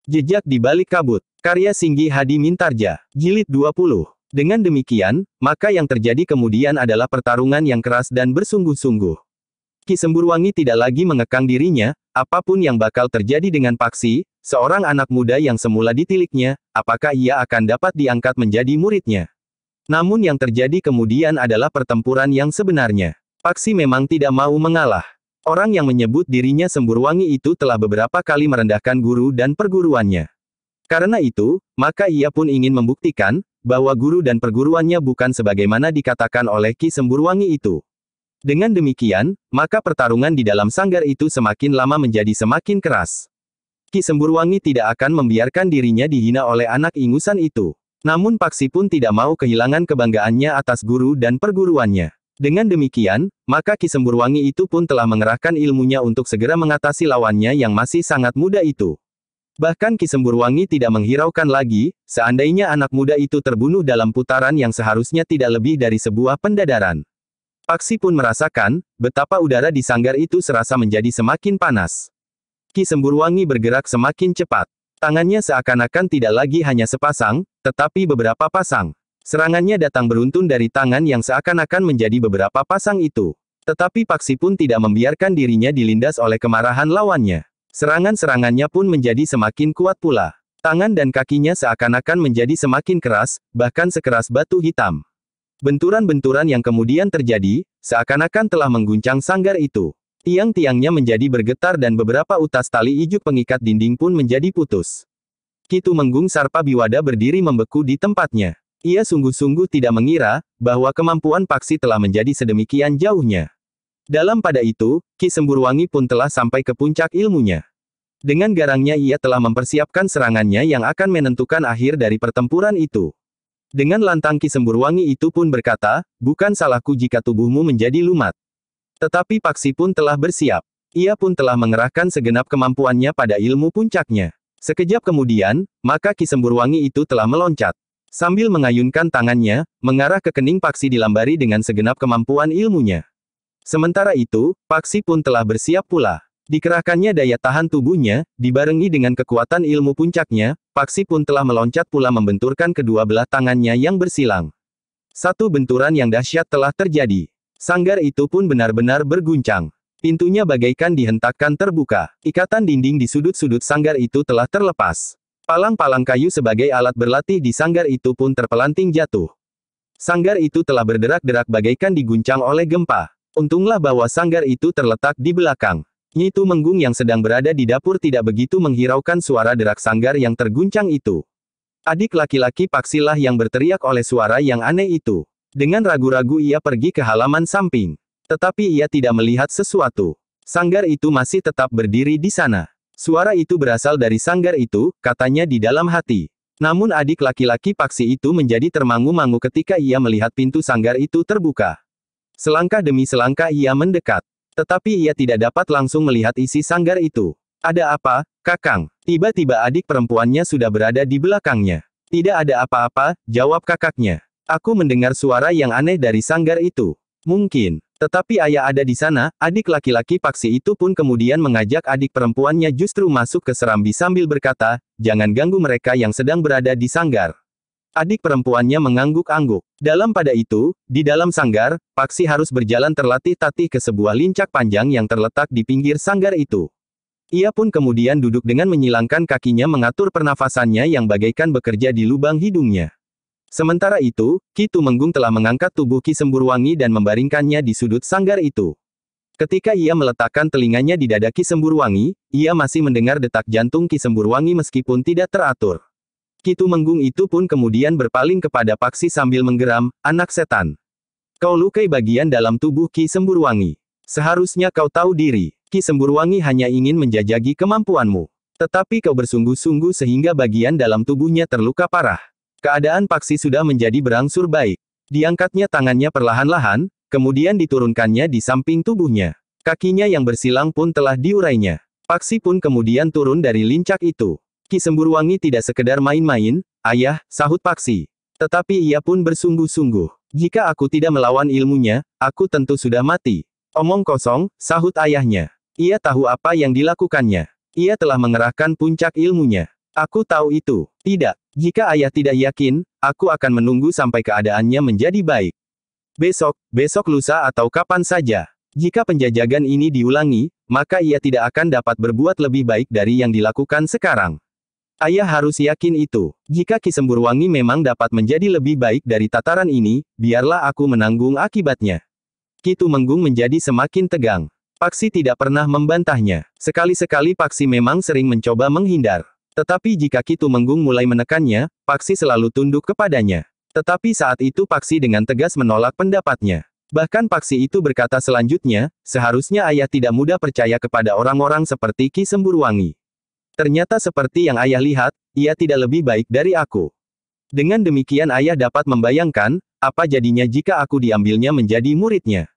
Jejak di balik kabut. Karya Singgi Hadi Mintarja. Jilid 20. Dengan demikian, maka yang terjadi kemudian adalah pertarungan yang keras dan bersungguh-sungguh. Ki Semburwangi tidak lagi mengekang dirinya, apapun yang bakal terjadi dengan Paksi, seorang anak muda yang semula ditiliknya, apakah ia akan dapat diangkat menjadi muridnya. Namun yang terjadi kemudian adalah pertempuran yang sebenarnya. Paksi memang tidak mau mengalah. Orang yang menyebut dirinya Semburwangi itu telah beberapa kali merendahkan guru dan perguruannya. Karena itu, maka ia pun ingin membuktikan, bahwa guru dan perguruannya bukan sebagaimana dikatakan oleh Ki Semburwangi itu. Dengan demikian, maka pertarungan di dalam sanggar itu semakin lama menjadi semakin keras. Ki Semburwangi tidak akan membiarkan dirinya dihina oleh anak ingusan itu. Namun Paksi pun tidak mau kehilangan kebanggaannya atas guru dan perguruannya. Dengan demikian, maka Ki Semburwangi itu pun telah mengerahkan ilmunya untuk segera mengatasi lawannya yang masih sangat muda itu. Bahkan Ki Semburwangi tidak menghiraukan lagi, seandainya anak muda itu terbunuh dalam putaran yang seharusnya tidak lebih dari sebuah pendadaran. Paksi pun merasakan, betapa udara di sanggar itu serasa menjadi semakin panas. Ki Semburwangi bergerak semakin cepat. Tangannya seakan-akan tidak lagi hanya sepasang, tetapi beberapa pasang. Serangannya datang beruntun dari tangan yang seakan-akan menjadi beberapa pasang itu. Tetapi Paksi pun tidak membiarkan dirinya dilindas oleh kemarahan lawannya. Serangan-serangannya pun menjadi semakin kuat pula. Tangan dan kakinya seakan-akan menjadi semakin keras, bahkan sekeras batu hitam. Benturan-benturan yang kemudian terjadi, seakan-akan telah mengguncang sanggar itu. Tiang-tiangnya menjadi bergetar dan beberapa utas tali ijuk pengikat dinding pun menjadi putus. Ki Tumenggung Sarpabiwada berdiri membeku di tempatnya. Ia sungguh-sungguh tidak mengira, bahwa kemampuan Paksi telah menjadi sedemikian jauhnya. Dalam pada itu, Ki Semburwangi pun telah sampai ke puncak ilmunya. Dengan garangnya ia telah mempersiapkan serangannya yang akan menentukan akhir dari pertempuran itu. Dengan lantang Ki Semburwangi itu pun berkata, bukan salahku jika tubuhmu menjadi lumat. Tetapi Paksi pun telah bersiap. Ia pun telah mengerahkan segenap kemampuannya pada ilmu puncaknya. Sekejap kemudian, maka Ki Semburwangi itu telah meloncat. Sambil mengayunkan tangannya, mengarah ke kening Paksi dilambari dengan segenap kemampuan ilmunya. Sementara itu, Paksi pun telah bersiap pula. Dikerahkannya daya tahan tubuhnya, dibarengi dengan kekuatan ilmu puncaknya, Paksi pun telah meloncat pula membenturkan kedua belah tangannya yang bersilang. Satu benturan yang dahsyat telah terjadi. Sanggar itu pun benar-benar berguncang. Pintunya bagaikan dihentakkan terbuka. Ikatan dinding di sudut-sudut sanggar itu telah terlepas. Palang-palang kayu sebagai alat berlatih di sanggar itu pun terpelanting jatuh. Sanggar itu telah berderak-derak bagaikan diguncang oleh gempa. Untunglah bahwa sanggar itu terletak di belakang. Nyi Tumenggung yang sedang berada di dapur tidak begitu menghiraukan suara derak sanggar yang terguncang itu. Adik laki-laki Paksilah yang berteriak oleh suara yang aneh itu. Dengan ragu-ragu ia pergi ke halaman samping. Tetapi ia tidak melihat sesuatu. Sanggar itu masih tetap berdiri di sana. Suara itu berasal dari sanggar itu, katanya di dalam hati. Namun adik laki-laki Paksi itu menjadi termangu-mangu ketika ia melihat pintu sanggar itu terbuka. Selangkah demi selangkah ia mendekat. Tetapi ia tidak dapat langsung melihat isi sanggar itu. Ada apa, Kakang? Tiba-tiba adik perempuannya sudah berada di belakangnya. Tidak ada apa-apa, jawab kakaknya. Aku mendengar suara yang aneh dari sanggar itu. Mungkin. Tetapi ayah ada di sana, adik laki-laki Paksi itu pun kemudian mengajak adik perempuannya justru masuk ke serambi sambil berkata, jangan ganggu mereka yang sedang berada di sanggar. Adik perempuannya mengangguk-angguk. Dalam pada itu, di dalam sanggar, Paksi harus berjalan terlatih-tatih ke sebuah lincak panjang yang terletak di pinggir sanggar itu. Ia pun kemudian duduk dengan menyilangkan kakinya mengatur pernafasannya yang bagaikan bekerja di lubang hidungnya. Sementara itu, Ki Tumenggung telah mengangkat tubuh Ki Semburwangi dan membaringkannya di sudut sanggar itu. Ketika ia meletakkan telinganya di dada Ki Semburwangi, ia masih mendengar detak jantung Ki Semburwangi meskipun tidak teratur. Ki Tumenggung itu pun kemudian berpaling kepada Paksi sambil menggeram, anak setan. Kau lukai bagian dalam tubuh Ki Semburwangi. Seharusnya kau tahu diri. Ki Semburwangi hanya ingin menjajaki kemampuanmu. Tetapi kau bersungguh-sungguh sehingga bagian dalam tubuhnya terluka parah. Keadaan Paksi sudah menjadi berangsur baik. Diangkatnya tangannya perlahan-lahan, kemudian diturunkannya di samping tubuhnya. Kakinya yang bersilang pun telah diurainya. Paksi pun kemudian turun dari lincak itu. Ki Semburwangi tidak sekedar main-main, ayah, sahut Paksi. Tetapi ia pun bersungguh-sungguh. Jika aku tidak melawan ilmunya, aku tentu sudah mati. Omong kosong, sahut ayahnya. Ia tahu apa yang dilakukannya. Ia telah mengerahkan puncak ilmunya. Aku tahu itu. Tidak. Jika ayah tidak yakin, aku akan menunggu sampai keadaannya menjadi baik. Besok lusa atau kapan saja. Jika penjajahan ini diulangi, maka ia tidak akan dapat berbuat lebih baik dari yang dilakukan sekarang. Ayah harus yakin itu. Jika Ki Semburwangi memang dapat menjadi lebih baik dari tataran ini, biarlah aku menanggung akibatnya. Ki Tumenggung menjadi semakin tegang. Paksi tidak pernah membantahnya. Sekali-sekali Paksi memang sering mencoba menghindar. Tetapi jika Ki Tumenggung mulai menekannya, Paksi selalu tunduk kepadanya. Tetapi saat itu Paksi dengan tegas menolak pendapatnya. Bahkan Paksi itu berkata selanjutnya, seharusnya ayah tidak mudah percaya kepada orang-orang seperti Ki Semburwangi. Ternyata seperti yang ayah lihat, ia tidak lebih baik dari aku. Dengan demikian ayah dapat membayangkan, apa jadinya jika aku diambilnya menjadi muridnya.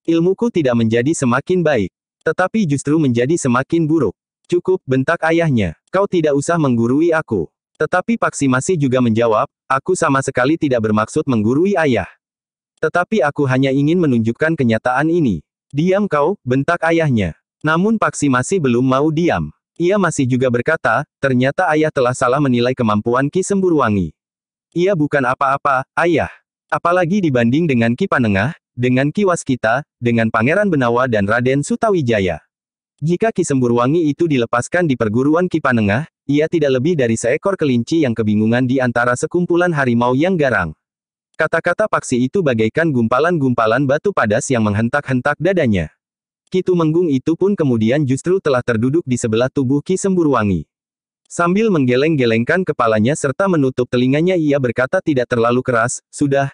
Ilmuku tidak menjadi semakin baik, tetapi justru menjadi semakin buruk. Cukup, bentak ayahnya. Kau tidak usah menggurui aku. Tetapi Paksi masih juga menjawab, aku sama sekali tidak bermaksud menggurui ayah. Tetapi aku hanya ingin menunjukkan kenyataan ini. Diam kau, bentak ayahnya. Namun Paksi masih belum mau diam. Ia masih juga berkata, ternyata ayah telah salah menilai kemampuan Ki Semburwangi. Ia bukan apa-apa, ayah. Apalagi dibanding dengan Ki Panengah, dengan Ki Waskita, dengan Pangeran Benawa dan Raden Sutawijaya. Jika Ki Semburwangi itu dilepaskan di perguruan Ki Panengah, ia tidak lebih dari seekor kelinci yang kebingungan di antara sekumpulan harimau yang garang. Kata-kata Paksi itu bagaikan gumpalan-gumpalan batu padas yang menghentak-hentak dadanya. Ki Tumenggung itu pun kemudian justru telah terduduk di sebelah tubuh Ki Semburwangi. Sambil menggeleng-gelengkan kepalanya serta menutup telinganya ia berkata tidak terlalu keras, sudah.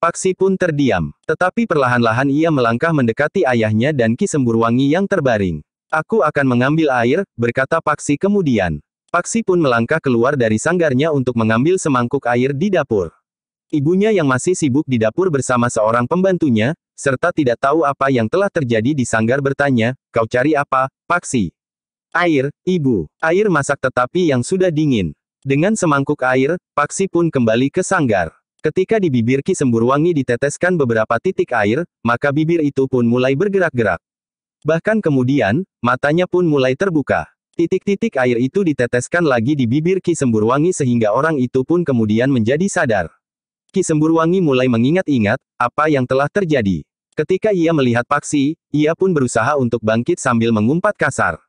Paksi pun terdiam. Tetapi perlahan-lahan ia melangkah mendekati ayahnya dan Ki Semburwangi yang terbaring. Aku akan mengambil air, berkata Paksi kemudian. Paksi pun melangkah keluar dari sanggarnya untuk mengambil semangkuk air di dapur. Ibunya yang masih sibuk di dapur bersama seorang pembantunya, serta tidak tahu apa yang telah terjadi di sanggar bertanya, kau cari apa, Paksi? Air, ibu. Air masak tetapi yang sudah dingin. Dengan semangkuk air, Paksi pun kembali ke sanggar. Ketika di bibir Ki Semburwangi diteteskan beberapa titik air, maka bibir itu pun mulai bergerak-gerak. Bahkan kemudian, matanya pun mulai terbuka. Titik-titik air itu diteteskan lagi di bibir Ki Semburwangi sehingga orang itu pun kemudian menjadi sadar. Ki Semburwangi mulai mengingat-ingat, apa yang telah terjadi. Ketika ia melihat Paksi, ia pun berusaha untuk bangkit sambil mengumpat kasar.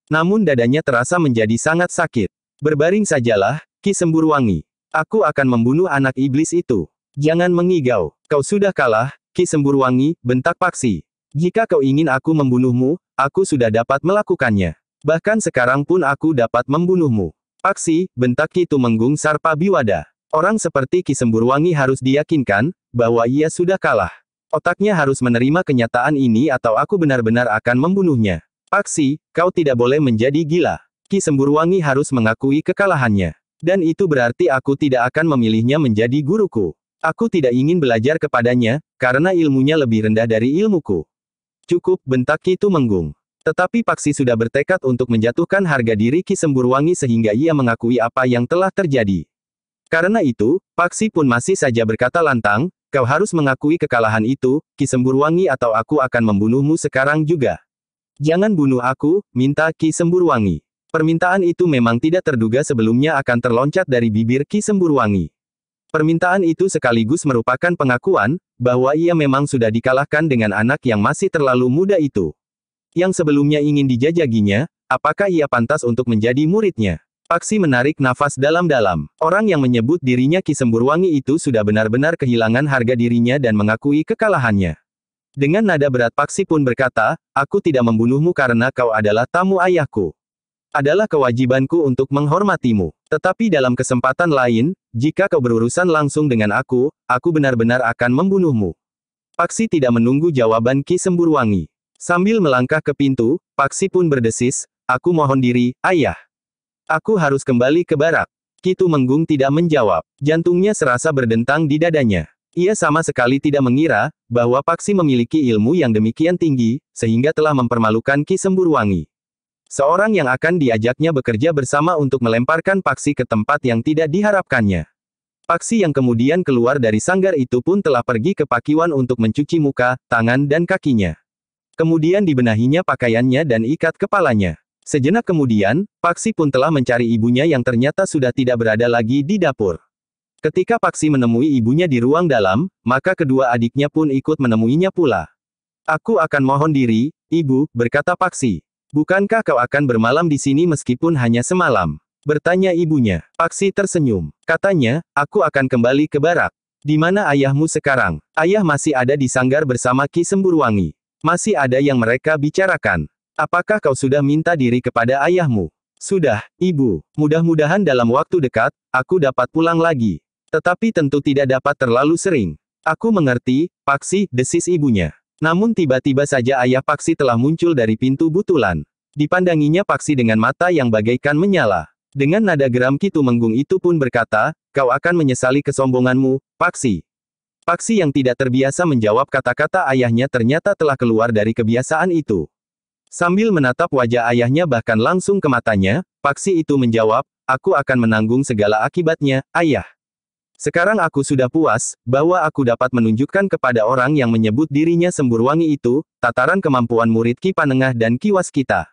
Namun dadanya terasa menjadi sangat sakit. Berbaring sajalah, Ki Semburwangi. Aku akan membunuh anak iblis itu. Jangan mengigau. Kau sudah kalah, Ki Semburwangi, bentak Paksi. Jika kau ingin aku membunuhmu, aku sudah dapat melakukannya. Bahkan sekarang pun aku dapat membunuhmu. Paksi, bentak Ki Tumenggung Sarpabiwada. Orang seperti Ki Semburwangi harus diyakinkan, bahwa ia sudah kalah. Otaknya harus menerima kenyataan ini atau aku benar-benar akan membunuhnya. Paksi, kau tidak boleh menjadi gila. Ki Semburwangi harus mengakui kekalahannya. Dan itu berarti aku tidak akan memilihnya menjadi guruku. Aku tidak ingin belajar kepadanya, karena ilmunya lebih rendah dari ilmuku. Cukup, bentak Ki Tumenggung. Tetapi Paksi sudah bertekad untuk menjatuhkan harga diri Ki Semburwangi sehingga ia mengakui apa yang telah terjadi. Karena itu, Paksi pun masih saja berkata lantang, kau harus mengakui kekalahan itu, Ki Semburwangi atau aku akan membunuhmu sekarang juga. Jangan bunuh aku, minta Ki Semburwangi. Permintaan itu memang tidak terduga sebelumnya akan terloncat dari bibir Ki Semburwangi. Permintaan itu sekaligus merupakan pengakuan, bahwa ia memang sudah dikalahkan dengan anak yang masih terlalu muda itu. Yang sebelumnya ingin dijajaginya, apakah ia pantas untuk menjadi muridnya? Paksi menarik nafas dalam-dalam. Orang yang menyebut dirinya Ki Semburwangi itu sudah benar-benar kehilangan harga dirinya dan mengakui kekalahannya. Dengan nada berat Paksi pun berkata, aku tidak membunuhmu karena kau adalah tamu ayahku. Adalah kewajibanku untuk menghormatimu. Tetapi dalam kesempatan lain, jika kau berurusan langsung dengan aku benar-benar akan membunuhmu. Paksi tidak menunggu jawaban Ki Semburwangi. Sambil melangkah ke pintu, Paksi pun berdesis, aku mohon diri, ayah. Aku harus kembali ke barak. Ki Tumenggung tidak menjawab. Jantungnya serasa berdentang di dadanya. Ia sama sekali tidak mengira, bahwa Paksi memiliki ilmu yang demikian tinggi, sehingga telah mempermalukan Ki Semburwangi. Seorang yang akan diajaknya bekerja bersama untuk melemparkan Paksi ke tempat yang tidak diharapkannya. Paksi yang kemudian keluar dari sanggar itu pun telah pergi ke Pakiwan untuk mencuci muka, tangan dan kakinya. Kemudian dibenahinya pakaiannya dan ikat kepalanya. Sejenak kemudian, Paksi pun telah mencari ibunya yang ternyata sudah tidak berada lagi di dapur. Ketika Paksi menemui ibunya di ruang dalam, maka kedua adiknya pun ikut menemuinya pula. Aku akan mohon diri, Ibu, berkata Paksi. Bukankah kau akan bermalam di sini meskipun hanya semalam? Bertanya ibunya. Paksi tersenyum. Katanya, aku akan kembali ke barak. Di mana ayahmu sekarang? Ayah masih ada di sanggar bersama Ki Semburwangi. Masih ada yang mereka bicarakan. Apakah kau sudah minta diri kepada ayahmu? Sudah, Ibu. Mudah-mudahan dalam waktu dekat, aku dapat pulang lagi. Tetapi tentu tidak dapat terlalu sering. Aku mengerti, Paksi, desis ibunya. Namun tiba-tiba saja ayah Paksi telah muncul dari pintu butulan. Dipandanginya Paksi dengan mata yang bagaikan menyala. Dengan nada geram Ki Tumenggung itu pun berkata, kau akan menyesali kesombonganmu, Paksi. Paksi yang tidak terbiasa menjawab kata-kata ayahnya ternyata telah keluar dari kebiasaan itu. Sambil menatap wajah ayahnya bahkan langsung ke matanya, Paksi itu menjawab, aku akan menanggung segala akibatnya, ayah. Sekarang aku sudah puas, bahwa aku dapat menunjukkan kepada orang yang menyebut dirinya Semburwangi itu, tataran kemampuan murid Ki Panengah dan Ki Waskita.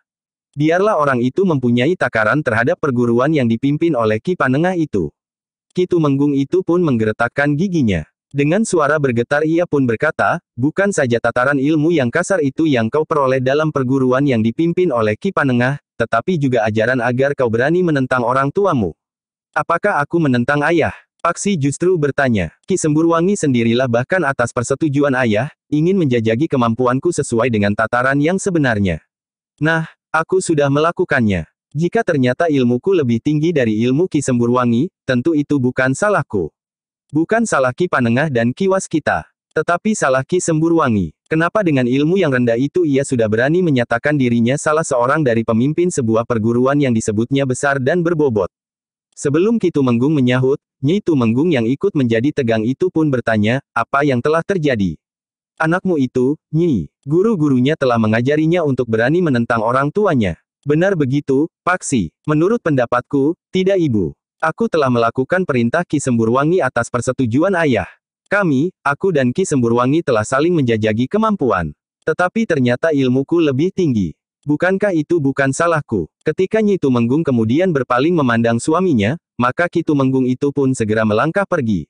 Biarlah orang itu mempunyai takaran terhadap perguruan yang dipimpin oleh Ki Panengah itu. Ki Tumenggung itu pun menggeretakkan giginya. Dengan suara bergetar ia pun berkata, bukan saja tataran ilmu yang kasar itu yang kau peroleh dalam perguruan yang dipimpin oleh Ki Panengah, tetapi juga ajaran agar kau berani menentang orang tuamu. Apakah aku menentang ayah? Paksi justru bertanya. Ki Semburwangi sendirilah bahkan atas persetujuan ayah, ingin menjajaki kemampuanku sesuai dengan tataran yang sebenarnya. Nah, aku sudah melakukannya. Jika ternyata ilmuku lebih tinggi dari ilmu Ki Semburwangi, tentu itu bukan salahku. Bukan salah Ki Panengah dan Ki Waskita. Tetapi salah Ki Semburwangi. Kenapa dengan ilmu yang rendah itu ia sudah berani menyatakan dirinya salah seorang dari pemimpin sebuah perguruan yang disebutnya besar dan berbobot? Sebelum Ki Tumenggung menyahut, Nyi Tumenggung yang ikut menjadi tegang itu pun bertanya, apa yang telah terjadi? Anakmu itu, Nyi, guru-gurunya telah mengajarinya untuk berani menentang orang tuanya. Benar begitu, Paksi. Menurut pendapatku, tidak Ibu. Aku telah melakukan perintah Ki Semburwangi atas persetujuan ayah. Aku dan Ki Semburwangi telah saling menjajaki kemampuan. Tetapi ternyata ilmuku lebih tinggi. Bukankah itu bukan salahku? Ketika Nyi Tumenggung kemudian berpaling memandang suaminya, maka Ki Tumenggung itu pun segera melangkah pergi.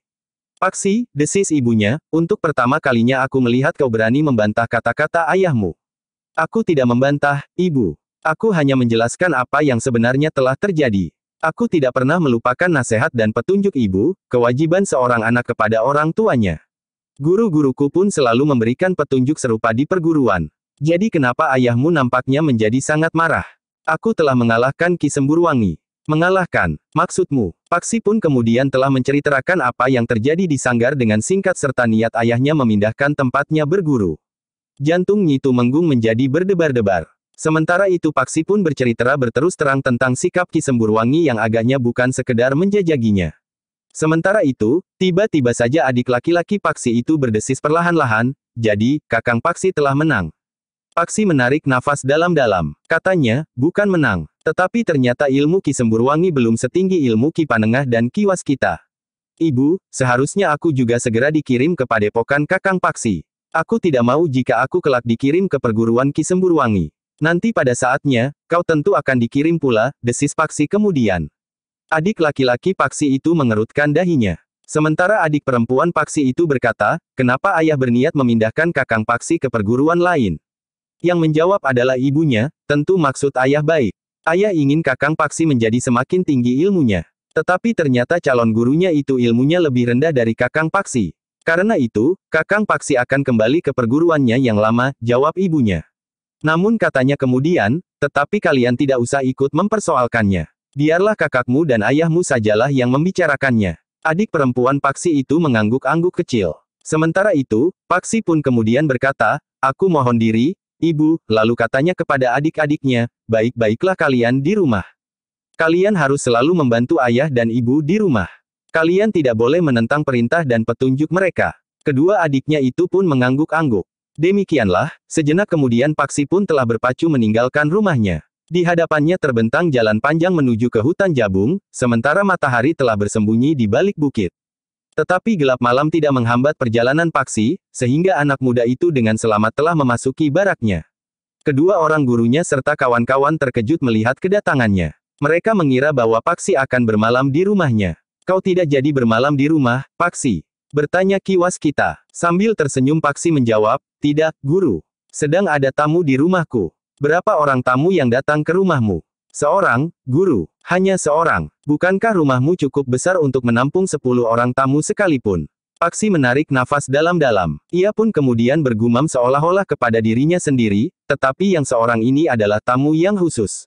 Paksi, desis ibunya, untuk pertama kalinya aku melihat kau berani membantah kata-kata ayahmu. Aku tidak membantah, Ibu. Aku hanya menjelaskan apa yang sebenarnya telah terjadi. Aku tidak pernah melupakan nasihat dan petunjuk ibu, kewajiban seorang anak kepada orang tuanya. Guru-guruku pun selalu memberikan petunjuk serupa di perguruan. Jadi kenapa ayahmu nampaknya menjadi sangat marah? Aku telah mengalahkan Ki Semburwangi. Mengalahkan, maksudmu? Paksi pun kemudian telah menceritakan apa yang terjadi di sanggar dengan singkat serta niat ayahnya memindahkan tempatnya berguru. Jantung Nyi Tumenggung menjadi berdebar-debar. Sementara itu Paksi pun bercerita berterus terang tentang sikap Ki Semburwangi yang agaknya bukan sekedar menjajaginya. Sementara itu, tiba-tiba saja adik laki-laki Paksi itu berdesis perlahan-lahan, jadi, Kakang Paksi telah menang. Paksi menarik nafas dalam-dalam. Katanya, bukan menang. Tetapi ternyata ilmu Ki Semburwangi belum setinggi ilmu Ki Panengah dan Ki Waskita. Ibu, seharusnya aku juga segera dikirim ke padepokan Kakang Paksi. Aku tidak mau jika aku kelak dikirim ke perguruan Ki Semburwangi. Nanti pada saatnya, kau tentu akan dikirim pula, desis Paksi kemudian. Adik laki-laki Paksi itu mengerutkan dahinya. Sementara adik perempuan Paksi itu berkata, kenapa ayah berniat memindahkan Kakang Paksi ke perguruan lain? Yang menjawab adalah ibunya, tentu maksud ayah baik. Ayah ingin Kakang Paksi menjadi semakin tinggi ilmunya. Tetapi ternyata calon gurunya itu ilmunya lebih rendah dari Kakang Paksi. Karena itu, Kakang Paksi akan kembali ke perguruannya yang lama, jawab ibunya. Namun katanya kemudian, tetapi kalian tidak usah ikut mempersoalkannya. Biarlah kakakmu dan ayahmu sajalah yang membicarakannya. Adik perempuan Paksi itu mengangguk-angguk kecil. Sementara itu, Paksi pun kemudian berkata, aku mohon diri, Ibu, lalu katanya kepada adik-adiknya, baik-baiklah kalian di rumah. Kalian harus selalu membantu ayah dan ibu di rumah. Kalian tidak boleh menentang perintah dan petunjuk mereka. Kedua adiknya itu pun mengangguk-angguk. Demikianlah, sejenak kemudian Paksi pun telah berpacu meninggalkan rumahnya. Di hadapannya terbentang jalan panjang menuju ke hutan jabung, sementara matahari telah bersembunyi di balik bukit. Tetapi gelap malam tidak menghambat perjalanan Paksi, sehingga anak muda itu dengan selamat telah memasuki baraknya. Kedua orang gurunya serta kawan-kawan terkejut melihat kedatangannya. Mereka mengira bahwa Paksi akan bermalam di rumahnya. Kau tidak jadi bermalam di rumah, Paksi? Bertanya Ki Waskita. Sambil tersenyum Paksi menjawab, tidak, guru. Sedang ada tamu di rumahku. Berapa orang tamu yang datang ke rumahmu? Seorang, guru. Hanya seorang. Bukankah rumahmu cukup besar untuk menampung 10 orang tamu sekalipun? Paksi menarik nafas dalam-dalam. Ia pun kemudian bergumam seolah-olah kepada dirinya sendiri, tetapi yang seorang ini adalah tamu yang khusus.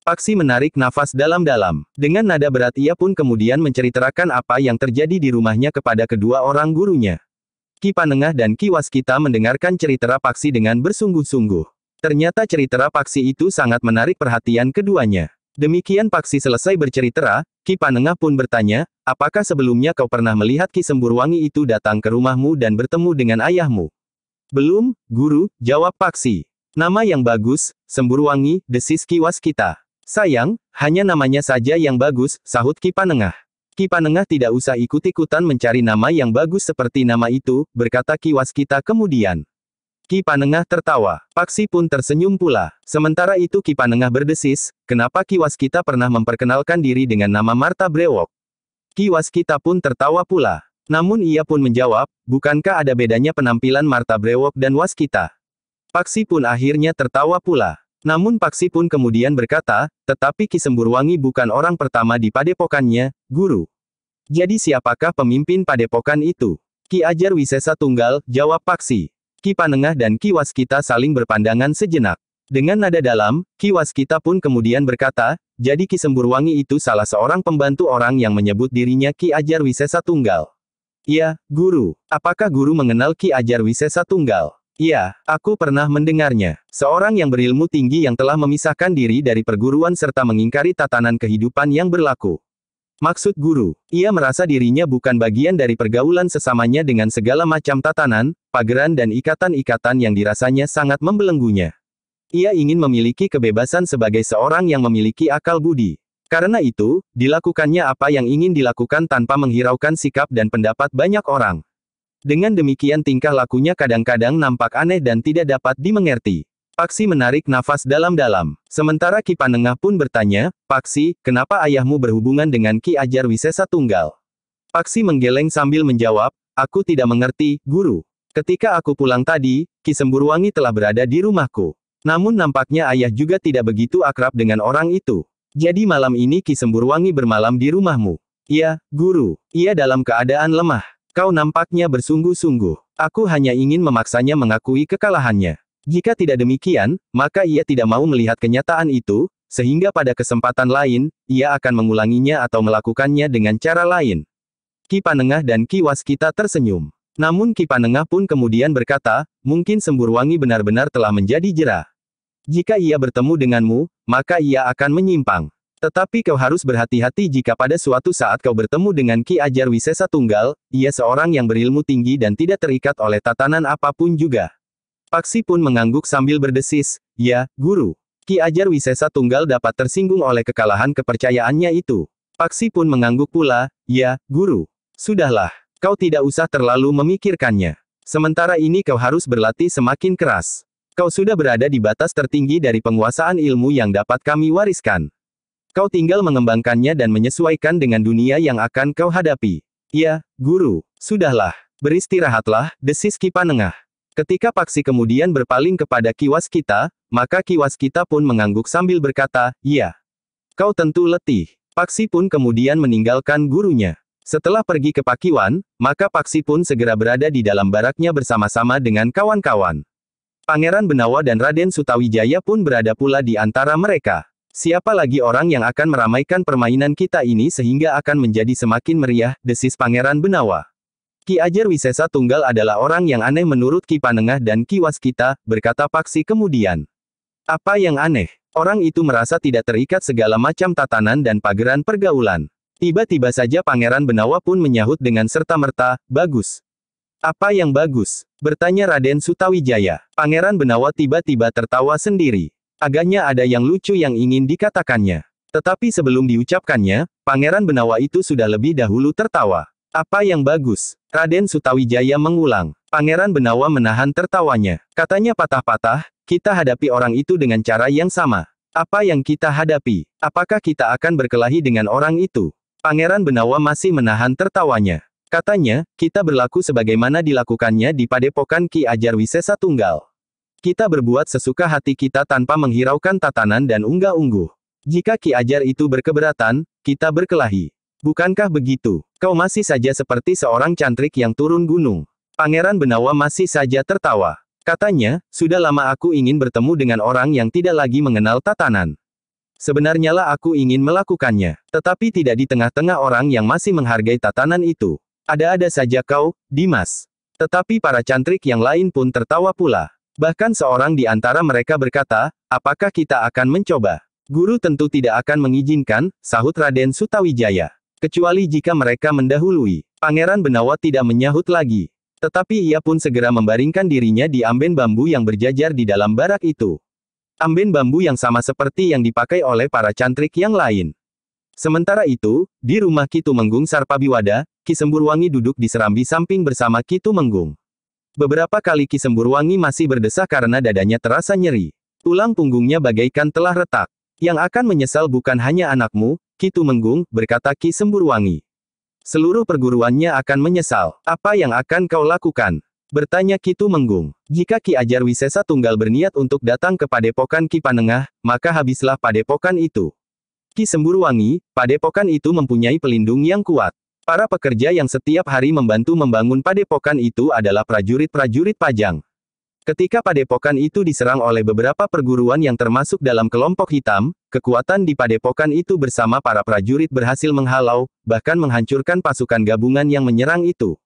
Paksi menarik nafas dalam-dalam. Dengan nada berat ia pun kemudian menceritakan apa yang terjadi di rumahnya kepada kedua orang gurunya. Ki Panengah dan Ki Waskita mendengarkan cerita Paksi dengan bersungguh-sungguh. Ternyata cerita Paksi itu sangat menarik perhatian keduanya. Demikian Paksi selesai bercerita, Ki Panengah pun bertanya, apakah sebelumnya kau pernah melihat Ki Semburwangi itu datang ke rumahmu dan bertemu dengan ayahmu? Belum, guru, jawab Paksi. Nama yang bagus, Semburwangi, desis Ki Waskita. Sayang, hanya namanya saja yang bagus, sahut Ki Panengah. Ki Panengah tidak usah ikut-ikutan mencari nama yang bagus seperti nama itu, berkata Ki Waskita kemudian. Ki Panengah tertawa. Paksi pun tersenyum pula. Sementara itu Ki Panengah berdesis, kenapa Ki Waskita pernah memperkenalkan diri dengan nama Marta Brewok? Ki Waskita pun tertawa pula. Namun ia pun menjawab, bukankah ada bedanya penampilan Marta Brewok dan Waskita? Paksi pun akhirnya tertawa pula. Namun Paksi pun kemudian berkata, tetapi Ki Semburwangi bukan orang pertama di padepokannya, guru. Jadi siapakah pemimpin padepokan itu? Ki Ajar Wisesa Tunggal, jawab Paksi. Ki Panengah dan Ki Waskita saling berpandangan sejenak. Dengan nada dalam, Ki Waskita pun kemudian berkata, jadi Ki Semburwangi itu salah seorang pembantu orang yang menyebut dirinya Ki Ajar Wisesa Tunggal. Iya, guru. Apakah guru mengenal Ki Ajar Wisesa Tunggal? Iya, aku pernah mendengarnya. Seorang yang berilmu tinggi yang telah memisahkan diri dari perguruan serta mengingkari tatanan kehidupan yang berlaku. Maksud guru, ia merasa dirinya bukan bagian dari pergaulan sesamanya dengan segala macam tatanan, pageran dan ikatan-ikatan yang dirasanya sangat membelenggunya. Ia ingin memiliki kebebasan sebagai seorang yang memiliki akal budi. Karena itu, dilakukannya apa yang ingin dilakukan tanpa menghiraukan sikap dan pendapat banyak orang. Dengan demikian tingkah lakunya kadang-kadang nampak aneh dan tidak dapat dimengerti. Paksi menarik nafas dalam-dalam. Sementara Ki Panengah pun bertanya, Paksi, kenapa ayahmu berhubungan dengan Ki Ajar Wisesa Tunggal? Paksi menggeleng sambil menjawab, aku tidak mengerti, guru. Ketika aku pulang tadi, Ki Semburwangi telah berada di rumahku. Namun nampaknya ayah juga tidak begitu akrab dengan orang itu. Jadi malam ini Ki Semburwangi bermalam di rumahmu. Iya, guru. Ia dalam keadaan lemah. Kau nampaknya bersungguh-sungguh. Aku hanya ingin memaksanya mengakui kekalahannya. Jika tidak demikian, maka ia tidak mau melihat kenyataan itu, sehingga pada kesempatan lain, ia akan mengulanginya atau melakukannya dengan cara lain. Ki Panengah dan Ki Waskita tersenyum. Namun Ki Panengah pun kemudian berkata, mungkin Semburwangi benar-benar telah menjadi jera. Jika ia bertemu denganmu, maka ia akan menyimpang. Tetapi kau harus berhati-hati jika pada suatu saat kau bertemu dengan Ki Ajar Wisesa Tunggal, ia seorang yang berilmu tinggi dan tidak terikat oleh tatanan apapun juga. Paksi pun mengangguk sambil berdesis, ya, guru. Ki Ajar Wisesa Tunggal dapat tersinggung oleh kekalahan kepercayaannya itu. Paksi pun mengangguk pula, ya, guru. Sudahlah, kau tidak usah terlalu memikirkannya. Sementara ini kau harus berlatih semakin keras. Kau sudah berada di batas tertinggi dari penguasaan ilmu yang dapat kami wariskan. Kau tinggal mengembangkannya dan menyesuaikan dengan dunia yang akan kau hadapi. Ya, guru. Sudahlah. Beristirahatlah, desis Ki Panengah. Ketika Paksi kemudian berpaling kepada Ki Waskita, maka Ki Waskita pun mengangguk sambil berkata, iya. Kau tentu letih. Paksi pun kemudian meninggalkan gurunya. Setelah pergi ke Pakiwan, maka Paksi pun segera berada di dalam baraknya bersama-sama dengan kawan-kawan. Pangeran Benawa dan Raden Sutawijaya pun berada pula di antara mereka. Siapa lagi orang yang akan meramaikan permainan kita ini sehingga akan menjadi semakin meriah, desis Pangeran Benawa. Ki Ajar Wisesa Tunggal adalah orang yang aneh menurut Ki Panengah dan Ki Waskita, berkata Paksi kemudian. Apa yang aneh? Orang itu merasa tidak terikat segala macam tatanan dan pageran pergaulan. Tiba-tiba saja Pangeran Benawa pun menyahut dengan serta-merta, bagus. Apa yang bagus? Bertanya Raden Sutawijaya. Pangeran Benawa tiba-tiba tertawa sendiri. Agaknya ada yang lucu yang ingin dikatakannya. Tetapi sebelum diucapkannya, Pangeran Benawa itu sudah lebih dahulu tertawa. Apa yang bagus? Raden Sutawijaya mengulang. Pangeran Benawa menahan tertawanya. Katanya patah-patah, kita hadapi orang itu dengan cara yang sama. Apa yang kita hadapi? Apakah kita akan berkelahi dengan orang itu? Pangeran Benawa masih menahan tertawanya. Katanya, kita berlaku sebagaimana dilakukannya di Padepokan Ki Ajar Wisesa Tunggal. Kita berbuat sesuka hati kita tanpa menghiraukan tatanan dan unggah-ungguh. Jika Ki Ajar itu berkeberatan, kita berkelahi. Bukankah begitu? Kau masih saja seperti seorang cantrik yang turun gunung. Pangeran Benawa masih saja tertawa. Katanya, sudah lama aku ingin bertemu dengan orang yang tidak lagi mengenal tatanan. Sebenarnya lah aku ingin melakukannya, tetapi tidak di tengah-tengah orang yang masih menghargai tatanan itu. Ada-ada saja kau, Dimas. Tetapi para cantrik yang lain pun tertawa pula. Bahkan seorang di antara mereka berkata, apakah kita akan mencoba? Guru tentu tidak akan mengizinkan, sahut Raden Sutawijaya. Kecuali jika mereka mendahului. Pangeran Benawa tidak menyahut lagi. Tetapi ia pun segera membaringkan dirinya di amben bambu yang berjajar di dalam barak itu. Amben bambu yang sama seperti yang dipakai oleh para cantrik yang lain. Sementara itu, di rumah Ki Tumenggung Sarpabiwada, Ki Semburwangi duduk di serambi samping bersama Ki Tumenggung. Beberapa kali Ki Semburwangi masih berdesah karena dadanya terasa nyeri. Tulang punggungnya bagaikan telah retak. Yang akan menyesal bukan hanya anakmu, Ki Tumenggung, berkata Ki Semburwangi. Seluruh perguruannya akan menyesal. Apa yang akan kau lakukan? Bertanya Ki Tumenggung. Jika Ki Ajar Wisesa Tunggal berniat untuk datang ke Padepokan Ki Panengah, maka habislah padepokan itu. Ki Semburwangi, padepokan itu mempunyai pelindung yang kuat. Para pekerja yang setiap hari membantu membangun padepokan itu adalah prajurit-prajurit Pajang. Ketika padepokan itu diserang oleh beberapa perguruan yang termasuk dalam kelompok hitam, kekuatan di padepokan itu bersama para prajurit berhasil menghalau, bahkan menghancurkan pasukan gabungan yang menyerang itu.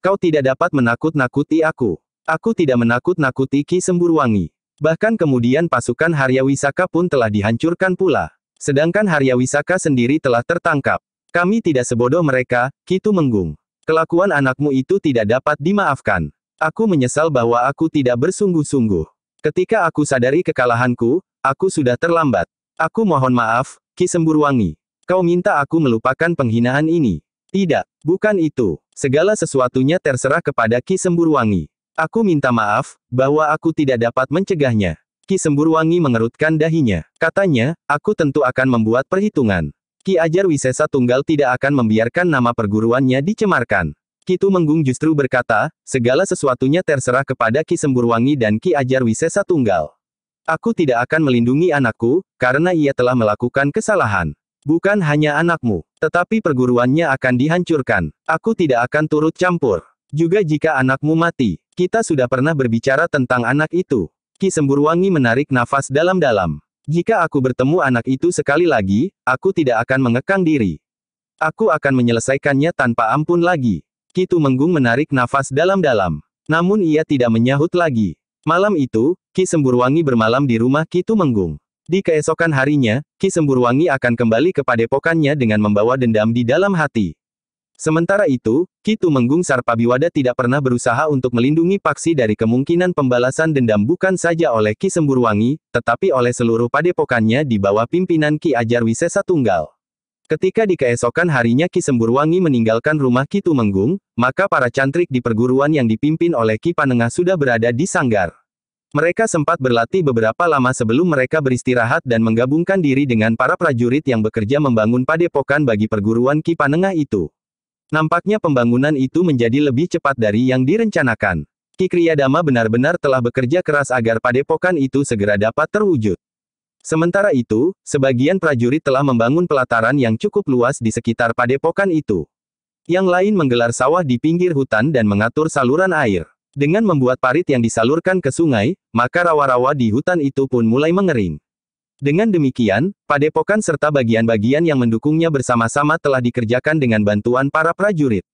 Kau tidak dapat menakut-nakuti aku. Aku tidak menakut-nakuti Ki Semburwangi. Bahkan kemudian pasukan Haryawisaka pun telah dihancurkan pula. Sedangkan Haryawisaka sendiri telah tertangkap. Kami tidak sebodoh mereka, Ki Tumenggung. Kelakuan anakmu itu tidak dapat dimaafkan. Aku menyesal bahwa aku tidak bersungguh-sungguh. Ketika aku sadari kekalahanku, aku sudah terlambat. Aku mohon maaf, Ki Semburwangi. Kau minta aku melupakan penghinaan ini. Tidak, bukan itu. Segala sesuatunya terserah kepada Ki Semburwangi. Aku minta maaf, bahwa aku tidak dapat mencegahnya. Ki Semburwangi mengerutkan dahinya. Katanya, aku tentu akan membuat perhitungan. Ki Ajar Wisesa Tunggal tidak akan membiarkan nama perguruannya dicemarkan. Ki Tumenggung justru berkata, segala sesuatunya terserah kepada Ki Semburwangi dan Ki Ajar Wisesa Tunggal. Aku tidak akan melindungi anakku, karena ia telah melakukan kesalahan. Bukan hanya anakmu, tetapi perguruannya akan dihancurkan. Aku tidak akan turut campur. Juga jika anakmu mati. Kita sudah pernah berbicara tentang anak itu. Ki Semburwangi menarik nafas dalam-dalam. Jika aku bertemu anak itu sekali lagi, aku tidak akan mengekang diri. Aku akan menyelesaikannya tanpa ampun lagi. Ki Tumenggung menarik nafas dalam-dalam. Namun ia tidak menyahut lagi. Malam itu, Ki Semburwangi bermalam di rumah Ki Tumenggung. Di keesokan harinya, Ki Semburwangi akan kembali ke padepokannya dengan membawa dendam di dalam hati. Sementara itu, Ki Tumenggung Sarpabiwada tidak pernah berusaha untuk melindungi Paksi dari kemungkinan pembalasan dendam bukan saja oleh Ki Semburwangi, tetapi oleh seluruh padepokannya di bawah pimpinan Ki Ajar Wisesa Tunggal. Ketika di keesokan harinya Ki Semburwangi meninggalkan rumah Ki Tumenggung, maka para cantrik di perguruan yang dipimpin oleh Ki Panengah sudah berada di sanggar. Mereka sempat berlatih beberapa lama sebelum mereka beristirahat dan menggabungkan diri dengan para prajurit yang bekerja membangun padepokan bagi perguruan Ki Panengah itu. Nampaknya pembangunan itu menjadi lebih cepat dari yang direncanakan. Ki Kriyadama benar-benar telah bekerja keras agar padepokan itu segera dapat terwujud. Sementara itu, sebagian prajurit telah membangun pelataran yang cukup luas di sekitar padepokan itu. Yang lain menggelar sawah di pinggir hutan dan mengatur saluran air. Dengan membuat parit yang disalurkan ke sungai, maka rawa-rawa di hutan itu pun mulai mengering. Dengan demikian, padepokan serta bagian-bagian yang mendukungnya bersama-sama telah dikerjakan dengan bantuan para prajurit.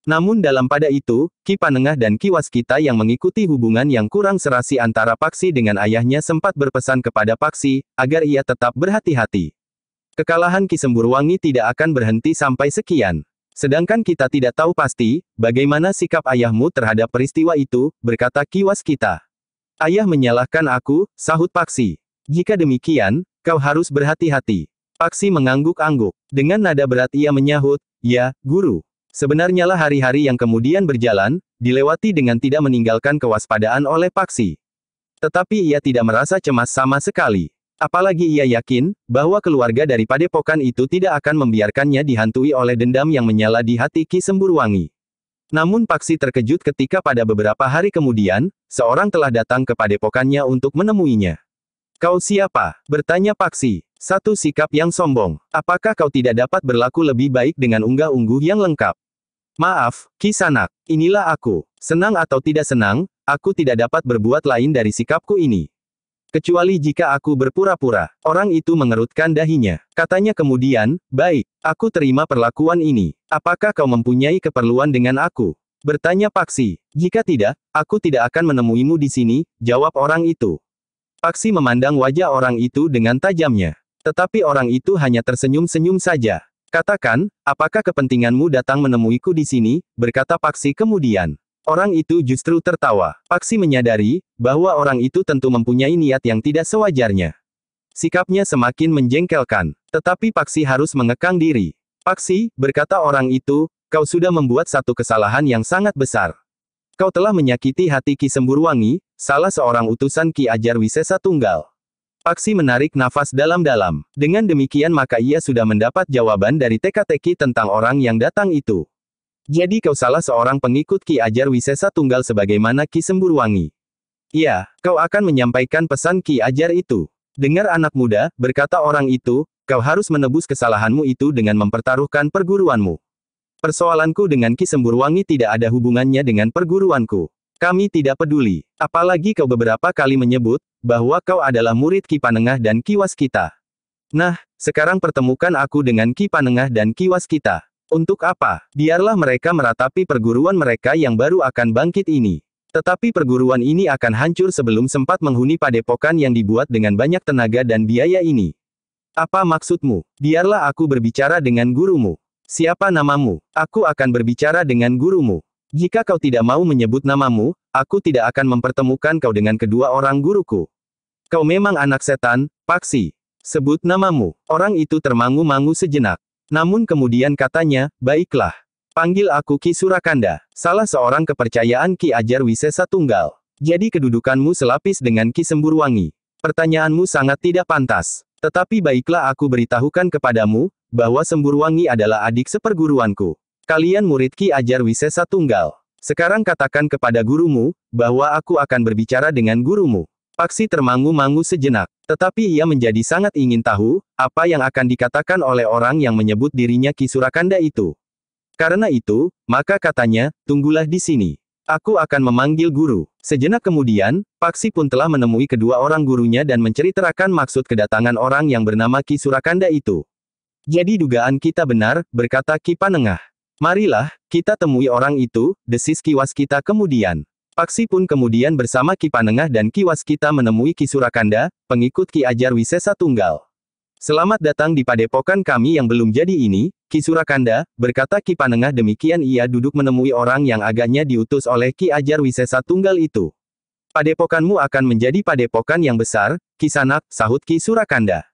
Namun dalam pada itu, Ki Panengah dan Ki Waskita yang mengikuti hubungan yang kurang serasi antara Paksi dengan ayahnya sempat berpesan kepada Paksi, agar ia tetap berhati-hati. Kekalahan Ki Semburwangi tidak akan berhenti sampai sekian. Sedangkan kita tidak tahu pasti, bagaimana sikap ayahmu terhadap peristiwa itu, berkata Ki Waskita. Ayah menyalahkan aku, sahut Paksi. Jika demikian, kau harus berhati-hati. Paksi mengangguk-angguk. Dengan nada berat ia menyahut, ya, Guru. Sebenarnya lah hari-hari yang kemudian berjalan, dilewati dengan tidak meninggalkan kewaspadaan oleh Paksi. Tetapi ia tidak merasa cemas sama sekali. Apalagi ia yakin, bahwa keluarga dari padepokan itu tidak akan membiarkannya dihantui oleh dendam yang menyala di hati Ki Semburwangi. Namun Paksi terkejut ketika pada beberapa hari kemudian, seorang telah datang ke padepokannya untuk menemuinya. "Kau siapa?" bertanya Paksi. Satu sikap yang sombong. "Apakah kau tidak dapat berlaku lebih baik dengan unggah-ungguh yang lengkap?" "Maaf, Ki Sanak. Inilah aku. Senang atau tidak senang, aku tidak dapat berbuat lain dari sikapku ini. Kecuali jika aku berpura-pura." Orang itu mengerutkan dahinya. Katanya kemudian, "Baik, aku terima perlakuan ini. Apakah kau mempunyai keperluan dengan aku?" bertanya Paksi. "Jika tidak, aku tidak akan menemuimu di sini," jawab orang itu. Paksi memandang wajah orang itu dengan tajamnya. Tetapi orang itu hanya tersenyum-senyum saja. "Katakan, apakah kepentinganmu datang menemuiku di sini?" berkata Paksi kemudian. Orang itu justru tertawa. Paksi menyadari, bahwa orang itu tentu mempunyai niat yang tidak sewajarnya. Sikapnya semakin menjengkelkan. Tetapi Paksi harus mengekang diri. "Paksi," berkata orang itu, "kau sudah membuat satu kesalahan yang sangat besar. Kau telah menyakiti hati Ki Semburwangi, salah seorang utusan Ki Ajar Wisesa Tunggal." Paksi menarik nafas dalam-dalam. Dengan demikian maka ia sudah mendapat jawaban dari teka-teki tentang orang yang datang itu. "Jadi kau salah seorang pengikut Ki Ajar Wisesa Tunggal sebagaimana Ki Semburwangi. Iya, kau akan menyampaikan pesan Ki Ajar itu." "Dengar anak muda," berkata orang itu, "kau harus menebus kesalahanmu itu dengan mempertaruhkan perguruanmu. Persoalanku dengan Ki Semburwangi tidak ada hubungannya dengan perguruanku. Kami tidak peduli. Apalagi kau beberapa kali menyebut, bahwa kau adalah murid Ki Panengah dan Ki Waskita. Nah, sekarang pertemukan aku dengan Ki Panengah dan Ki Waskita. Untuk apa? Biarlah mereka meratapi perguruan mereka yang baru akan bangkit ini. Tetapi perguruan ini akan hancur sebelum sempat menghuni padepokan yang dibuat dengan banyak tenaga dan biaya ini. Apa maksudmu? Biarlah aku berbicara dengan gurumu. Siapa namamu? Aku akan berbicara dengan gurumu. Jika kau tidak mau menyebut namamu, aku tidak akan mempertemukan kau dengan kedua orang guruku. Kau memang anak setan, Paksi. Sebut namamu." Orang itu termangu-mangu sejenak. Namun kemudian katanya, "Baiklah. Panggil aku Ki Surakanda, salah seorang kepercayaan Ki Ajar Wisesa Tunggal. Jadi kedudukanmu selapis dengan Ki Semburwangi. Pertanyaanmu sangat tidak pantas. Tetapi baiklah aku beritahukan kepadamu, bahwa Semburwangi adalah adik seperguruanku. Kalian murid Ki Ajar Wisesa Tunggal. Sekarang katakan kepada gurumu, bahwa aku akan berbicara dengan gurumu." Paksi termangu-mangu sejenak. Tetapi ia menjadi sangat ingin tahu, apa yang akan dikatakan oleh orang yang menyebut dirinya Ki Surakanda itu. Karena itu, maka katanya, "Tunggulah di sini. Aku akan memanggil guru." Sejenak kemudian, Paksi pun telah menemui kedua orang gurunya dan menceritakan maksud kedatangan orang yang bernama Ki Surakanda itu. "Jadi dugaan kita benar," berkata Ki Panengah. "Marilah, kita temui orang itu," desis Ki Waskita kemudian. Paksi pun kemudian bersama Ki Panengah dan Ki Waskita menemui Ki Surakanda, pengikut Ki Ajar Wisesa Tunggal. "Selamat datang di padepokan kami yang belum jadi ini, Ki Surakanda," berkata Ki Panengah. Demikian ia duduk menemui orang yang agaknya diutus oleh Ki Ajar Wisesa Tunggal itu. "Padepokanmu akan menjadi padepokan yang besar, Ki Sanak," sahut Ki Surakanda.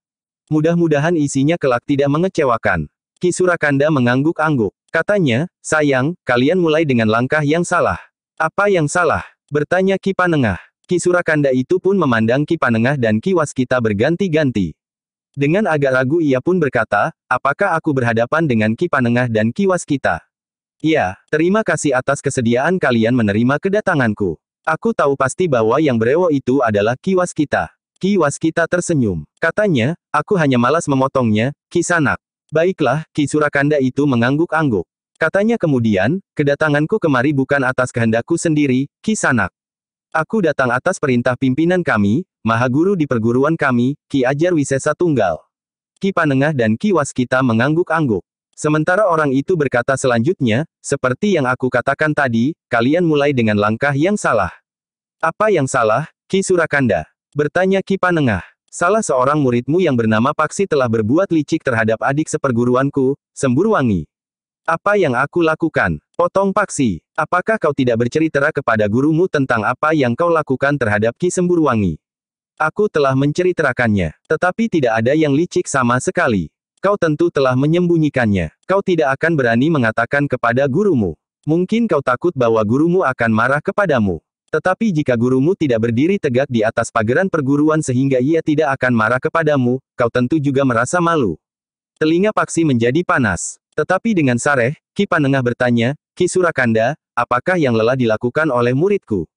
"Mudah-mudahan isinya kelak tidak mengecewakan." Ki Surakanda mengangguk-angguk. Katanya, "Sayang, kalian mulai dengan langkah yang salah." "Apa yang salah?" bertanya Ki Panengah. Ki Surakanda itu pun memandang Ki Panengah dan Ki Waskita berganti-ganti. Dengan agak ragu ia pun berkata, "Apakah aku berhadapan dengan Ki Panengah dan Ki Waskita?" "Iya, terima kasih atas kesediaan kalian menerima kedatanganku. Aku tahu pasti bahwa yang berewo itu adalah Ki Waskita." Ki Waskita tersenyum. Katanya, "Aku hanya malas memotongnya, Ki Sanak." "Baiklah," Ki Surakanda itu mengangguk-angguk. Katanya kemudian, "Kedatanganku kemari bukan atas kehendakku sendiri, Ki Sanak. Aku datang atas perintah pimpinan kami, Maha Guru di perguruan kami, Ki Ajar Wisesa Tunggal." Ki Panengah dan Ki Waskita mengangguk-angguk. Sementara orang itu berkata selanjutnya, "Seperti yang aku katakan tadi, kalian mulai dengan langkah yang salah." "Apa yang salah, Ki Surakanda?" bertanya Ki Panengah. "Salah seorang muridmu yang bernama Paksi telah berbuat licik terhadap adik seperguruanku, Semburwangi." "Apa yang aku lakukan?" potong Paksi. "Apakah kau tidak bercerita kepada gurumu tentang apa yang kau lakukan terhadap Ki Semburwangi?" "Aku telah menceritakannya. Tetapi tidak ada yang licik sama sekali. Kau tentu telah menyembunyikannya. Kau tidak akan berani mengatakan kepada gurumu. Mungkin kau takut bahwa gurumu akan marah kepadamu. Tetapi jika gurumu tidak berdiri tegak di atas pageran perguruan sehingga ia tidak akan marah kepadamu, kau tentu juga merasa malu. Telinga Paksi menjadi panas. Tetapi dengan sareh, Ki Panengah bertanya, Ki Surakanda, apakah yang lelah dilakukan oleh muridku?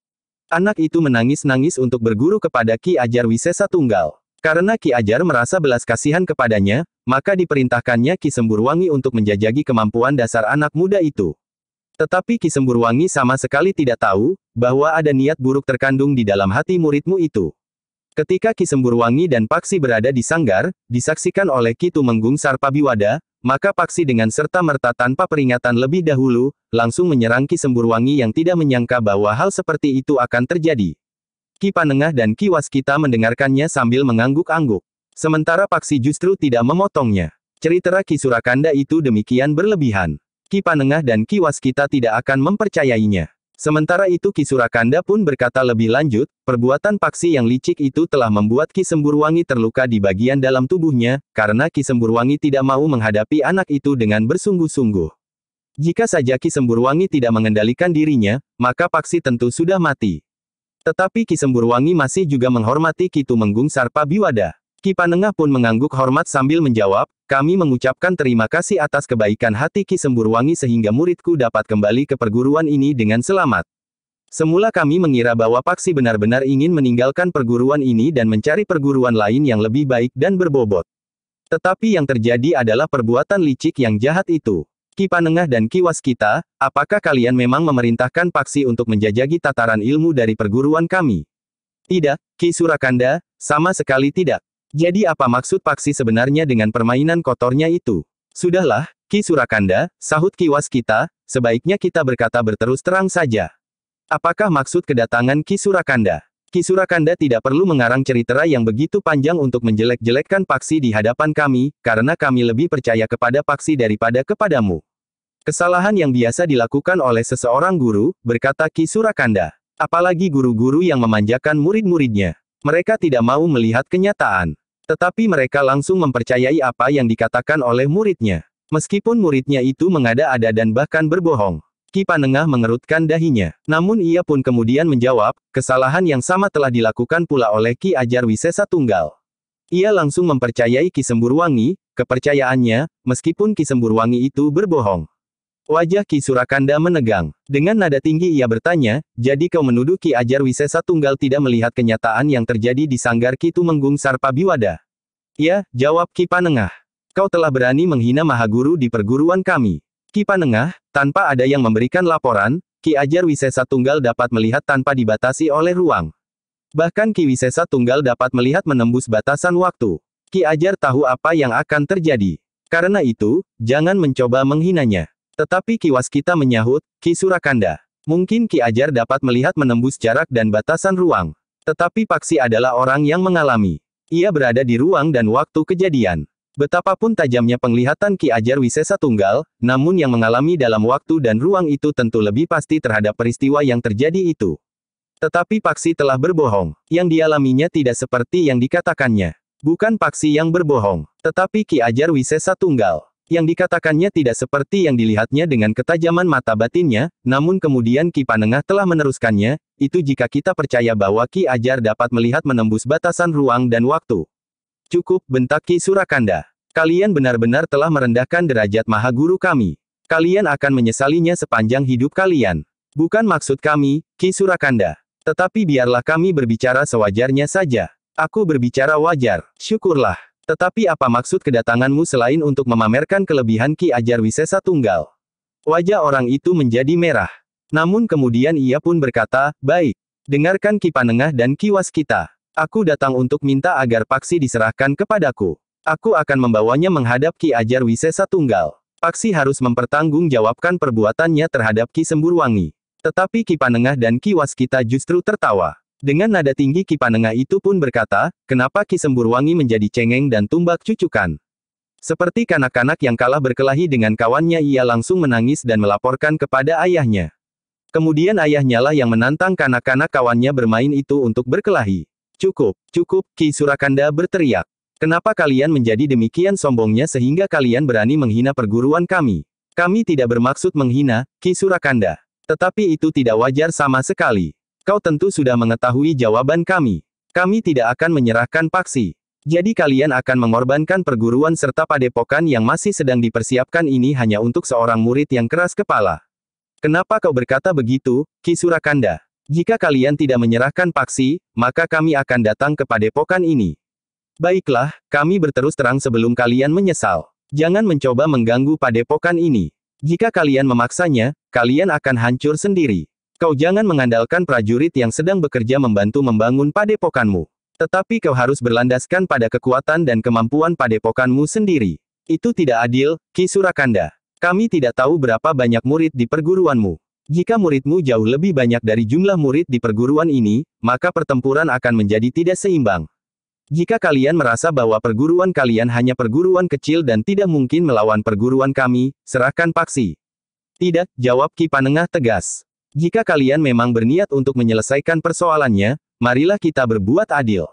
Anak itu menangis-nangis untuk berguru kepada Ki Ajar Wisesa Tunggal. Karena Ki Ajar merasa belas kasihan kepadanya, maka diperintahkannya Ki Semburwangi untuk menjajaki kemampuan dasar anak muda itu. Tetapi Ki Semburwangi sama sekali tidak tahu, bahwa ada niat buruk terkandung di dalam hati muridmu itu. Ketika Ki Semburwangi dan Paksi berada di sanggar, disaksikan oleh Ki Tumenggung Sarpabiwada, maka Paksi dengan serta-merta tanpa peringatan lebih dahulu, langsung menyerang Ki Semburwangi yang tidak menyangka bahwa hal seperti itu akan terjadi. Ki Panengah dan Ki Waskita mendengarkannya sambil mengangguk-angguk. Sementara Paksi justru tidak memotongnya. Cerita Ki Surakanda itu demikian berlebihan. Ki Panengah dan Ki Waskita tidak akan mempercayainya. Sementara itu Ki Surakanda pun berkata lebih lanjut, perbuatan Paksi yang licik itu telah membuat Ki Semburwangi terluka di bagian dalam tubuhnya, karena Ki Semburwangi tidak mau menghadapi anak itu dengan bersungguh-sungguh. Jika saja Ki Semburwangi tidak mengendalikan dirinya, maka Paksi tentu sudah mati. Tetapi Ki Semburwangi masih juga menghormati Ki Tumenggung Sarpabiwada. Ki Panengah pun mengangguk hormat sambil menjawab, kami mengucapkan terima kasih atas kebaikan hati Ki Semburwangi sehingga muridku dapat kembali ke perguruan ini dengan selamat. Semula kami mengira bahwa Paksi benar-benar ingin meninggalkan perguruan ini dan mencari perguruan lain yang lebih baik dan berbobot. Tetapi yang terjadi adalah perbuatan licik yang jahat itu. Ki Panengah dan Ki Waskita, apakah kalian memang memerintahkan Paksi untuk menjajaki tataran ilmu dari perguruan kami? Tidak, Ki Surakanda, sama sekali tidak. Jadi apa maksud Paksi sebenarnya dengan permainan kotornya itu? Sudahlah, Ki Surakanda, sahut Ki Waskita, sebaiknya kita berkata berterus terang saja. Apakah maksud kedatangan Ki Surakanda? Ki Surakanda tidak perlu mengarang cerita yang begitu panjang untuk menjelek-jelekkan Paksi di hadapan kami, karena kami lebih percaya kepada Paksi daripada kepadamu. Kesalahan yang biasa dilakukan oleh seseorang guru, berkata Ki Surakanda. Apalagi guru-guru yang memanjakan murid-muridnya. Mereka tidak mau melihat kenyataan. Tetapi mereka langsung mempercayai apa yang dikatakan oleh muridnya. Meskipun muridnya itu mengada-ada dan bahkan berbohong. Ki Panengah mengerutkan dahinya. Namun ia pun kemudian menjawab, kesalahan yang sama telah dilakukan pula oleh Ki Ajar Wisesa Tunggal. Ia langsung mempercayai Ki Semburwangi, kepercayaannya, meskipun Ki Semburwangi itu berbohong. Wajah Ki Surakanda menegang. Dengan nada tinggi ia bertanya, jadi kau menuduh Ki Ajar Wisesa Tunggal tidak melihat kenyataan yang terjadi di sanggar Ki Tumenggung Sarpabiwada? Ya, jawab Ki Panengah. Kau telah berani menghina Mahaguru di perguruan kami. Ki Panengah, tanpa ada yang memberikan laporan, Ki Ajar Wisesa Tunggal dapat melihat tanpa dibatasi oleh ruang. Bahkan Ki Wisesa Tunggal dapat melihat menembus batasan waktu. Ki Ajar tahu apa yang akan terjadi. Karena itu, jangan mencoba menghinanya. Tetapi Ki Waskita menyahut, Ki Surakanda. Mungkin Ki Ajar dapat melihat menembus jarak dan batasan ruang. Tetapi Paksi adalah orang yang mengalami. Ia berada di ruang dan waktu kejadian. Betapapun tajamnya penglihatan Ki Ajar Wisesa Tunggal, namun yang mengalami dalam waktu dan ruang itu tentu lebih pasti terhadap peristiwa yang terjadi itu. Tetapi Paksi telah berbohong. Yang dialaminya tidak seperti yang dikatakannya. Bukan Paksi yang berbohong, tetapi Ki Ajar Wisesa Tunggal. Yang dikatakannya tidak seperti yang dilihatnya dengan ketajaman mata batinnya, namun kemudian Ki Panengah telah meneruskannya, itu jika kita percaya bahwa Ki Ajar dapat melihat menembus batasan ruang dan waktu. Cukup, bentak Ki Surakanda. Kalian benar-benar telah merendahkan derajat Mahaguru kami. Kalian akan menyesalinya sepanjang hidup kalian. Bukan maksud kami, Ki Surakanda. Tetapi biarlah kami berbicara sewajarnya saja. Aku berbicara wajar, syukurlah. Tetapi apa maksud kedatanganmu selain untuk memamerkan kelebihan Ki Ajar Wisesa Tunggal? Wajah orang itu menjadi merah. Namun kemudian ia pun berkata, baik. Dengarkan Ki Panengah dan Ki Waskita. Aku datang untuk minta agar Paksi diserahkan kepadaku. Aku akan membawanya menghadap Ki Ajar Wisesa Tunggal. Paksi harus mempertanggungjawabkan perbuatannya terhadap Ki Semburwangi. Tetapi Ki Panengah dan Ki Waskita justru tertawa. Dengan nada tinggi Ki Panengah itu pun berkata, kenapa Ki Semburwangi menjadi cengeng dan tumbak cucukan? Seperti kanak-kanak yang kalah berkelahi dengan kawannya ia langsung menangis dan melaporkan kepada ayahnya. Kemudian ayahnya lah yang menantang kanak-kanak kawannya bermain itu untuk berkelahi. Cukup, cukup, Ki Surakanda berteriak. Kenapa kalian menjadi demikian sombongnya sehingga kalian berani menghina perguruan kami? Kami tidak bermaksud menghina, Ki Surakanda. Tetapi itu tidak wajar sama sekali. Kau tentu sudah mengetahui jawaban kami. Kami tidak akan menyerahkan Paksi. Jadi kalian akan mengorbankan perguruan serta padepokan yang masih sedang dipersiapkan ini hanya untuk seorang murid yang keras kepala. Kenapa kau berkata begitu, Ki Surakanda? Jika kalian tidak menyerahkan Paksi, maka kami akan datang ke padepokan ini. Baiklah, kami berterus terang sebelum kalian menyesal. Jangan mencoba mengganggu padepokan ini. Jika kalian memaksanya, kalian akan hancur sendiri. Kau jangan mengandalkan prajurit yang sedang bekerja membantu membangun padepokanmu. Tetapi kau harus berlandaskan pada kekuatan dan kemampuan padepokanmu sendiri. Itu tidak adil, Ki Surakanda. Kami tidak tahu berapa banyak murid di perguruanmu. Jika muridmu jauh lebih banyak dari jumlah murid di perguruan ini, maka pertempuran akan menjadi tidak seimbang. Jika kalian merasa bahwa perguruan kalian hanya perguruan kecil dan tidak mungkin melawan perguruan kami, serahkan Paksi. Tidak, jawab Ki Panengah tegas. Jika kalian memang berniat untuk menyelesaikan persoalannya, marilah kita berbuat adil.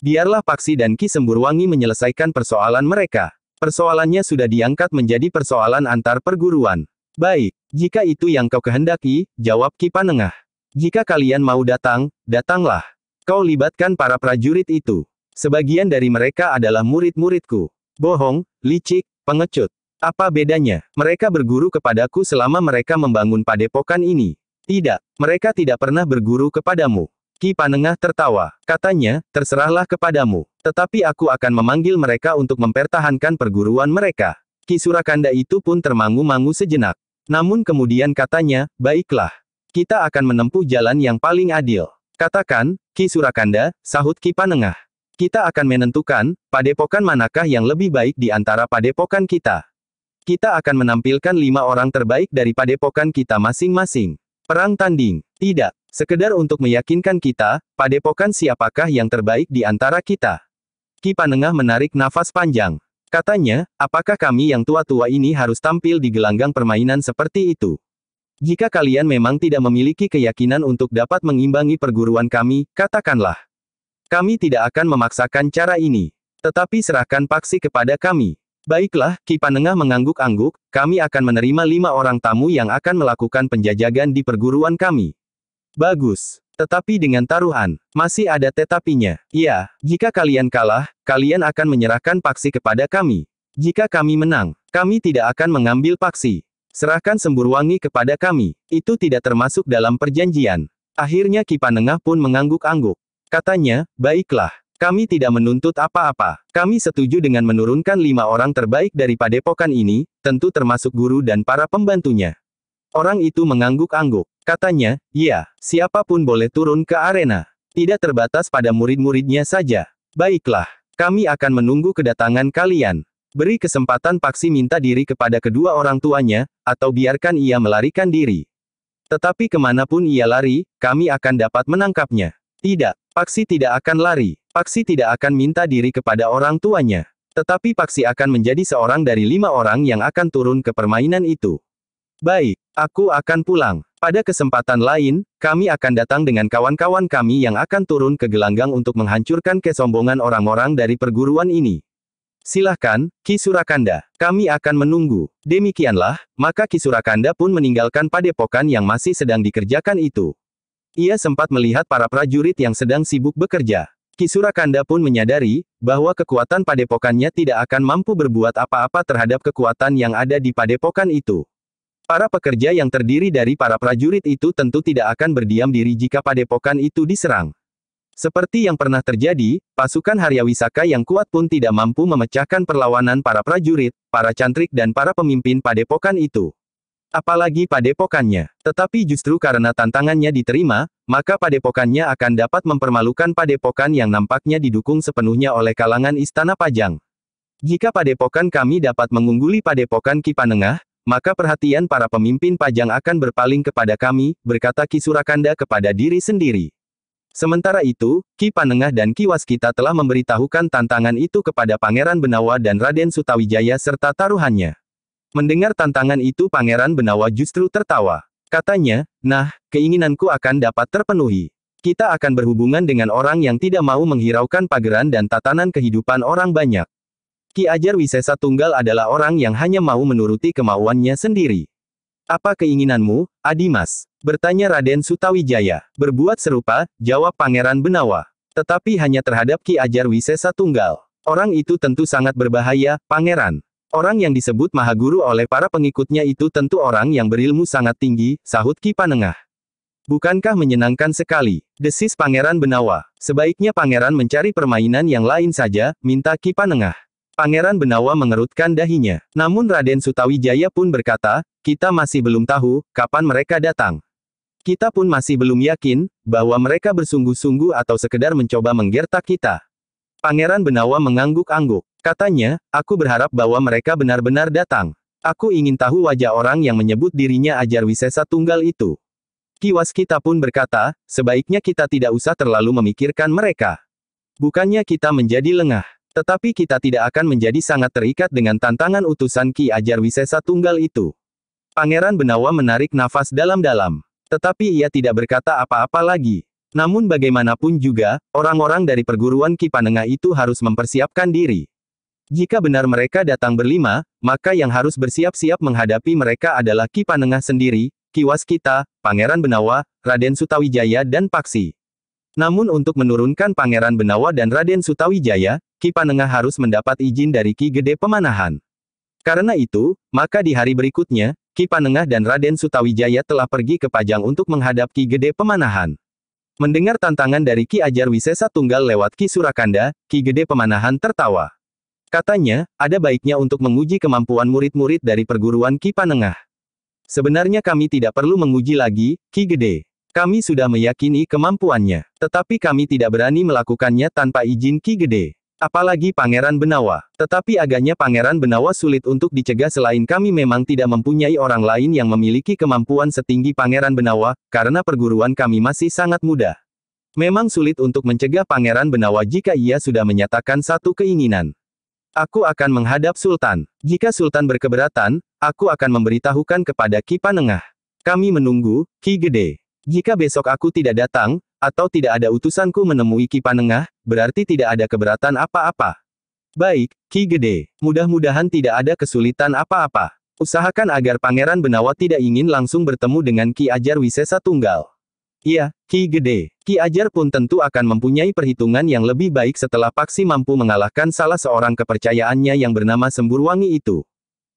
Biarlah Paksi dan Ki Semburwangi menyelesaikan persoalan mereka. Persoalannya sudah diangkat menjadi persoalan antar perguruan. Baik, jika itu yang kau kehendaki, jawab Ki Panengah. Jika kalian mau datang, datanglah. Kau libatkan para prajurit itu. Sebagian dari mereka adalah murid-muridku. Bohong, licik, pengecut. Apa bedanya? Mereka berguru kepadaku selama mereka membangun padepokan ini. Tidak, mereka tidak pernah berguru kepadamu. Ki Panengah tertawa. Katanya, terserahlah kepadamu. Tetapi aku akan memanggil mereka untuk mempertahankan perguruan mereka. Ki Surakanda itu pun termangu-mangu sejenak. Namun kemudian katanya, baiklah. Kita akan menempuh jalan yang paling adil. Katakan, Ki Surakanda, sahut Ki Panengah. Kita akan menentukan, padepokan manakah yang lebih baik di antara padepokan kita. Kita akan menampilkan 5 orang terbaik dari padepokan kita masing-masing. Perang tanding. Tidak. Sekedar untuk meyakinkan kita, padepokan siapakah yang terbaik di antara kita. Ki Panengah menarik nafas panjang. Katanya, apakah kami yang tua-tua ini harus tampil di gelanggang permainan seperti itu? Jika kalian memang tidak memiliki keyakinan untuk dapat mengimbangi perguruan kami, katakanlah. Kami tidak akan memaksakan cara ini. Tetapi serahkan Paksi kepada kami. Baiklah, Ki Panengah mengangguk-angguk, kami akan menerima 5 orang tamu yang akan melakukan penjajagan di perguruan kami. Bagus. Tetapi dengan taruhan. Masih ada tetapinya. Iya, jika kalian kalah, kalian akan menyerahkan Paksi kepada kami. Jika kami menang, kami tidak akan mengambil Paksi. Serahkan Semburwangi kepada kami. Itu tidak termasuk dalam perjanjian. Akhirnya Ki Panengah pun mengangguk-angguk. Katanya, baiklah, kami tidak menuntut apa-apa. Kami setuju dengan menurunkan 5 orang terbaik dari padepokan ini, tentu termasuk guru dan para pembantunya. Orang itu mengangguk-angguk. Katanya, iya, siapapun boleh turun ke arena. Tidak terbatas pada murid-muridnya saja. Baiklah, kami akan menunggu kedatangan kalian. Beri kesempatan Paksi minta diri kepada kedua orang tuanya, atau biarkan ia melarikan diri. Tetapi kemanapun ia lari, kami akan dapat menangkapnya. Tidak, Paksi tidak akan lari. Paksi tidak akan minta diri kepada orang tuanya. Tetapi Paksi akan menjadi seorang dari 5 orang yang akan turun ke permainan itu. Baik, aku akan pulang. Pada kesempatan lain, kami akan datang dengan kawan-kawan kami yang akan turun ke gelanggang untuk menghancurkan kesombongan orang-orang dari perguruan ini. Silahkan, Ki Surakanda. Kami akan menunggu. Demikianlah, maka Ki Surakanda pun meninggalkan padepokan yang masih sedang dikerjakan itu. Ia sempat melihat para prajurit yang sedang sibuk bekerja. Ki Surakanda pun menyadari, bahwa kekuatan padepokannya tidak akan mampu berbuat apa-apa terhadap kekuatan yang ada di padepokan itu. Para pekerja yang terdiri dari para prajurit itu tentu tidak akan berdiam diri jika padepokan itu diserang. Seperti yang pernah terjadi, pasukan Haryawisaka yang kuat pun tidak mampu memecahkan perlawanan para prajurit, para cantrik dan para pemimpin padepokan itu. Apalagi padepokannya. Tetapi justru karena tantangannya diterima, maka padepokannya akan dapat mempermalukan padepokan yang nampaknya didukung sepenuhnya oleh kalangan Istana Pajang. Jika padepokan kami dapat mengungguli padepokan Ki Panengah, maka perhatian para pemimpin Pajang akan berpaling kepada kami, berkata Ki Surakanda kepada diri sendiri. Sementara itu, Ki Panengah dan Ki Waskita telah memberitahukan tantangan itu kepada Pangeran Benawa dan Raden Sutawijaya serta taruhannya. Mendengar tantangan itu Pangeran Benawa justru tertawa. Katanya, nah, keinginanku akan dapat terpenuhi. Kita akan berhubungan dengan orang yang tidak mau menghiraukan pageran dan tatanan kehidupan orang banyak. Ki Ajar Wisesa Tunggal adalah orang yang hanya mau menuruti kemauannya sendiri. Apa keinginanmu, Adimas? Bertanya Raden Sutawijaya. Berbuat serupa, jawab Pangeran Benawa. Tetapi hanya terhadap Ki Ajar Wisesa Tunggal. Orang itu tentu sangat berbahaya, Pangeran. Orang yang disebut Mahaguru oleh para pengikutnya itu tentu orang yang berilmu sangat tinggi, sahut Ki Panengah. Bukankah menyenangkan sekali? Desis Pangeran Benawa. Sebaiknya Pangeran mencari permainan yang lain saja, minta Ki Panengah. Pangeran Benawa mengerutkan dahinya. Namun Raden Sutawijaya pun berkata, kita masih belum tahu, kapan mereka datang. Kita pun masih belum yakin, bahwa mereka bersungguh-sungguh atau sekedar mencoba menggertak kita. Pangeran Benawa mengangguk-angguk. Katanya, aku berharap bahwa mereka benar-benar datang. Aku ingin tahu wajah orang yang menyebut dirinya Ajar Wisesa Tunggal itu. Ki Waskita pun berkata, sebaiknya kita tidak usah terlalu memikirkan mereka. Bukannya kita menjadi lengah. Tetapi kita tidak akan menjadi sangat terikat dengan tantangan utusan Ki Ajar Wisesa Tunggal itu. Pangeran Benawa menarik nafas dalam-dalam. Tetapi ia tidak berkata apa-apa lagi. Namun bagaimanapun juga, orang-orang dari perguruan Ki Panengah itu harus mempersiapkan diri. Jika benar mereka datang berlima, maka yang harus bersiap-siap menghadapi mereka adalah Ki Panengah sendiri, Ki Waskita, Pangeran Benawa, Raden Sutawijaya dan Paksi. Namun untuk menurunkan Pangeran Benawa dan Raden Sutawijaya, Ki Panengah harus mendapat izin dari Ki Gede Pemanahan. Karena itu, maka di hari berikutnya, Ki Panengah dan Raden Sutawijaya telah pergi ke Pajang untuk menghadap Ki Gede Pemanahan. Mendengar tantangan dari Ki Ajar Wisesa Tunggal lewat Ki Surakanda, Ki Gede Pemanahan tertawa. Katanya, ada baiknya untuk menguji kemampuan murid-murid dari perguruan Ki Panengah. Sebenarnya kami tidak perlu menguji lagi, Ki Gede. Kami sudah meyakini kemampuannya. Tetapi kami tidak berani melakukannya tanpa izin Ki Gede. Apalagi Pangeran Benawa. Tetapi agaknya Pangeran Benawa sulit untuk dicegah selain kami memang tidak mempunyai orang lain yang memiliki kemampuan setinggi Pangeran Benawa, karena perguruan kami masih sangat muda. Memang sulit untuk mencegah Pangeran Benawa jika ia sudah menyatakan satu keinginan. Aku akan menghadap Sultan. Jika Sultan berkeberatan, aku akan memberitahukan kepada Ki Panengah. Kami menunggu, Ki Gede. Jika besok aku tidak datang, atau tidak ada utusanku menemui Ki Panengah, berarti tidak ada keberatan apa-apa. Baik, Ki Gede. Mudah-mudahan tidak ada kesulitan apa-apa. Usahakan agar Pangeran Benawa tidak ingin langsung bertemu dengan Ki Ajar Wisesa Tunggal. Iya, Ki Gede. Ki Ajar pun tentu akan mempunyai perhitungan yang lebih baik setelah Paksi mampu mengalahkan salah seorang kepercayaannya yang bernama Semburwangi itu.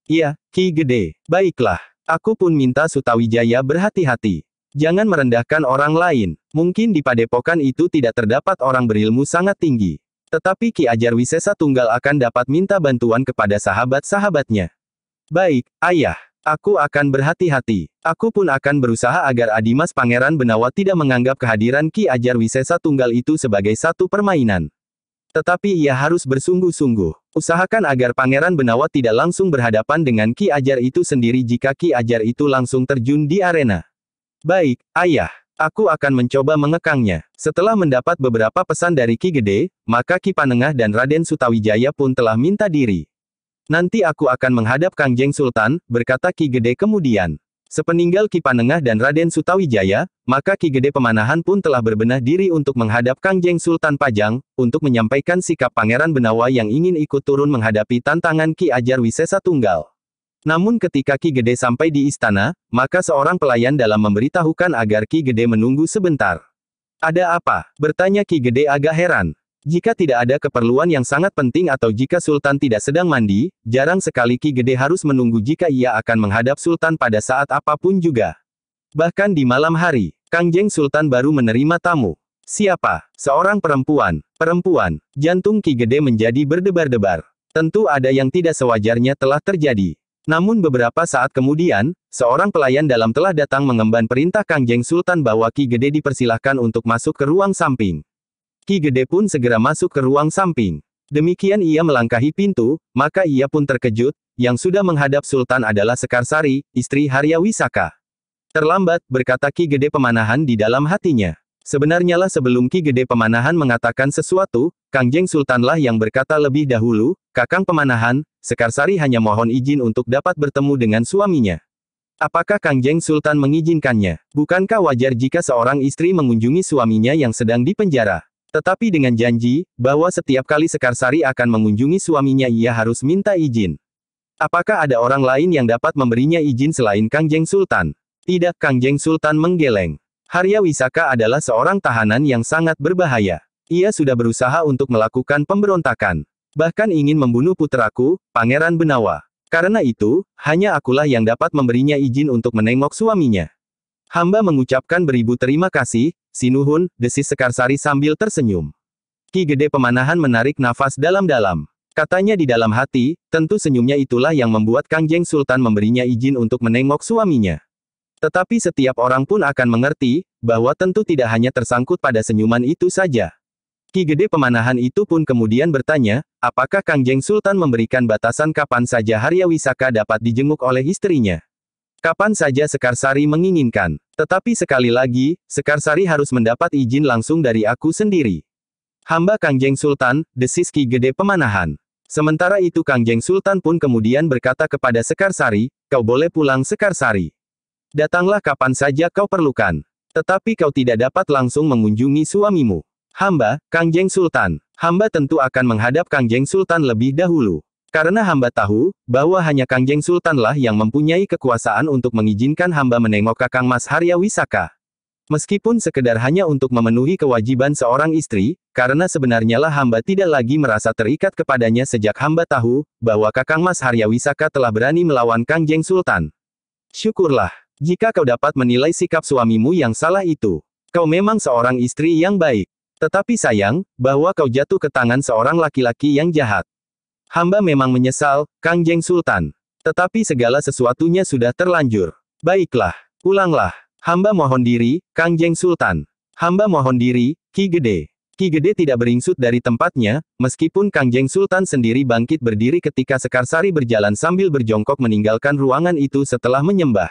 Iya, Ki Gede. Baiklah. Aku pun minta Sutawijaya berhati-hati. Jangan merendahkan orang lain. Mungkin di padepokan itu tidak terdapat orang berilmu sangat tinggi. Tetapi Ki Ajar Wisesa Tunggal akan dapat minta bantuan kepada sahabat-sahabatnya. Baik, Ayah. Aku akan berhati-hati. Aku pun akan berusaha agar Adimas Pangeran Benawa tidak menganggap kehadiran Ki Ajar Wisesa Tunggal itu sebagai satu permainan. Tetapi ia harus bersungguh-sungguh. Usahakan agar Pangeran Benawa tidak langsung berhadapan dengan Ki Ajar itu sendiri jika Ki Ajar itu langsung terjun di arena. Baik, Ayah. Aku akan mencoba mengekangnya. Setelah mendapat beberapa pesan dari Ki Gede, maka Ki Panengah dan Raden Sutawijaya pun telah minta diri. Nanti aku akan menghadap Kangjeng Sultan, berkata Ki Gede kemudian. Sepeninggal Ki Panengah dan Raden Sutawijaya, maka Ki Gede Pemanahan pun telah berbenah diri untuk menghadap Kangjeng Sultan Pajang, untuk menyampaikan sikap Pangeran Benawa yang ingin ikut turun menghadapi tantangan Ki Ajar Wisesa Tunggal. Namun ketika Ki Gede sampai di istana, maka seorang pelayan dalam memberitahukan agar Ki Gede menunggu sebentar. Ada apa? Bertanya Ki Gede agak heran. Jika tidak ada keperluan yang sangat penting atau jika Sultan tidak sedang mandi, jarang sekali Ki Gede harus menunggu jika ia akan menghadap Sultan pada saat apapun juga. Bahkan di malam hari, Kangjeng Sultan baru menerima tamu. Siapa? Seorang perempuan. Perempuan. Jantung Ki Gede menjadi berdebar-debar. Tentu ada yang tidak sewajarnya telah terjadi. Namun beberapa saat kemudian, seorang pelayan dalam telah datang mengemban perintah Kangjeng Sultan bahwa Ki Gede dipersilahkan untuk masuk ke ruang samping. Ki Gede pun segera masuk ke ruang samping. Demikian ia melangkahi pintu, maka ia pun terkejut, yang sudah menghadap Sultan adalah Sekarsari, istri Harya Wisaka. Terlambat, berkata Ki Gede Pemanahan di dalam hatinya. Sebenarnya lah sebelum Ki Gede Pemanahan mengatakan sesuatu, Kangjeng Sultanlah yang berkata lebih dahulu, Kakang Pemanahan, Sekarsari hanya mohon izin untuk dapat bertemu dengan suaminya. Apakah Kangjeng Sultan mengizinkannya? Bukankah wajar jika seorang istri mengunjungi suaminya yang sedang di penjara? Tetapi dengan janji, bahwa setiap kali Sekarsari akan mengunjungi suaminya ia harus minta izin. Apakah ada orang lain yang dapat memberinya izin selain Kangjeng Sultan? Tidak, Kangjeng Sultan menggeleng. Harya Wisaka adalah seorang tahanan yang sangat berbahaya. Ia sudah berusaha untuk melakukan pemberontakan. Bahkan ingin membunuh putraku, Pangeran Benawa. Karena itu, hanya akulah yang dapat memberinya izin untuk menengok suaminya. Hamba mengucapkan beribu terima kasih, Sinuhun, desis Sekarsari sambil tersenyum. Ki Gede Pemanahan menarik nafas dalam-dalam. Katanya di dalam hati, tentu senyumnya itulah yang membuat Kangjeng Sultan memberinya izin untuk menengok suaminya. Tetapi setiap orang pun akan mengerti, bahwa tentu tidak hanya tersangkut pada senyuman itu saja. Ki Gede Pemanahan itu pun kemudian bertanya, apakah Kangjeng Sultan memberikan batasan kapan saja Harya Wisaka dapat dijenguk oleh istrinya? Kapan saja Sekarsari menginginkan. Tetapi sekali lagi, Sekarsari harus mendapat izin langsung dari aku sendiri. Hamba Kangjeng Sultan, desis Ki Gede Pemanahan. Sementara itu Kangjeng Sultan pun kemudian berkata kepada Sekarsari, kau boleh pulang Sekarsari. Datanglah kapan saja kau perlukan. Tetapi kau tidak dapat langsung mengunjungi suamimu. Hamba, Kangjeng Sultan. Hamba tentu akan menghadap Kangjeng Sultan lebih dahulu. Karena hamba tahu, bahwa hanya Kangjeng Sultanlah yang mempunyai kekuasaan untuk mengizinkan hamba menengok Kakang Mas Harya Wisaka. Meskipun sekedar hanya untuk memenuhi kewajiban seorang istri, karena sebenarnya lah hamba tidak lagi merasa terikat kepadanya sejak hamba tahu, bahwa Kakang Mas Harya Wisaka telah berani melawan Kangjeng Sultan. Syukurlah, jika kau dapat menilai sikap suamimu yang salah itu. Kau memang seorang istri yang baik. Tetapi sayang, bahwa kau jatuh ke tangan seorang laki-laki yang jahat. Hamba memang menyesal, Kangjeng Sultan. Tetapi segala sesuatunya sudah terlanjur. Baiklah, pulanglah. Hamba mohon diri, Kangjeng Sultan. Hamba mohon diri, Ki Gede. Ki Gede tidak beringsut dari tempatnya, meskipun Kangjeng Sultan sendiri bangkit berdiri ketika Sekarsari berjalan sambil berjongkok meninggalkan ruangan itu setelah menyembah.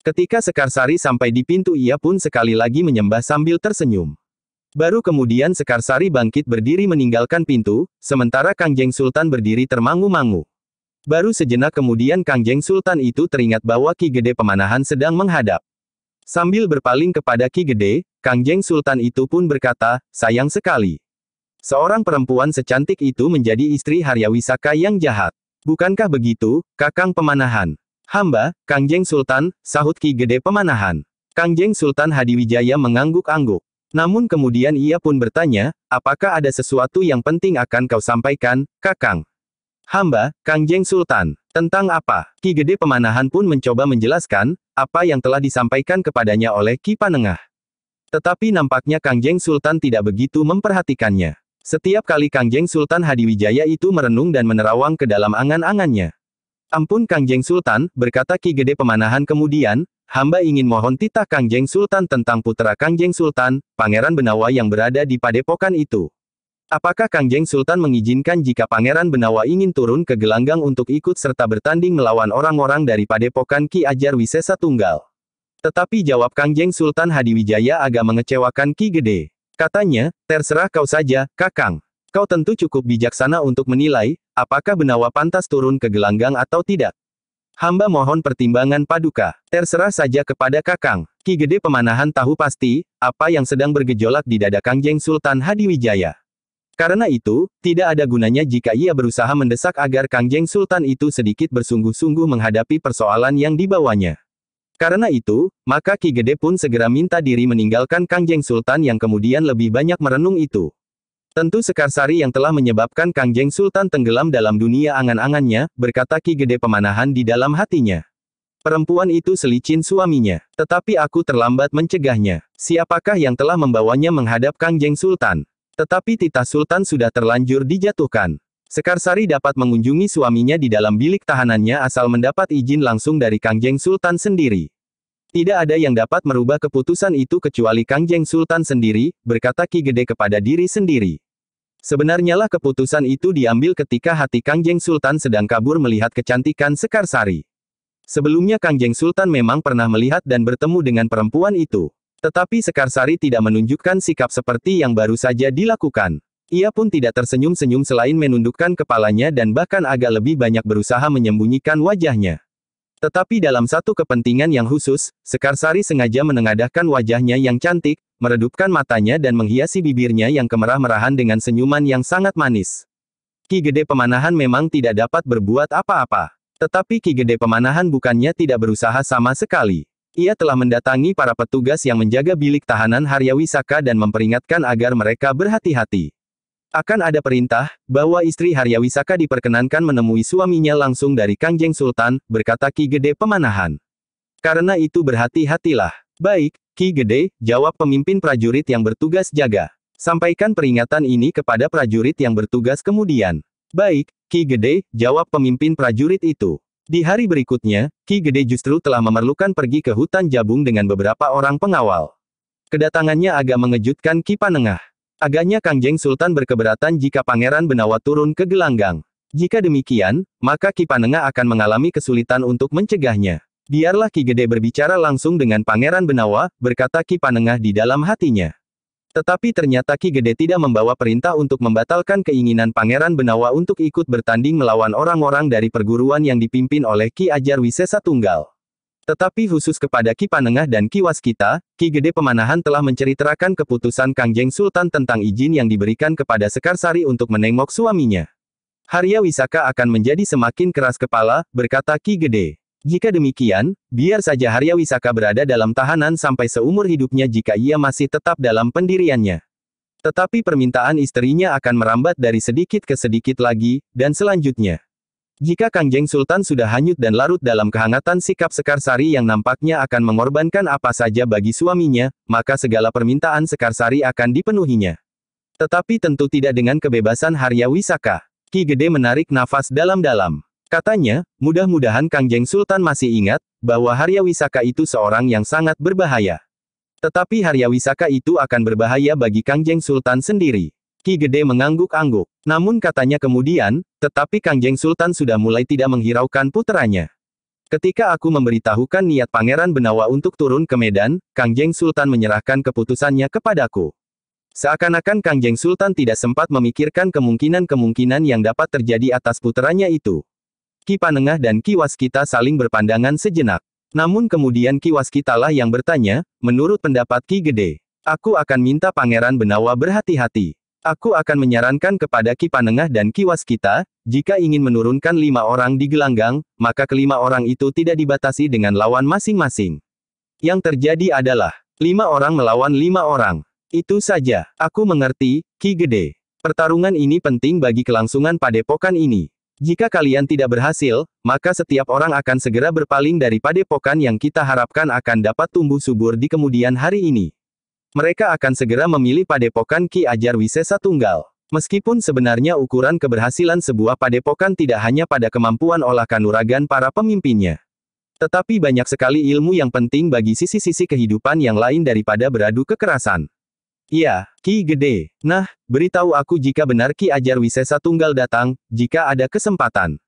Ketika Sekarsari sampai di pintu ia pun sekali lagi menyembah sambil tersenyum. Baru kemudian Sekarsari bangkit berdiri meninggalkan pintu, sementara Kangjeng Sultan berdiri termangu-mangu. Baru sejenak kemudian Kangjeng Sultan itu teringat bahwa Ki Gede Pemanahan sedang menghadap. Sambil berpaling kepada Ki Gede, Kangjeng Sultan itu pun berkata, sayang sekali. Seorang perempuan secantik itu menjadi istri Harya Wisaka yang jahat. Bukankah begitu, Kakang Pemanahan? Hamba, Kangjeng Sultan, sahut Ki Gede Pemanahan. Kangjeng Sultan Hadiwijaya mengangguk-angguk. Namun kemudian ia pun bertanya, apakah ada sesuatu yang penting akan kau sampaikan, Kakang? Hamba, Kangjeng Sultan. Tentang apa? Ki Gede Pemanahan pun mencoba menjelaskan, apa yang telah disampaikan kepadanya oleh Ki Panengah. Tetapi nampaknya Kangjeng Sultan tidak begitu memperhatikannya. Setiap kali Kangjeng Sultan Hadiwijaya itu merenung dan menerawang ke dalam angan-angannya. Ampun Kangjeng Sultan, berkata Ki Gede Pemanahan kemudian, hamba ingin mohon titah Kangjeng Sultan tentang putra Kangjeng Sultan, Pangeran Benawa yang berada di padepokan itu. Apakah Kangjeng Sultan mengizinkan jika Pangeran Benawa ingin turun ke gelanggang untuk ikut serta bertanding melawan orang-orang dari padepokan Ki Ajar Wisesa Tunggal? Tetapi jawab Kangjeng Sultan Hadiwijaya agak mengecewakan Ki Gede. Katanya, terserah kau saja, Kakang. Kau tentu cukup bijaksana untuk menilai, apakah Benawa pantas turun ke gelanggang atau tidak. Hamba mohon pertimbangan Paduka. Terserah saja kepada Kakang. Ki Gede Pemanahan tahu pasti, apa yang sedang bergejolak di dada Kangjeng Sultan Hadiwijaya. Karena itu, tidak ada gunanya jika ia berusaha mendesak agar Kangjeng Sultan itu sedikit bersungguh-sungguh menghadapi persoalan yang dibawanya. Karena itu, maka Ki Gede pun segera minta diri meninggalkan Kangjeng Sultan yang kemudian lebih banyak merenung itu. Tentu Sekarsari yang telah menyebabkan Kangjeng Sultan tenggelam dalam dunia angan-angannya, berkata Ki Gede Pemanahan di dalam hatinya. Perempuan itu selicin suaminya, tetapi aku terlambat mencegahnya. Siapakah yang telah membawanya menghadap Kangjeng Sultan? Tetapi titah Sultan sudah terlanjur dijatuhkan. Sekarsari dapat mengunjungi suaminya di dalam bilik tahanannya asal mendapat izin langsung dari Kangjeng Sultan sendiri. Tidak ada yang dapat merubah keputusan itu kecuali Kangjeng Sultan sendiri, berkata Ki Gede kepada diri sendiri. Sebenarnya lah keputusan itu diambil ketika hati Kangjeng Sultan sedang kabur melihat kecantikan Sekarsari. Sebelumnya Kangjeng Sultan memang pernah melihat dan bertemu dengan perempuan itu. Tetapi Sekarsari tidak menunjukkan sikap seperti yang baru saja dilakukan. Ia pun tidak tersenyum-senyum selain menundukkan kepalanya dan bahkan agak lebih banyak berusaha menyembunyikan wajahnya. Tetapi dalam satu kepentingan yang khusus, Sekarsari sengaja menengadahkan wajahnya yang cantik, meredupkan matanya dan menghiasi bibirnya yang kemerah-merahan dengan senyuman yang sangat manis. Ki Gede Pemanahan memang tidak dapat berbuat apa-apa. Tetapi Ki Gede Pemanahan bukannya tidak berusaha sama sekali. Ia telah mendatangi para petugas yang menjaga bilik tahanan Haryawisaka dan memperingatkan agar mereka berhati-hati. Akan ada perintah, bahwa istri Haryawisaka diperkenankan menemui suaminya langsung dari Kangjeng Sultan, berkata Ki Gede Pemanahan. Karena itu berhati-hatilah. Baik, Ki Gede, jawab pemimpin prajurit yang bertugas jaga. Sampaikan peringatan ini kepada prajurit yang bertugas kemudian. Baik, Ki Gede, jawab pemimpin prajurit itu. Di hari berikutnya, Ki Gede justru telah memerlukan pergi ke hutan Jabung dengan beberapa orang pengawal. Kedatangannya agak mengejutkan Ki Panengah. Agaknya Kangjeng Sultan berkeberatan jika Pangeran Benawa turun ke gelanggang. Jika demikian, maka Ki Panengah akan mengalami kesulitan untuk mencegahnya. Biarlah Ki Gede berbicara langsung dengan Pangeran Benawa, berkata Ki Panengah di dalam hatinya. Tetapi ternyata Ki Gede tidak membawa perintah untuk membatalkan keinginan Pangeran Benawa untuk ikut bertanding melawan orang-orang dari perguruan yang dipimpin oleh Ki Ajar Wisesa Tunggal. Tetapi khusus kepada Ki Panengah dan Ki Waskita, Ki Gede Pemanahan telah menceritakan keputusan Kangjeng Sultan tentang izin yang diberikan kepada Sekarsari untuk menengok suaminya. Haryawisaka akan menjadi semakin keras kepala, berkata Ki Gede. Jika demikian, biar saja Haryawisaka berada dalam tahanan sampai seumur hidupnya jika ia masih tetap dalam pendiriannya. Tetapi permintaan istrinya akan merambat dari sedikit ke sedikit lagi, dan selanjutnya. Jika Kangjeng Sultan sudah hanyut dan larut dalam kehangatan sikap Sekarsari yang nampaknya akan mengorbankan apa saja bagi suaminya, maka segala permintaan Sekarsari akan dipenuhinya. Tetapi tentu tidak dengan kebebasan Haryawisaka. Ki Gede menarik nafas dalam-dalam. Katanya, mudah-mudahan Kangjeng Sultan masih ingat, bahwa Haryawisaka itu seorang yang sangat berbahaya. Tetapi Haryawisaka itu akan berbahaya bagi Kangjeng Sultan sendiri. Ki Gede mengangguk-angguk. Namun katanya kemudian, tetapi Kangjeng Sultan sudah mulai tidak menghiraukan puteranya. Ketika aku memberitahukan niat Pangeran Benawa untuk turun ke medan, Kangjeng Sultan menyerahkan keputusannya kepadaku. Seakan-akan Kangjeng Sultan tidak sempat memikirkan kemungkinan-kemungkinan yang dapat terjadi atas puteranya itu. Ki Panengah dan Ki Waskita saling berpandangan sejenak. Namun kemudian Ki Waskita lah yang bertanya, menurut pendapat Ki Gede, aku akan minta Pangeran Benawa berhati-hati. Aku akan menyarankan kepada Ki Panengah dan Ki Waskita, jika ingin menurunkan 5 orang di gelanggang, maka kelima orang itu tidak dibatasi dengan lawan masing-masing. Yang terjadi adalah, 5 orang melawan 5 orang. Itu saja. Aku mengerti, Ki Gede. Pertarungan ini penting bagi kelangsungan padepokan ini. Jika kalian tidak berhasil, maka setiap orang akan segera berpaling dari padepokan yang kita harapkan akan dapat tumbuh subur di kemudian hari ini. Mereka akan segera memilih padepokan Ki Ajar Wisesa Tunggal. Meskipun sebenarnya ukuran keberhasilan sebuah padepokan tidak hanya pada kemampuan olah kanuragan para pemimpinnya. Tetapi banyak sekali ilmu yang penting bagi sisi-sisi kehidupan yang lain daripada beradu kekerasan. Iya, Ki Gede. Nah, beritahu aku jika benar Ki Ajar Wisesa Tunggal datang, jika ada kesempatan.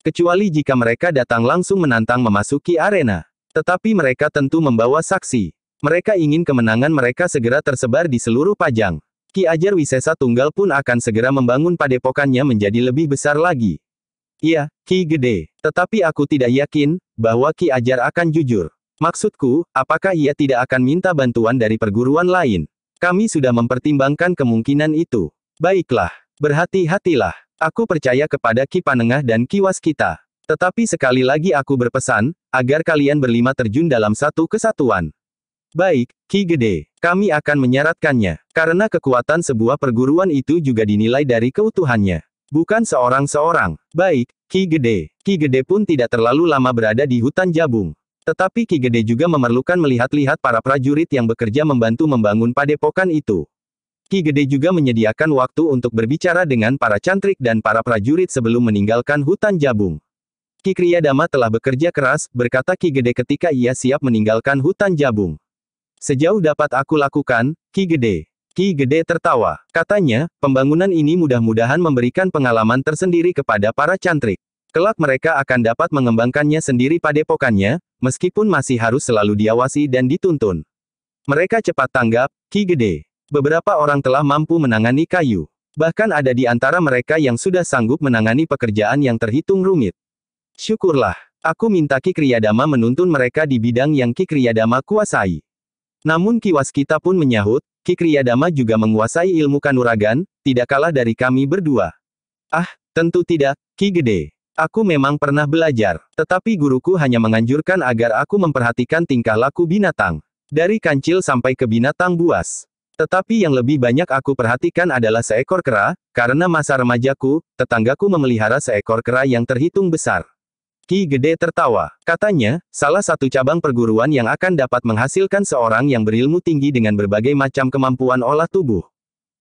Kecuali jika mereka datang langsung menantang memasuki arena. Tetapi mereka tentu membawa saksi. Mereka ingin kemenangan mereka segera tersebar di seluruh Pajang. Ki Ajar Wisesa Tunggal pun akan segera membangun padepokannya menjadi lebih besar lagi. Iya, Ki Gede. Tetapi aku tidak yakin, bahwa Ki Ajar akan jujur. Maksudku, apakah ia tidak akan minta bantuan dari perguruan lain? Kami sudah mempertimbangkan kemungkinan itu. Baiklah, berhati-hatilah. Aku percaya kepada Ki Panengah dan Ki Waskita. Tetapi sekali lagi aku berpesan, agar kalian berlima terjun dalam satu kesatuan. Baik, Ki Gede. Kami akan menyaratkannya. Karena kekuatan sebuah perguruan itu juga dinilai dari keutuhannya. Bukan seorang-seorang. Baik, Ki Gede. Ki Gede pun tidak terlalu lama berada di hutan Jabung. Tetapi Ki Gede juga memerlukan melihat-lihat para prajurit yang bekerja membantu membangun padepokan itu. Ki Gede juga menyediakan waktu untuk berbicara dengan para cantrik dan para prajurit sebelum meninggalkan hutan Jabung. Ki Kriyadama telah bekerja keras, berkata Ki Gede ketika ia siap meninggalkan hutan Jabung. Sejauh dapat aku lakukan, Ki Gede. Ki Gede tertawa. Katanya, pembangunan ini mudah-mudahan memberikan pengalaman tersendiri kepada para cantrik. Kelak mereka akan dapat mengembangkannya sendiri padepokannya, meskipun masih harus selalu diawasi dan dituntun. Mereka cepat tanggap, Ki Gede. Beberapa orang telah mampu menangani kayu. Bahkan ada di antara mereka yang sudah sanggup menangani pekerjaan yang terhitung rumit. Syukurlah. Aku minta Ki Kriyadama menuntun mereka di bidang yang Ki Kriyadama kuasai. Namun Ki Waskita pun menyahut, Ki Kriyadama juga menguasai ilmu kanuragan, tidak kalah dari kami berdua. Ah, tentu tidak, Ki Gede. Aku memang pernah belajar, tetapi guruku hanya menganjurkan agar aku memperhatikan tingkah laku binatang. Dari kancil sampai ke binatang buas. Tetapi yang lebih banyak aku perhatikan adalah seekor kera, karena masa remajaku, tetanggaku memelihara seekor kera yang terhitung besar. Ki Gede tertawa. Katanya, salah satu cabang perguruan yang akan dapat menghasilkan seorang yang berilmu tinggi dengan berbagai macam kemampuan olah tubuh.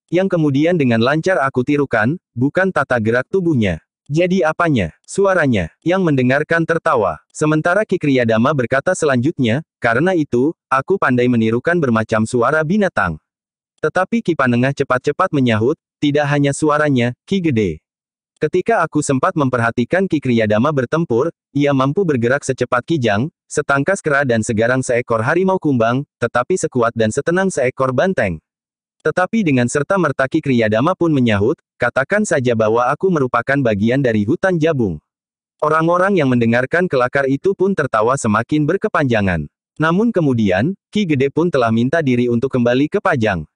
Yang kemudian dengan lancar aku tirukan, bukan tata gerak tubuhnya. Jadi apanya? Suaranya. Yang mendengarkan tertawa. Sementara Ki Kriyadama berkata selanjutnya, karena itu, aku pandai menirukan bermacam suara binatang. Tetapi Ki Panengah cepat-cepat menyahut, tidak hanya suaranya, Ki Gede. Ketika aku sempat memperhatikan Ki Kriyadama bertempur, ia mampu bergerak secepat kijang, setangkas kera dan segarang seekor harimau kumbang, tetapi sekuat dan setenang seekor banteng. Tetapi dengan serta-merta Ki Kriyadama pun menyahut, katakan saja bahwa aku merupakan bagian dari hutan jabung. Orang-orang yang mendengarkan kelakar itu pun tertawa semakin berkepanjangan. Namun kemudian, Ki Gede pun telah minta diri untuk kembali ke Pajang.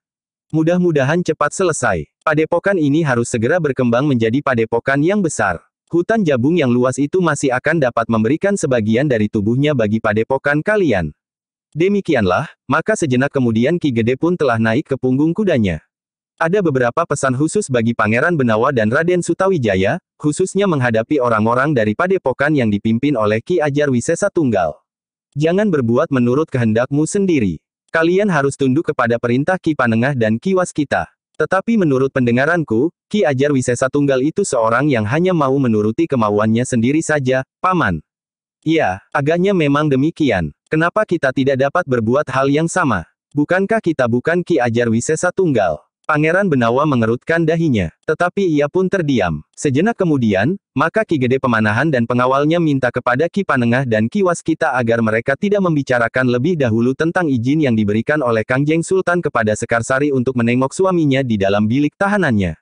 Mudah-mudahan cepat selesai. Padepokan ini harus segera berkembang menjadi padepokan yang besar. Hutan jabung yang luas itu masih akan dapat memberikan sebagian dari tubuhnya bagi padepokan kalian. Demikianlah, maka sejenak kemudian Ki Gede pun telah naik ke punggung kudanya. Ada beberapa pesan khusus bagi Pangeran Benawa dan Raden Sutawijaya, khususnya menghadapi orang-orang dari padepokan yang dipimpin oleh Ki Ajar Wisesa Tunggal. Jangan berbuat menurut kehendakmu sendiri. Kalian harus tunduk kepada perintah Ki Panengah dan Ki Waskita. Tetapi menurut pendengaranku, Ki Ajar Wisesa Tunggal itu seorang yang hanya mau menuruti kemauannya sendiri saja, Paman. Iya, agaknya memang demikian. Kenapa kita tidak dapat berbuat hal yang sama? Bukankah kita bukan Ki Ajar Wisesa Tunggal? Pangeran Benawa mengerutkan dahinya. Tetapi ia pun terdiam. Sejenak kemudian, maka Ki Gede Pemanahan dan pengawalnya minta kepada Ki Panengah dan Ki Waskita agar mereka tidak membicarakan lebih dahulu tentang izin yang diberikan oleh Kangjeng Sultan kepada Sekarsari untuk menengok suaminya di dalam bilik tahanannya.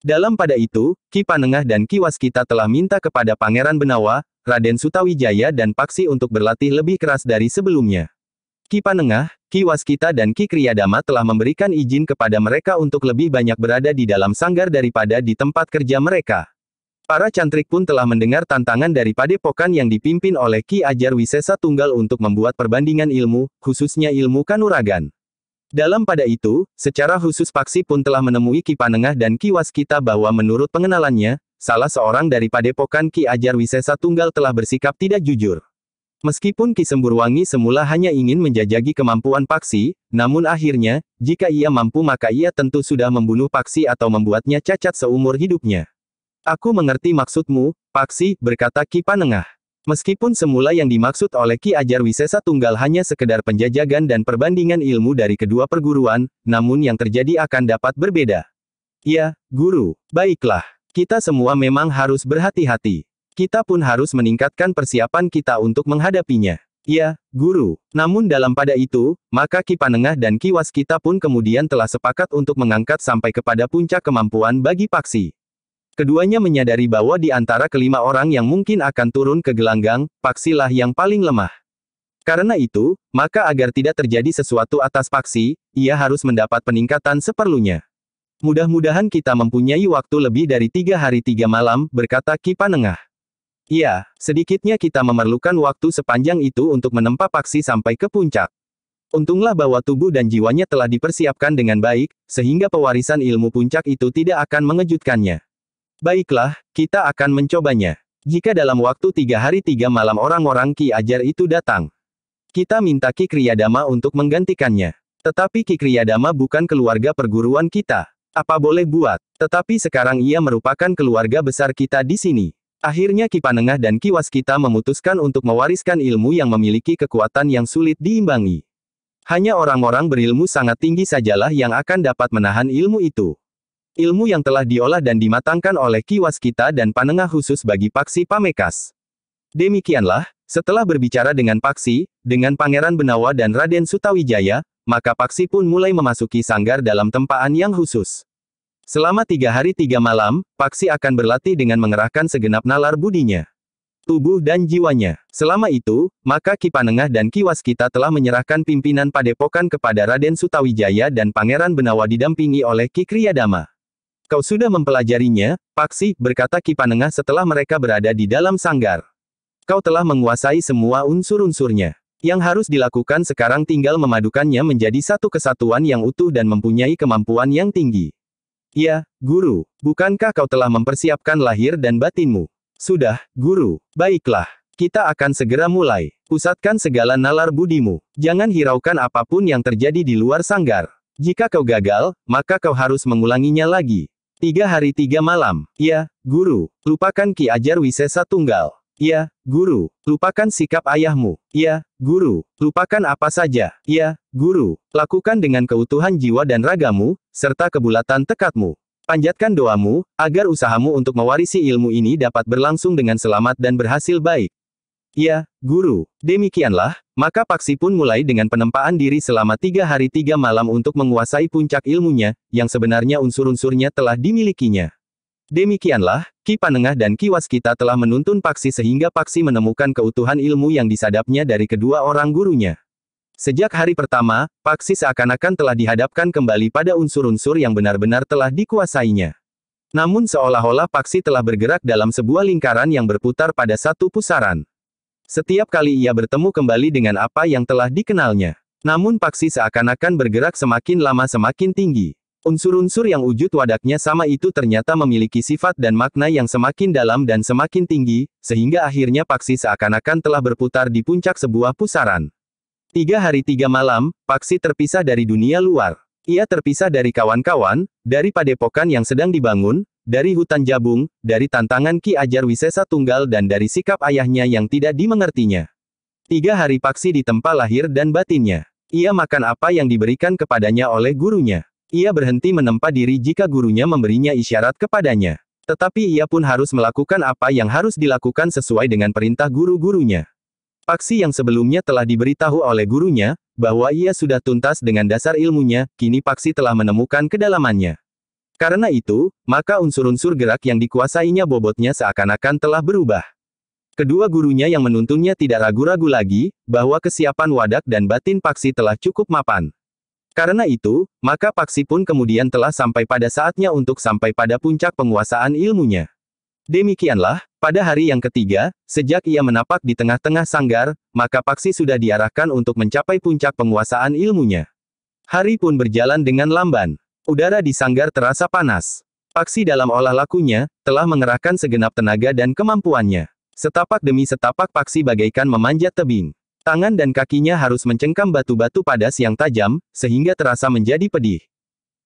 Dalam pada itu, Ki Panengah dan Ki Waskita telah minta kepada Pangeran Benawa, Raden Sutawijaya dan Paksi untuk berlatih lebih keras dari sebelumnya. Ki Panengah, Ki Waskita dan Ki Kriyadama telah memberikan izin kepada mereka untuk lebih banyak berada di dalam sanggar daripada di tempat kerja mereka. Para cantrik pun telah mendengar tantangan dari padepokan yang dipimpin oleh Ki Ajar Wisesa Tunggal untuk membuat perbandingan ilmu, khususnya ilmu kanuragan. Dalam pada itu, secara khusus Paksi pun telah menemui Ki Panengah dan Ki Waskita bahwa menurut pengenalannya, salah seorang dari padepokan Ki Ajar Wisesa Tunggal telah bersikap tidak jujur. Meskipun Ki Semburwangi semula hanya ingin menjajaki kemampuan Paksi, namun akhirnya, jika ia mampu maka ia tentu sudah membunuh Paksi atau membuatnya cacat seumur hidupnya. Aku mengerti maksudmu, Paksi, berkata Ki Panengah. Meskipun semula yang dimaksud oleh Ki Ajar Wisesa Tunggal hanya sekedar penjajagan dan perbandingan ilmu dari kedua perguruan, namun yang terjadi akan dapat berbeda. Ya, Guru. Baiklah. Kita semua memang harus berhati-hati. Kita pun harus meningkatkan persiapan kita untuk menghadapinya. Ya, Guru. Namun dalam pada itu, maka Ki Panengah dan Ki Waskita pun kemudian telah sepakat untuk mengangkat sampai kepada puncak kemampuan bagi Paksi. Keduanya menyadari bahwa di antara kelima orang yang mungkin akan turun ke gelanggang, Paksilah yang paling lemah. Karena itu, maka agar tidak terjadi sesuatu atas Paksi, ia harus mendapat peningkatan seperlunya. Mudah-mudahan kita mempunyai waktu lebih dari 3 hari 3 malam, berkata Ki Panengah. Iya, sedikitnya kita memerlukan waktu sepanjang itu untuk menempa Paksi sampai ke puncak. Untunglah bahwa tubuh dan jiwanya telah dipersiapkan dengan baik, sehingga pewarisan ilmu puncak itu tidak akan mengejutkannya. Baiklah, kita akan mencobanya. Jika dalam waktu 3 hari 3 malam orang-orang Ki Ajar itu datang, kita minta Ki Kriyadama untuk menggantikannya. Tetapi Ki Kriyadama bukan keluarga perguruan kita. Apa boleh buat? Tetapi sekarang ia merupakan keluarga besar kita di sini. Akhirnya Ki Panengah dan Ki Waskita memutuskan untuk mewariskan ilmu yang memiliki kekuatan yang sulit diimbangi. Hanya orang-orang berilmu sangat tinggi sajalah yang akan dapat menahan ilmu itu. Ilmu yang telah diolah dan dimatangkan oleh Ki Waskita dan Panengah khusus bagi Paksi Pamekas. Demikianlah, setelah berbicara dengan Paksi, dengan Pangeran Benawa dan Raden Sutawijaya, maka Paksi pun mulai memasuki sanggar dalam tempaan yang khusus. Selama 3 hari 3 malam, Paksi akan berlatih dengan mengerahkan segenap nalar budinya. tubuh dan jiwanya. Selama itu, maka Ki Panengah dan Ki Waskita telah menyerahkan pimpinan padepokan kepada Raden Sutawijaya dan Pangeran Benawa didampingi oleh Ki Kriyadama. Kau sudah mempelajarinya, Paksi, berkata Ki Panengah setelah mereka berada di dalam sanggar. Kau telah menguasai semua unsur-unsurnya. Yang harus dilakukan sekarang tinggal memadukannya menjadi satu kesatuan yang utuh dan mempunyai kemampuan yang tinggi. Ya, Guru. Bukankah kau telah mempersiapkan lahir dan batinmu? Sudah, Guru. Baiklah. Kita akan segera mulai. Pusatkan segala nalar budimu. Jangan hiraukan apapun yang terjadi di luar sanggar. Jika kau gagal, maka kau harus mengulanginya lagi. 3 hari 3 malam. Ya, Guru. Lupakan Ki Ajar Wisesa Tunggal. Ya, Guru. Lupakan sikap ayahmu. Ya, Guru. Lupakan apa saja. Ya, Guru. Lakukan dengan keutuhan jiwa dan ragamu, serta kebulatan tekadmu. Panjatkan doamu, agar usahamu untuk mewarisi ilmu ini dapat berlangsung dengan selamat dan berhasil baik. Ya, Guru. Demikianlah, maka Paksi pun mulai dengan penempaan diri selama 3 hari 3 malam untuk menguasai puncak ilmunya, yang sebenarnya unsur-unsurnya telah dimilikinya. Demikianlah, Ki Panengah dan Ki Waskita telah menuntun Paksi sehingga Paksi menemukan keutuhan ilmu yang disadapnya dari kedua orang gurunya. Sejak hari pertama, Paksi seakan-akan telah dihadapkan kembali pada unsur-unsur yang benar-benar telah dikuasainya. Namun seolah-olah Paksi telah bergerak dalam sebuah lingkaran yang berputar pada satu pusaran. Setiap kali ia bertemu kembali dengan apa yang telah dikenalnya. Namun Paksi seakan-akan bergerak semakin lama semakin tinggi. Unsur-unsur yang wujud wadaknya sama itu ternyata memiliki sifat dan makna yang semakin dalam dan semakin tinggi, sehingga akhirnya Paksi seakan-akan telah berputar di puncak sebuah pusaran. 3 hari 3 malam, Paksi terpisah dari dunia luar. Ia terpisah dari kawan-kawan, dari padepokan yang sedang dibangun, dari hutan jabung, dari tantangan Ki Ajar Wisesa Tunggal dan dari sikap ayahnya yang tidak dimengertinya. 3 hari Paksi ditempa lahir dan batinnya. Ia makan apa yang diberikan kepadanya oleh gurunya. Ia berhenti menempa diri jika gurunya memberinya isyarat kepadanya. Tetapi ia pun harus melakukan apa yang harus dilakukan sesuai dengan perintah guru-gurunya. Paksi yang sebelumnya telah diberitahu oleh gurunya, bahwa ia sudah tuntas dengan dasar ilmunya, kini Paksi telah menemukan kedalamannya. Karena itu, maka unsur-unsur gerak yang dikuasainya bobotnya seakan-akan telah berubah. Kedua gurunya yang menuntunnya tidak ragu-ragu lagi, bahwa kesiapan wadak dan batin Paksi telah cukup mapan. Karena itu, maka Paksi pun kemudian telah sampai pada saatnya untuk sampai pada puncak penguasaan ilmunya. Demikianlah, pada hari yang ketiga, sejak ia menapak di tengah-tengah sanggar, maka Paksi sudah diarahkan untuk mencapai puncak penguasaan ilmunya. Hari pun berjalan dengan lamban. Udara di sanggar terasa panas. Paksi dalam olah lakunya, telah mengerahkan segenap tenaga dan kemampuannya. Setapak demi setapak Paksi bagaikan memanjat tebing. Tangan dan kakinya harus mencengkam batu-batu padas yang tajam, sehingga terasa menjadi pedih.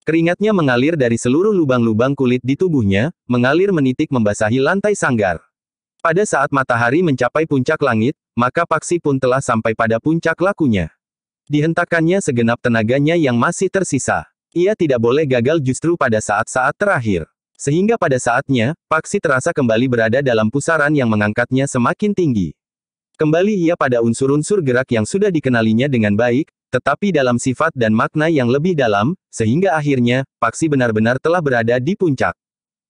Keringatnya mengalir dari seluruh lubang-lubang kulit di tubuhnya, mengalir menitik membasahi lantai sanggar. Pada saat matahari mencapai puncak langit, maka Paksi pun telah sampai pada puncak lakunya. Dihentakannya segenap tenaganya yang masih tersisa. Ia tidak boleh gagal justru pada saat-saat terakhir. Sehingga pada saatnya, Paksi terasa kembali berada dalam pusaran yang mengangkatnya semakin tinggi. Kembali ia pada unsur-unsur gerak yang sudah dikenalinya dengan baik, tetapi dalam sifat dan makna yang lebih dalam, sehingga akhirnya, Paksi benar-benar telah berada di puncak.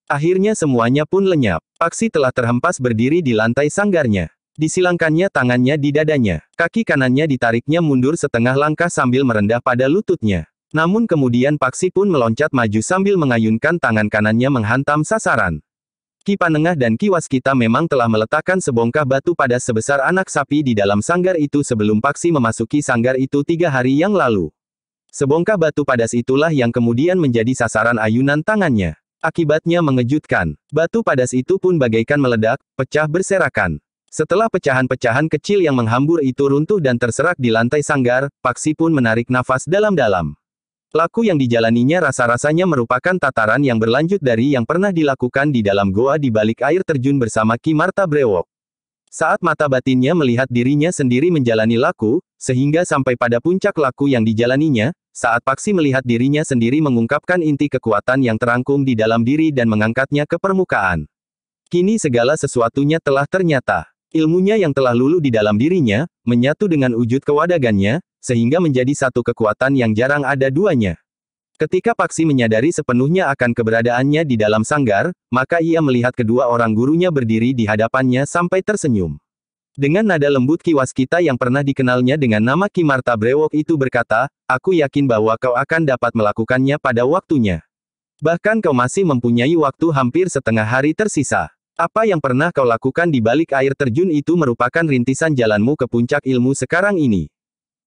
Akhirnya semuanya pun lenyap. Paksi telah terhempas berdiri di lantai sanggarnya. Disilangkannya tangannya di dadanya. Kaki kanannya ditariknya mundur setengah langkah sambil merendah pada lututnya. Namun kemudian Paksi pun meloncat maju sambil mengayunkan tangan kanannya menghantam sasaran. Ki Panengah dan Ki Waskita memang telah meletakkan sebongkah batu padas sebesar anak sapi di dalam sanggar itu sebelum Paksi memasuki sanggar itu 3 hari yang lalu. Sebongkah batu padas itulah yang kemudian menjadi sasaran ayunan tangannya. Akibatnya mengejutkan. Batu padas itu pun bagaikan meledak, pecah berserakan. Setelah pecahan-pecahan kecil yang menghambur itu runtuh dan terserak di lantai sanggar, Paksi pun menarik nafas dalam-dalam. Laku yang dijalaninya rasa-rasanya merupakan tataran yang berlanjut dari yang pernah dilakukan di dalam goa di balik air terjun bersama Ki Marta Brewok. Saat mata batinnya melihat dirinya sendiri menjalani laku, sehingga sampai pada puncak laku yang dijalaninya, saat Paksi melihat dirinya sendiri mengungkapkan inti kekuatan yang terangkum di dalam diri dan mengangkatnya ke permukaan. Kini segala sesuatunya telah ternyata. Ilmunya yang telah luluh di dalam dirinya, menyatu dengan wujud kewadagannya, sehingga menjadi satu kekuatan yang jarang ada duanya. Ketika Paksi menyadari sepenuhnya akan keberadaannya di dalam sanggar, maka ia melihat kedua orang gurunya berdiri di hadapannya sampai tersenyum. Dengan nada lembut Ki Waskita yang pernah dikenalnya dengan nama Ki Marta Brewok itu berkata, aku yakin bahwa kau akan dapat melakukannya pada waktunya. Bahkan kau masih mempunyai waktu hampir setengah hari tersisa. Apa yang pernah kau lakukan di balik air terjun itu merupakan rintisan jalanmu ke puncak ilmu sekarang ini.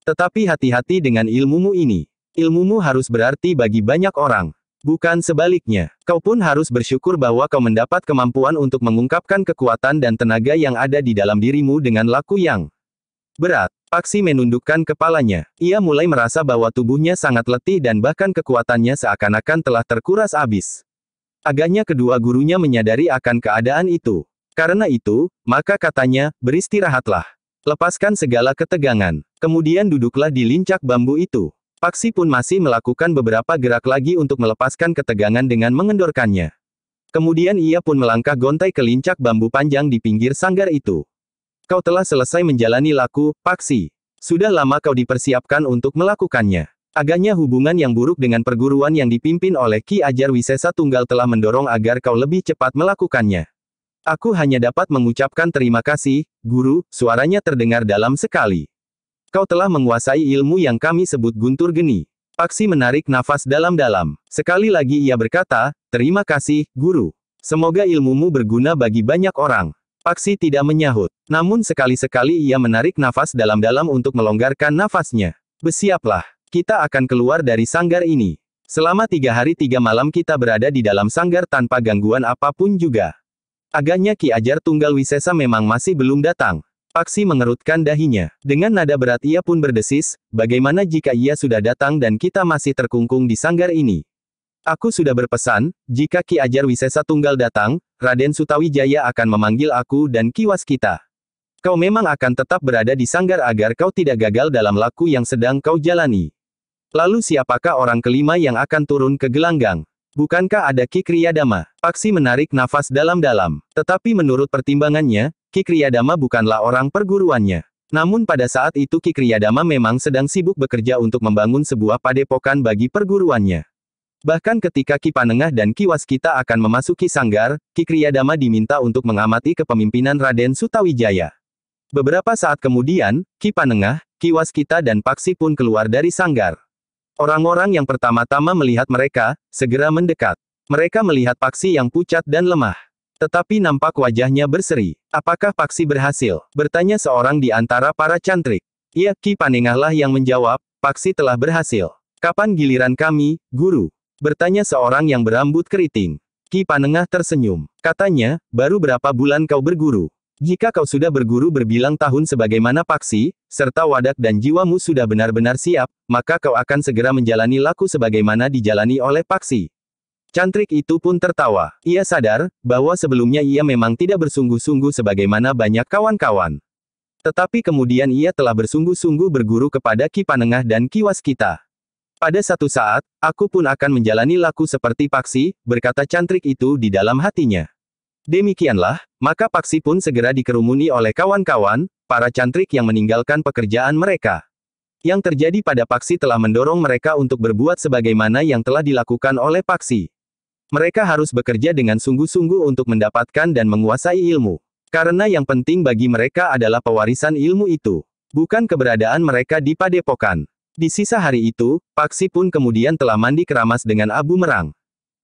Tetapi hati-hati dengan ilmumu ini. Ilmumu harus berarti bagi banyak orang. Bukan sebaliknya. Kau pun harus bersyukur bahwa kau mendapat kemampuan untuk mengungkapkan kekuatan dan tenaga yang ada di dalam dirimu dengan laku yang berat. Paksi menundukkan kepalanya. Ia mulai merasa bahwa tubuhnya sangat letih dan bahkan kekuatannya seakan-akan telah terkuras habis. Agaknya kedua gurunya menyadari akan keadaan itu. Karena itu, maka katanya, beristirahatlah. Lepaskan segala ketegangan. Kemudian duduklah di lincak bambu itu. Paksi pun masih melakukan beberapa gerak lagi untuk melepaskan ketegangan dengan mengendorkannya. Kemudian ia pun melangkah gontai ke lincak bambu panjang di pinggir sanggar itu. Kau telah selesai menjalani laku, Paksi. Sudah lama kau dipersiapkan untuk melakukannya. Agaknya hubungan yang buruk dengan perguruan yang dipimpin oleh Ki Ajar Wisesa Tunggal telah mendorong agar kau lebih cepat melakukannya. Aku hanya dapat mengucapkan terima kasih, Guru, suaranya terdengar dalam sekali. Kau telah menguasai ilmu yang kami sebut guntur geni. Paksi menarik nafas dalam-dalam. Sekali lagi ia berkata, terima kasih, Guru. Semoga ilmumu berguna bagi banyak orang. Paksi tidak menyahut. Namun sekali-sekali ia menarik nafas dalam-dalam untuk melonggarkan nafasnya. Bersiaplah. Kita akan keluar dari sanggar ini. Selama 3 hari 3 malam kita berada di dalam sanggar tanpa gangguan apapun juga. Agaknya Ki Ajar Tunggal Wisesa memang masih belum datang. Paksi mengerutkan dahinya. Dengan nada berat ia pun berdesis, bagaimana jika ia sudah datang dan kita masih terkungkung di sanggar ini? Aku sudah berpesan, jika Ki Ajar Wisesa Tunggal datang, Raden Sutawijaya akan memanggil aku dan Ki Waskita. Kau memang akan tetap berada di sanggar agar kau tidak gagal dalam laku yang sedang kau jalani. Lalu siapakah orang kelima yang akan turun ke gelanggang? Bukankah ada Ki Kriyadama? Paksi menarik nafas dalam-dalam. Tetapi menurut pertimbangannya, Ki Kriyadama bukanlah orang perguruannya. Namun pada saat itu Ki Kriyadama memang sedang sibuk bekerja untuk membangun sebuah padepokan bagi perguruannya. Bahkan ketika Ki Panengah dan Ki Waskita akan memasuki sanggar, Ki Kriyadama diminta untuk mengamati kepemimpinan Raden Sutawijaya. Beberapa saat kemudian, Ki Panengah, Ki Waskita dan Paksi pun keluar dari sanggar. Orang-orang yang pertama-tama melihat mereka, segera mendekat. Mereka melihat Paksi yang pucat dan lemah. Tetapi nampak wajahnya berseri. Apakah Paksi berhasil? Bertanya seorang di antara para cantrik. Iya, Ki Panengah lah yang menjawab, Paksi telah berhasil. Kapan giliran kami, Guru? Bertanya seorang yang berambut keriting. Ki Panengah tersenyum. Katanya, baru berapa bulan kau berguru? Jika kau sudah berguru berbilang tahun sebagaimana Paksi, serta wadak dan jiwamu sudah benar-benar siap, maka kau akan segera menjalani laku sebagaimana dijalani oleh Paksi. Cantrik itu pun tertawa. Ia sadar, bahwa sebelumnya ia memang tidak bersungguh-sungguh sebagaimana banyak kawan-kawan. Tetapi kemudian ia telah bersungguh-sungguh berguru kepada Ki Panengah dan Ki Waskita. Pada satu saat, aku pun akan menjalani laku seperti Paksi, berkata cantrik itu di dalam hatinya. Demikianlah, maka Paksi pun segera dikerumuni oleh kawan-kawan, para cantrik yang meninggalkan pekerjaan mereka. Yang terjadi pada Paksi telah mendorong mereka untuk berbuat sebagaimana yang telah dilakukan oleh Paksi. Mereka harus bekerja dengan sungguh-sungguh untuk mendapatkan dan menguasai ilmu. Karena yang penting bagi mereka adalah pewarisan ilmu itu, bukan keberadaan mereka di padepokan. Di sisa hari itu, Paksi pun kemudian telah mandi keramas dengan abu merang.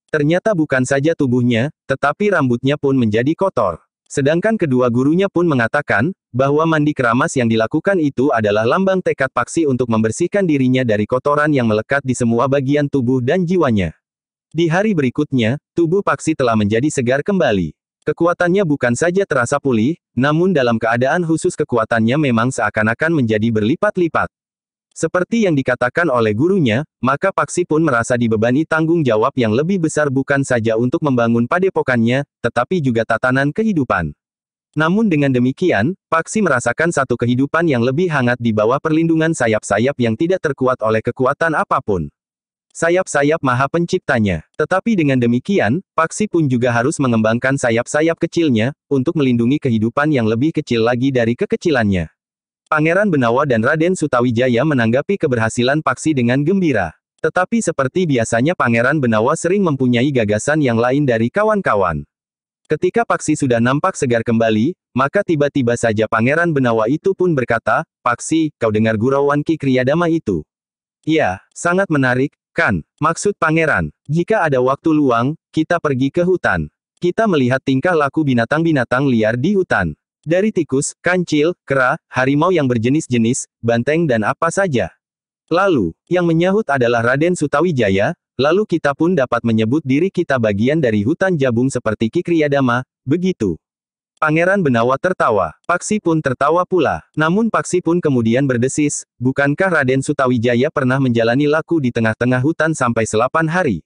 Ternyata bukan saja tubuhnya, tetapi rambutnya pun menjadi kotor. Sedangkan kedua gurunya pun mengatakan, bahwa mandi keramas yang dilakukan itu adalah lambang tekad Paksi untuk membersihkan dirinya dari kotoran yang melekat di semua bagian tubuh dan jiwanya. Di hari berikutnya, tubuh Paksi telah menjadi segar kembali. Kekuatannya bukan saja terasa pulih, namun dalam keadaan khusus kekuatannya memang seakan-akan menjadi berlipat-lipat. Seperti yang dikatakan oleh gurunya, maka Paksi pun merasa dibebani tanggung jawab yang lebih besar bukan saja untuk membangun padepokannya, tetapi juga tatanan kehidupan. Namun dengan demikian, Paksi merasakan satu kehidupan yang lebih hangat di bawah perlindungan sayap-sayap yang tidak terkuat oleh kekuatan apapun. Sayap-sayap Maha Penciptanya. Tetapi dengan demikian, Paksi pun juga harus mengembangkan sayap-sayap kecilnya, untuk melindungi kehidupan yang lebih kecil lagi dari kekecilannya. Pangeran Benawa dan Raden Sutawijaya menanggapi keberhasilan Paksi dengan gembira. Tetapi seperti biasanya Pangeran Benawa sering mempunyai gagasan yang lain dari kawan-kawan. Ketika Paksi sudah nampak segar kembali, maka tiba-tiba saja Pangeran Benawa itu pun berkata, "Paksi, kau dengar gurauan Ki Kriyadama itu? Iya, sangat menarik, kan? Maksud Pangeran, jika ada waktu luang, kita pergi ke hutan. Kita melihat tingkah laku binatang-binatang liar di hutan. Dari tikus, kancil, kera, harimau yang berjenis-jenis, banteng dan apa saja." Lalu, yang menyahut adalah Raden Sutawijaya, lalu kita pun dapat menyebut diri kita bagian dari hutan jabung seperti Ki Kriyadama, begitu. Pangeran Benawa tertawa. Paksi pun tertawa pula. Namun Paksi pun kemudian berdesis, bukankah Raden Sutawijaya pernah menjalani laku di tengah-tengah hutan sampai 8 hari?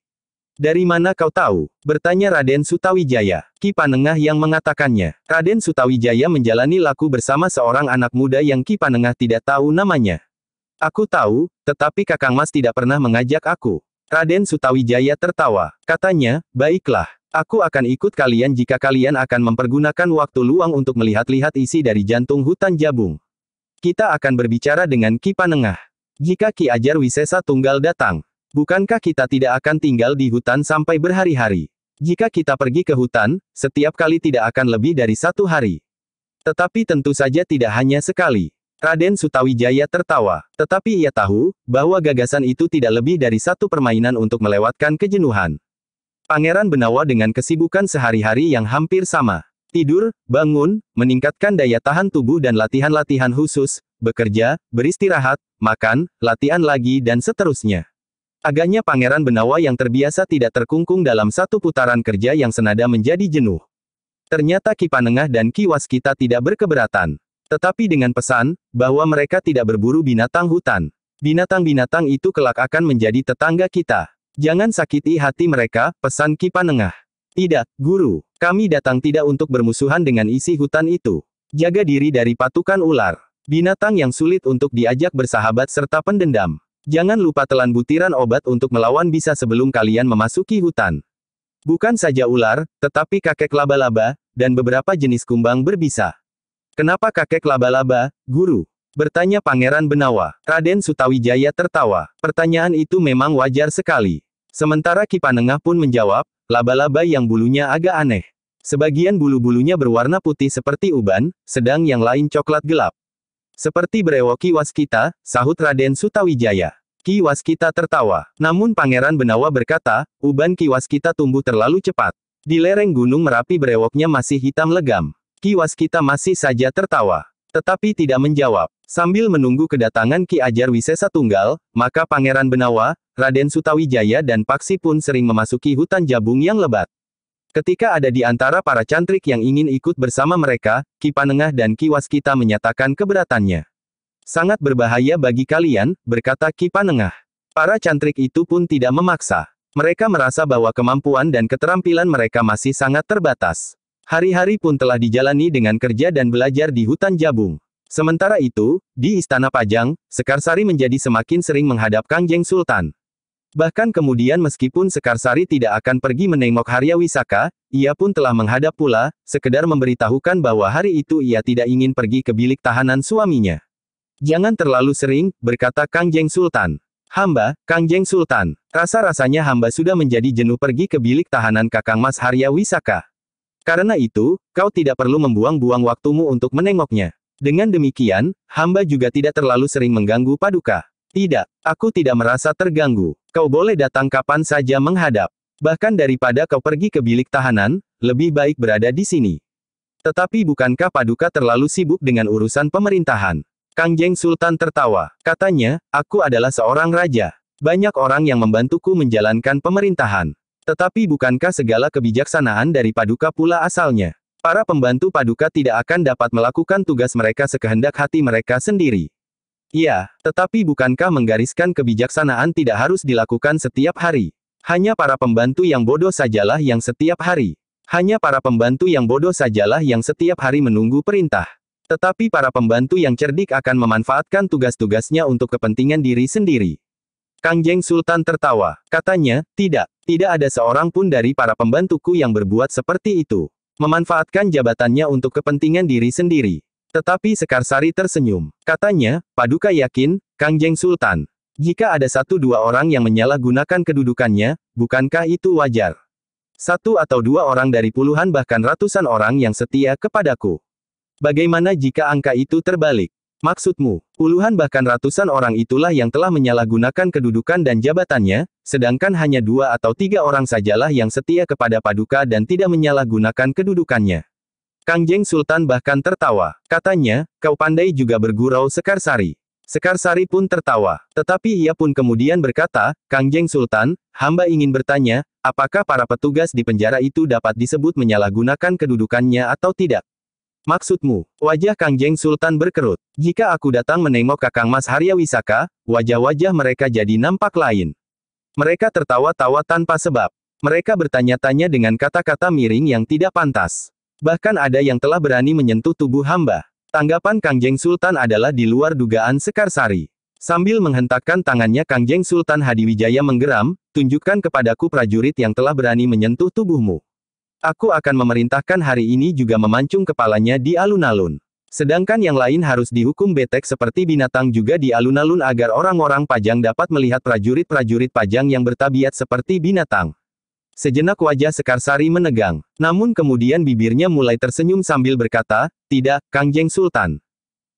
Dari mana kau tahu? Bertanya Raden Sutawijaya. Ki Panengah yang mengatakannya. Raden Sutawijaya menjalani laku bersama seorang anak muda yang Ki Panengah tidak tahu namanya. Aku tahu, tetapi Kakang Mas tidak pernah mengajak aku. Raden Sutawijaya tertawa. Katanya, baiklah, aku akan ikut kalian jika kalian akan mempergunakan waktu luang untuk melihat-lihat isi dari jantung hutan jabung. Kita akan berbicara dengan Ki Panengah. Jika Ki Ajar Wisesa Tunggal datang, bukankah kita tidak akan tinggal di hutan sampai berhari-hari? Jika kita pergi ke hutan, setiap kali tidak akan lebih dari 1 hari. Tetapi tentu saja tidak hanya sekali. Raden Sutawijaya tertawa, tetapi ia tahu, bahwa gagasan itu tidak lebih dari satu permainan untuk melewatkan kejenuhan. Pangeran Benawa dengan kesibukan sehari-hari yang hampir sama. Tidur, bangun, meningkatkan daya tahan tubuh dan latihan-latihan khusus, bekerja, beristirahat, makan, latihan lagi dan seterusnya. Agaknya Pangeran Benawa yang terbiasa tidak terkungkung dalam satu putaran kerja yang senada menjadi jenuh. Ternyata Ki Panengah dan Ki Waskita tidak berkeberatan. Tetapi dengan pesan, bahwa mereka tidak berburu binatang hutan. Binatang-binatang itu kelak akan menjadi tetangga kita. Jangan sakiti hati mereka, pesan Ki Panengah. Tidak, Guru. Kami datang tidak untuk bermusuhan dengan isi hutan itu. Jaga diri dari patukan ular. Binatang yang sulit untuk diajak bersahabat serta pendendam. Jangan lupa telan butiran obat untuk melawan bisa sebelum kalian memasuki hutan. Bukan saja ular, tetapi kakek laba-laba, dan beberapa jenis kumbang berbisa. Kenapa kakek laba-laba, Guru? Bertanya Pangeran Benawa. Raden Sutawijaya tertawa. Pertanyaan itu memang wajar sekali. Sementara Ki Panengah pun menjawab, laba-laba yang bulunya agak aneh. Sebagian bulu-bulunya berwarna putih seperti uban, sedang yang lain coklat gelap. Seperti brewok Ki Waskita, sahut Raden Sutawijaya. Ki Waskita tertawa. Namun Pangeran Benawa berkata, uban Ki Waskita tumbuh terlalu cepat. Di lereng Gunung Merapi brewoknya masih hitam legam. Ki Waskita masih saja tertawa. Tetapi tidak menjawab. Sambil menunggu kedatangan Ki Ajar Wisesa Tunggal, maka Pangeran Benawa, Raden Sutawijaya dan Paksi pun sering memasuki hutan jabung yang lebat. Ketika ada di antara para cantrik yang ingin ikut bersama mereka, Ki Panengah dan Ki Waskita menyatakan keberatannya. Sangat berbahaya bagi kalian, berkata Ki Panengah. Para cantrik itu pun tidak memaksa. Mereka merasa bahwa kemampuan dan keterampilan mereka masih sangat terbatas. Hari-hari pun telah dijalani dengan kerja dan belajar di hutan jabung. Sementara itu, di Istana Pajang, Sekarsari menjadi semakin sering menghadap Kangjeng Sultan. Bahkan kemudian meskipun Sekarsari tidak akan pergi menengok Harya Wisaka, ia pun telah menghadap pula, sekedar memberitahukan bahwa hari itu ia tidak ingin pergi ke bilik tahanan suaminya. Jangan terlalu sering, berkata Kangjeng Sultan. Hamba, Kangjeng Sultan, rasa-rasanya hamba sudah menjadi jenuh pergi ke bilik tahanan Kakang Mas Harya Wisaka. Karena itu, kau tidak perlu membuang-buang waktumu untuk menengoknya. Dengan demikian, hamba juga tidak terlalu sering mengganggu Paduka. Tidak, aku tidak merasa terganggu. Kau boleh datang kapan saja menghadap. Bahkan daripada kau pergi ke bilik tahanan, lebih baik berada di sini. Tetapi bukankah Paduka terlalu sibuk dengan urusan pemerintahan? Kangjeng Sultan tertawa. Katanya, aku adalah seorang raja. Banyak orang yang membantuku menjalankan pemerintahan. Tetapi bukankah segala kebijaksanaan dari Paduka pula asalnya? Para pembantu Paduka tidak akan dapat melakukan tugas mereka sekehendak hati mereka sendiri. Iya, tetapi bukankah menggariskan kebijaksanaan tidak harus dilakukan setiap hari? Hanya para pembantu yang bodoh sajalah yang setiap hari. Hanya para pembantu yang bodoh sajalah yang setiap hari menunggu perintah. Tetapi para pembantu yang cerdik akan memanfaatkan tugas-tugasnya untuk kepentingan diri sendiri. Kangjeng Sultan tertawa. Katanya, tidak ada seorang pun dari para pembantuku yang berbuat seperti itu. Memanfaatkan jabatannya untuk kepentingan diri sendiri. Tetapi Sekarsari tersenyum. Katanya, Paduka yakin, Kangjeng Sultan, Jika ada satu dua orang yang menyalahgunakan kedudukannya, bukankah itu wajar? Satu atau dua orang dari puluhan bahkan ratusan orang yang setia kepadaku. Bagaimana jika angka itu terbalik? Maksudmu, puluhan bahkan ratusan orang itulah yang telah menyalahgunakan kedudukan dan jabatannya, sedangkan hanya dua atau tiga orang sajalah yang setia kepada Paduka dan tidak menyalahgunakan kedudukannya. Kangjeng Sultan bahkan tertawa. Katanya, kau pandai juga bergurau, Sekarsari. Sekarsari pun tertawa. Tetapi ia pun kemudian berkata, Kangjeng Sultan, hamba ingin bertanya, apakah para petugas di penjara itu dapat disebut menyalahgunakan kedudukannya atau tidak? Maksudmu, wajah Kangjeng Sultan berkerut. Jika aku datang menengok Kakang Mas Haryawisaka, wajah-wajah mereka jadi nampak lain. Mereka tertawa-tawa tanpa sebab. Mereka bertanya-tanya dengan kata-kata miring yang tidak pantas. Bahkan ada yang telah berani menyentuh tubuh hamba. Tanggapan Kangjeng Sultan adalah di luar dugaan Sekarsari. Sambil menghentakkan tangannya Kangjeng Sultan Hadiwijaya menggeram, tunjukkan kepadaku prajurit yang telah berani menyentuh tubuhmu. Aku akan memerintahkan hari ini juga memancung kepalanya di alun-alun. Sedangkan yang lain harus dihukum betek seperti binatang juga di alun-alun agar orang-orang Pajang dapat melihat prajurit-prajurit Pajang yang bertabiat seperti binatang. Sejenak wajah Sekarsari menegang. Namun kemudian bibirnya mulai tersenyum sambil berkata, tidak, Kangjeng Sultan.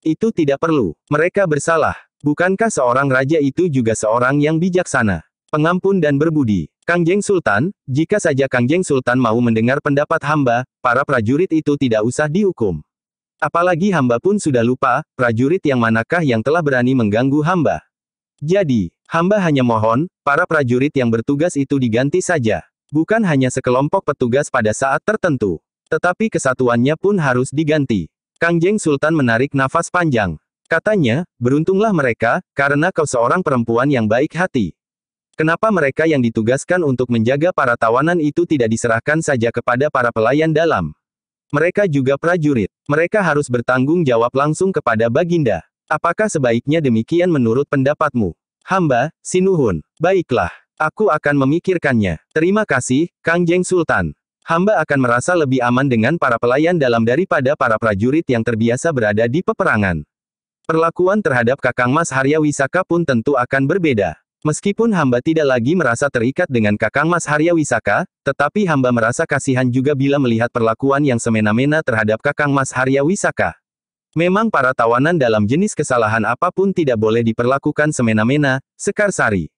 Itu tidak perlu. Mereka bersalah. Bukankah seorang raja itu juga seorang yang bijaksana, pengampun dan berbudi? Kangjeng Sultan, jika saja Kangjeng Sultan mau mendengar pendapat hamba, para prajurit itu tidak usah dihukum. Apalagi hamba pun sudah lupa, prajurit yang manakah yang telah berani mengganggu hamba. Jadi, hamba hanya mohon, para prajurit yang bertugas itu diganti saja. Bukan hanya sekelompok petugas pada saat tertentu, tetapi kesatuannya pun harus diganti. Kangjeng Sultan menarik nafas panjang. Katanya, beruntunglah mereka, karena kau seorang perempuan yang baik hati. Kenapa mereka yang ditugaskan untuk menjaga para tawanan itu tidak diserahkan saja kepada para pelayan dalam? Mereka juga prajurit. Mereka harus bertanggung jawab langsung kepada Baginda. Apakah sebaiknya demikian menurut pendapatmu? Hamba, Sinuhun. Baiklah. Aku akan memikirkannya. Terima kasih, Kangjeng Sultan. Hamba akan merasa lebih aman dengan para pelayan dalam daripada para prajurit yang terbiasa berada di peperangan. Perlakuan terhadap Kakang Mas Haryawisaka pun tentu akan berbeda. Meskipun hamba tidak lagi merasa terikat dengan Kakang Mas Haryawisaka, tetapi hamba merasa kasihan juga bila melihat perlakuan yang semena-mena terhadap Kakang Mas Haryawisaka. Memang para tawanan dalam jenis kesalahan apapun tidak boleh diperlakukan semena-mena, Sekarsari.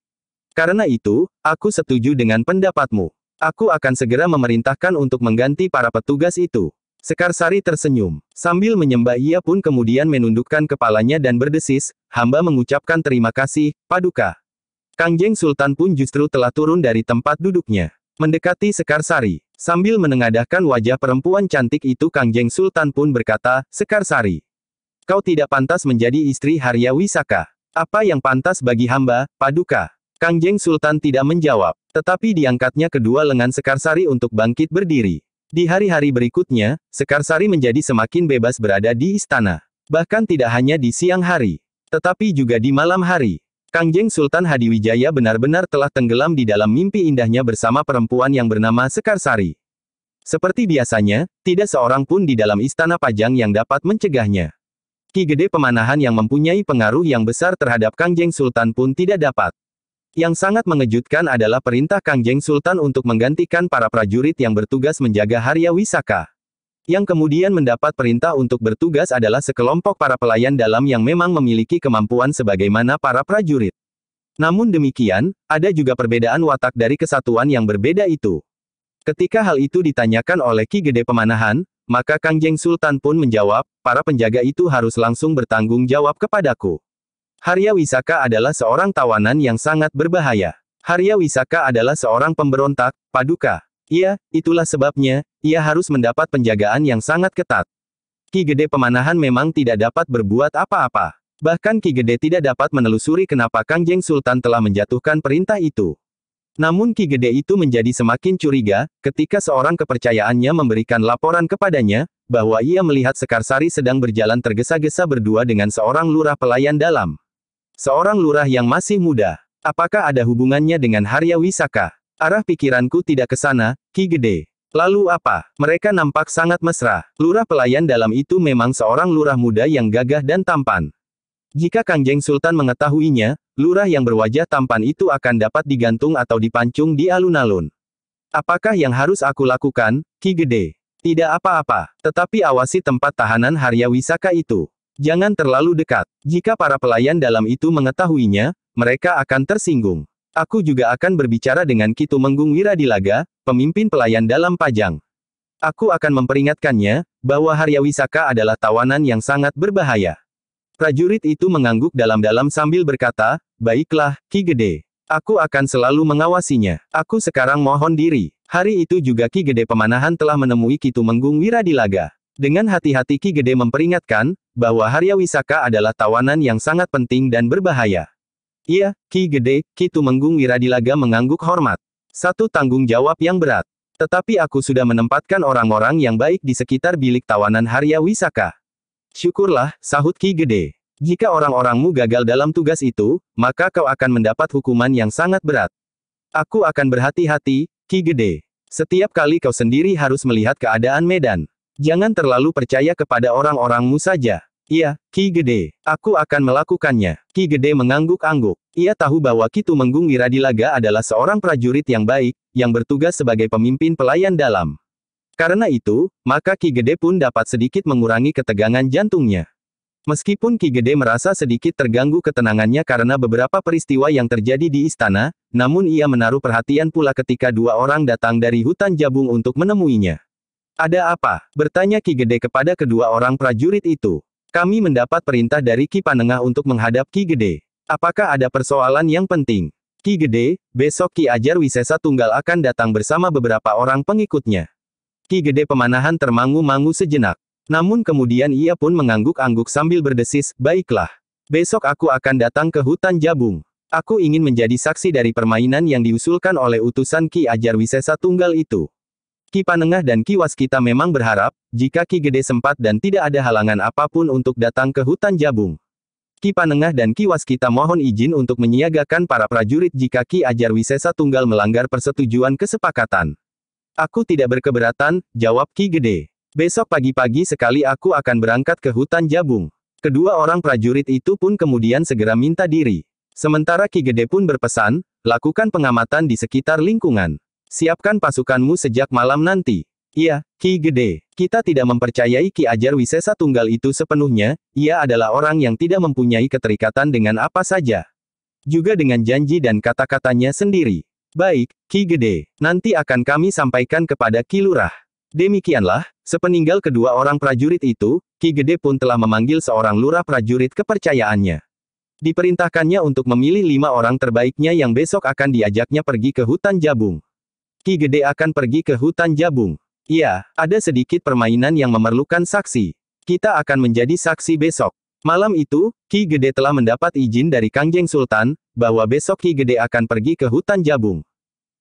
Karena itu, aku setuju dengan pendapatmu. Aku akan segera memerintahkan untuk mengganti para petugas itu. Sekarsari tersenyum. Sambil menyembah ia pun kemudian menundukkan kepalanya dan berdesis, hamba mengucapkan terima kasih, Paduka. Kangjeng Sultan pun justru telah turun dari tempat duduknya. Mendekati Sekarsari. Sambil menengadahkan wajah perempuan cantik itu Kangjeng Sultan pun berkata, Sekarsari. Kau tidak pantas menjadi istri Haryawisaka. Apa yang pantas bagi hamba, Paduka? Kangjeng Sultan tidak menjawab, tetapi diangkatnya kedua lengan Sekarsari untuk bangkit berdiri. Di hari-hari berikutnya, Sekarsari menjadi semakin bebas berada di istana. Bahkan tidak hanya di siang hari, tetapi juga di malam hari. Kangjeng Sultan Hadiwijaya benar-benar telah tenggelam di dalam mimpi indahnya bersama perempuan yang bernama Sekarsari. Seperti biasanya, tidak seorang pun di dalam istana Pajang yang dapat mencegahnya. Ki Gede Pemanahan yang mempunyai pengaruh yang besar terhadap Kangjeng Sultan pun tidak dapat. Yang sangat mengejutkan adalah perintah Kangjeng Sultan untuk menggantikan para prajurit yang bertugas menjaga Haryawisaka. Yang kemudian mendapat perintah untuk bertugas adalah sekelompok para pelayan dalam yang memang memiliki kemampuan sebagaimana para prajurit. Namun demikian, ada juga perbedaan watak dari kesatuan yang berbeda itu. Ketika hal itu ditanyakan oleh Ki Gede Pemanahan, maka Kangjeng Sultan pun menjawab, para penjaga itu harus langsung bertanggung jawab kepadaku. Haryawisaka adalah seorang tawanan yang sangat berbahaya. Haryawisaka adalah seorang pemberontak, Paduka. Iya, itulah sebabnya, ia harus mendapat penjagaan yang sangat ketat. Ki Gede Pemanahan memang tidak dapat berbuat apa-apa. Bahkan Ki Gede tidak dapat menelusuri kenapa Kangjeng Sultan telah menjatuhkan perintah itu. Namun Ki Gede itu menjadi semakin curiga, ketika seorang kepercayaannya memberikan laporan kepadanya, bahwa ia melihat Sekarsari sedang berjalan tergesa-gesa berdua dengan seorang lurah pelayan dalam. Seorang lurah yang masih muda. Apakah ada hubungannya dengan Haryawisaka? Arah pikiranku tidak ke sana, Ki Gede. Lalu apa? Mereka nampak sangat mesra. Lurah pelayan dalam itu memang seorang lurah muda yang gagah dan tampan. Jika Kangjeng Sultan mengetahuinya, lurah yang berwajah tampan itu akan dapat digantung atau dipancung di alun-alun. Apakah yang harus aku lakukan, Ki Gede? Tidak apa-apa, tetapi awasi tempat tahanan Harya Wisaka itu. Jangan terlalu dekat. Jika para pelayan dalam itu mengetahuinya, mereka akan tersinggung. Aku juga akan berbicara dengan Ki Tumenggung Wiradilaga, pemimpin pelayan dalam Pajang. Aku akan memperingatkannya, bahwa Harya Wisaka adalah tawanan yang sangat berbahaya. Prajurit itu mengangguk dalam-dalam sambil berkata, baiklah, Ki Gede. Aku akan selalu mengawasinya. Aku sekarang mohon diri. Hari itu juga Ki Gede Pemanahan telah menemui Ki Tumenggung Wiradilaga. Dengan hati-hati Ki Gede memperingatkan, bahwa Harya Wisaka adalah tawanan yang sangat penting dan berbahaya. Iya, Ki Gede, Ki Tumenggung Wiradilaga mengangguk hormat. Satu tanggung jawab yang berat. Tetapi aku sudah menempatkan orang-orang yang baik di sekitar bilik tawanan Harya Wisaka. Syukurlah, sahut Ki Gede. Jika orang-orangmu gagal dalam tugas itu, maka kau akan mendapat hukuman yang sangat berat. Aku akan berhati-hati, Ki Gede. Setiap kali kau sendiri harus melihat keadaan medan. Jangan terlalu percaya kepada orang-orangmu saja. Iya, Ki Gede. Aku akan melakukannya. Ki Gede mengangguk-angguk. Ia tahu bahwa Ki Tumenggung Wiradilaga adalah seorang prajurit yang baik, yang bertugas sebagai pemimpin pelayan dalam. Karena itu, maka Ki Gede pun dapat sedikit mengurangi ketegangan jantungnya. Meskipun Ki Gede merasa sedikit terganggu ketenangannya karena beberapa peristiwa yang terjadi di istana, namun ia menaruh perhatian pula ketika dua orang datang dari hutan Jabung untuk menemuinya. Ada apa? Bertanya Ki Gede kepada kedua orang prajurit itu. Kami mendapat perintah dari Ki Panengah untuk menghadap Ki Gede. Apakah ada persoalan yang penting? Ki Gede, besok Ki Ajar Wisesa Tunggal akan datang bersama beberapa orang pengikutnya. Ki Gede Pemanahan termangu-mangu sejenak. Namun kemudian ia pun mengangguk-angguk sambil berdesis, baiklah. Besok aku akan datang ke hutan Jabung. Aku ingin menjadi saksi dari permainan yang diusulkan oleh utusan Ki Ajar Wisesa Tunggal itu. Ki Panengah dan Ki Waskita memang berharap, jika Ki Gede sempat dan tidak ada halangan apapun untuk datang ke hutan Jabung. Ki Panengah dan Ki Waskita mohon izin untuk menyiagakan para prajurit jika Ki Ajar Wisesa Tunggal melanggar persetujuan kesepakatan. Aku tidak berkeberatan, jawab Ki Gede. Besok pagi-pagi sekali aku akan berangkat ke hutan Jabung. Kedua orang prajurit itu pun kemudian segera minta diri. Sementara Ki Gede pun berpesan, lakukan pengamatan di sekitar lingkungan. Siapkan pasukanmu sejak malam nanti. Iya, Ki Gede. Kita tidak mempercayai Ki Ajar Wisesa Tunggal itu sepenuhnya, ia adalah orang yang tidak mempunyai keterikatan dengan apa saja. Juga dengan janji dan kata-katanya sendiri. Baik, Ki Gede. Nanti akan kami sampaikan kepada Ki Lurah. Demikianlah, sepeninggal kedua orang prajurit itu, Ki Gede pun telah memanggil seorang lurah prajurit kepercayaannya. Diperintahkannya untuk memilih 5 orang terbaiknya yang besok akan diajaknya pergi ke hutan Jabung. Ki Gede akan pergi ke hutan Jabung. Iya, ada sedikit permainan yang memerlukan saksi. Kita akan menjadi saksi besok. Malam itu, Ki Gede telah mendapat izin dari Kangjeng Sultan, bahwa besok Ki Gede akan pergi ke hutan Jabung.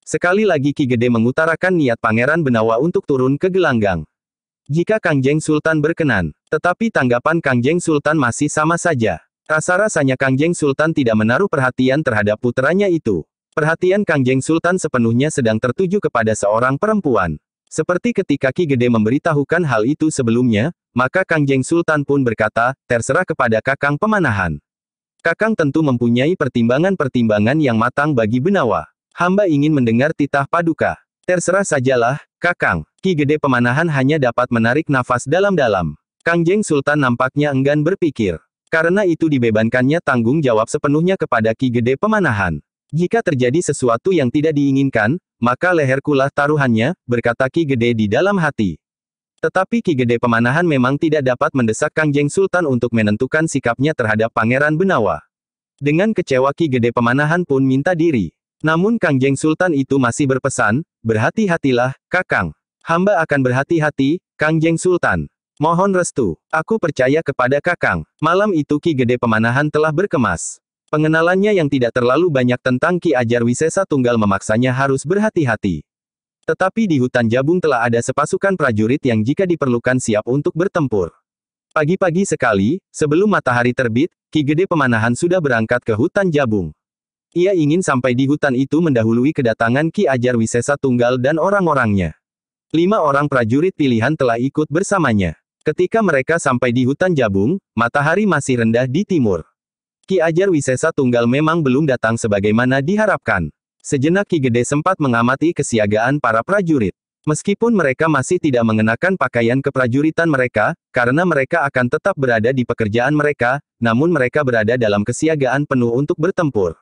Sekali lagi Ki Gede mengutarakan niat Pangeran Benawa untuk turun ke gelanggang. Jika Kangjeng Sultan berkenan. Tetapi tanggapan Kangjeng Sultan masih sama saja. Rasa-rasanya Kangjeng Sultan tidak menaruh perhatian terhadap puteranya itu. Perhatian Kangjeng Sultan sepenuhnya sedang tertuju kepada seorang perempuan. Seperti ketika Ki Gede memberitahukan hal itu sebelumnya, maka Kangjeng Sultan pun berkata, terserah kepada Kakang Pemanahan. Kakang tentu mempunyai pertimbangan-pertimbangan yang matang bagi Benawa. Hamba ingin mendengar titah paduka. Terserah sajalah, Kakang. Ki Gede Pemanahan hanya dapat menarik nafas dalam-dalam. Kangjeng Sultan nampaknya enggan berpikir. Karena itu dibebankannya tanggung jawab sepenuhnya kepada Ki Gede Pemanahan. Jika terjadi sesuatu yang tidak diinginkan, maka leherkulah taruhannya, berkata Ki Gede di dalam hati. Tetapi Ki Gede Pemanahan memang tidak dapat mendesak Kangjeng Sultan untuk menentukan sikapnya terhadap Pangeran Benawa. Dengan kecewa Ki Gede Pemanahan pun minta diri. Namun Kangjeng Sultan itu masih berpesan, berhati-hatilah, Kakang. Hamba akan berhati-hati, Kangjeng Sultan. Mohon restu. Aku percaya kepada Kakang. Malam itu Ki Gede Pemanahan telah berkemas. Pengenalannya yang tidak terlalu banyak tentang Ki Ajar Wisesa Tunggal memaksanya harus berhati-hati. Tetapi di hutan Jabung telah ada sepasukan prajurit yang jika diperlukan siap untuk bertempur. Pagi-pagi sekali, sebelum matahari terbit, Ki Gede Pemanahan sudah berangkat ke hutan Jabung. Ia ingin sampai di hutan itu mendahului kedatangan Ki Ajar Wisesa Tunggal dan orang-orangnya. 5 orang prajurit pilihan telah ikut bersamanya. Ketika mereka sampai di hutan Jabung, matahari masih rendah di timur. Ki Ajar Wisesa Tunggal memang belum datang sebagaimana diharapkan. Sejenak Ki Gede sempat mengamati kesiagaan para prajurit. Meskipun mereka masih tidak mengenakan pakaian keprajuritan mereka, karena mereka akan tetap berada di pekerjaan mereka, namun mereka berada dalam kesiagaan penuh untuk bertempur.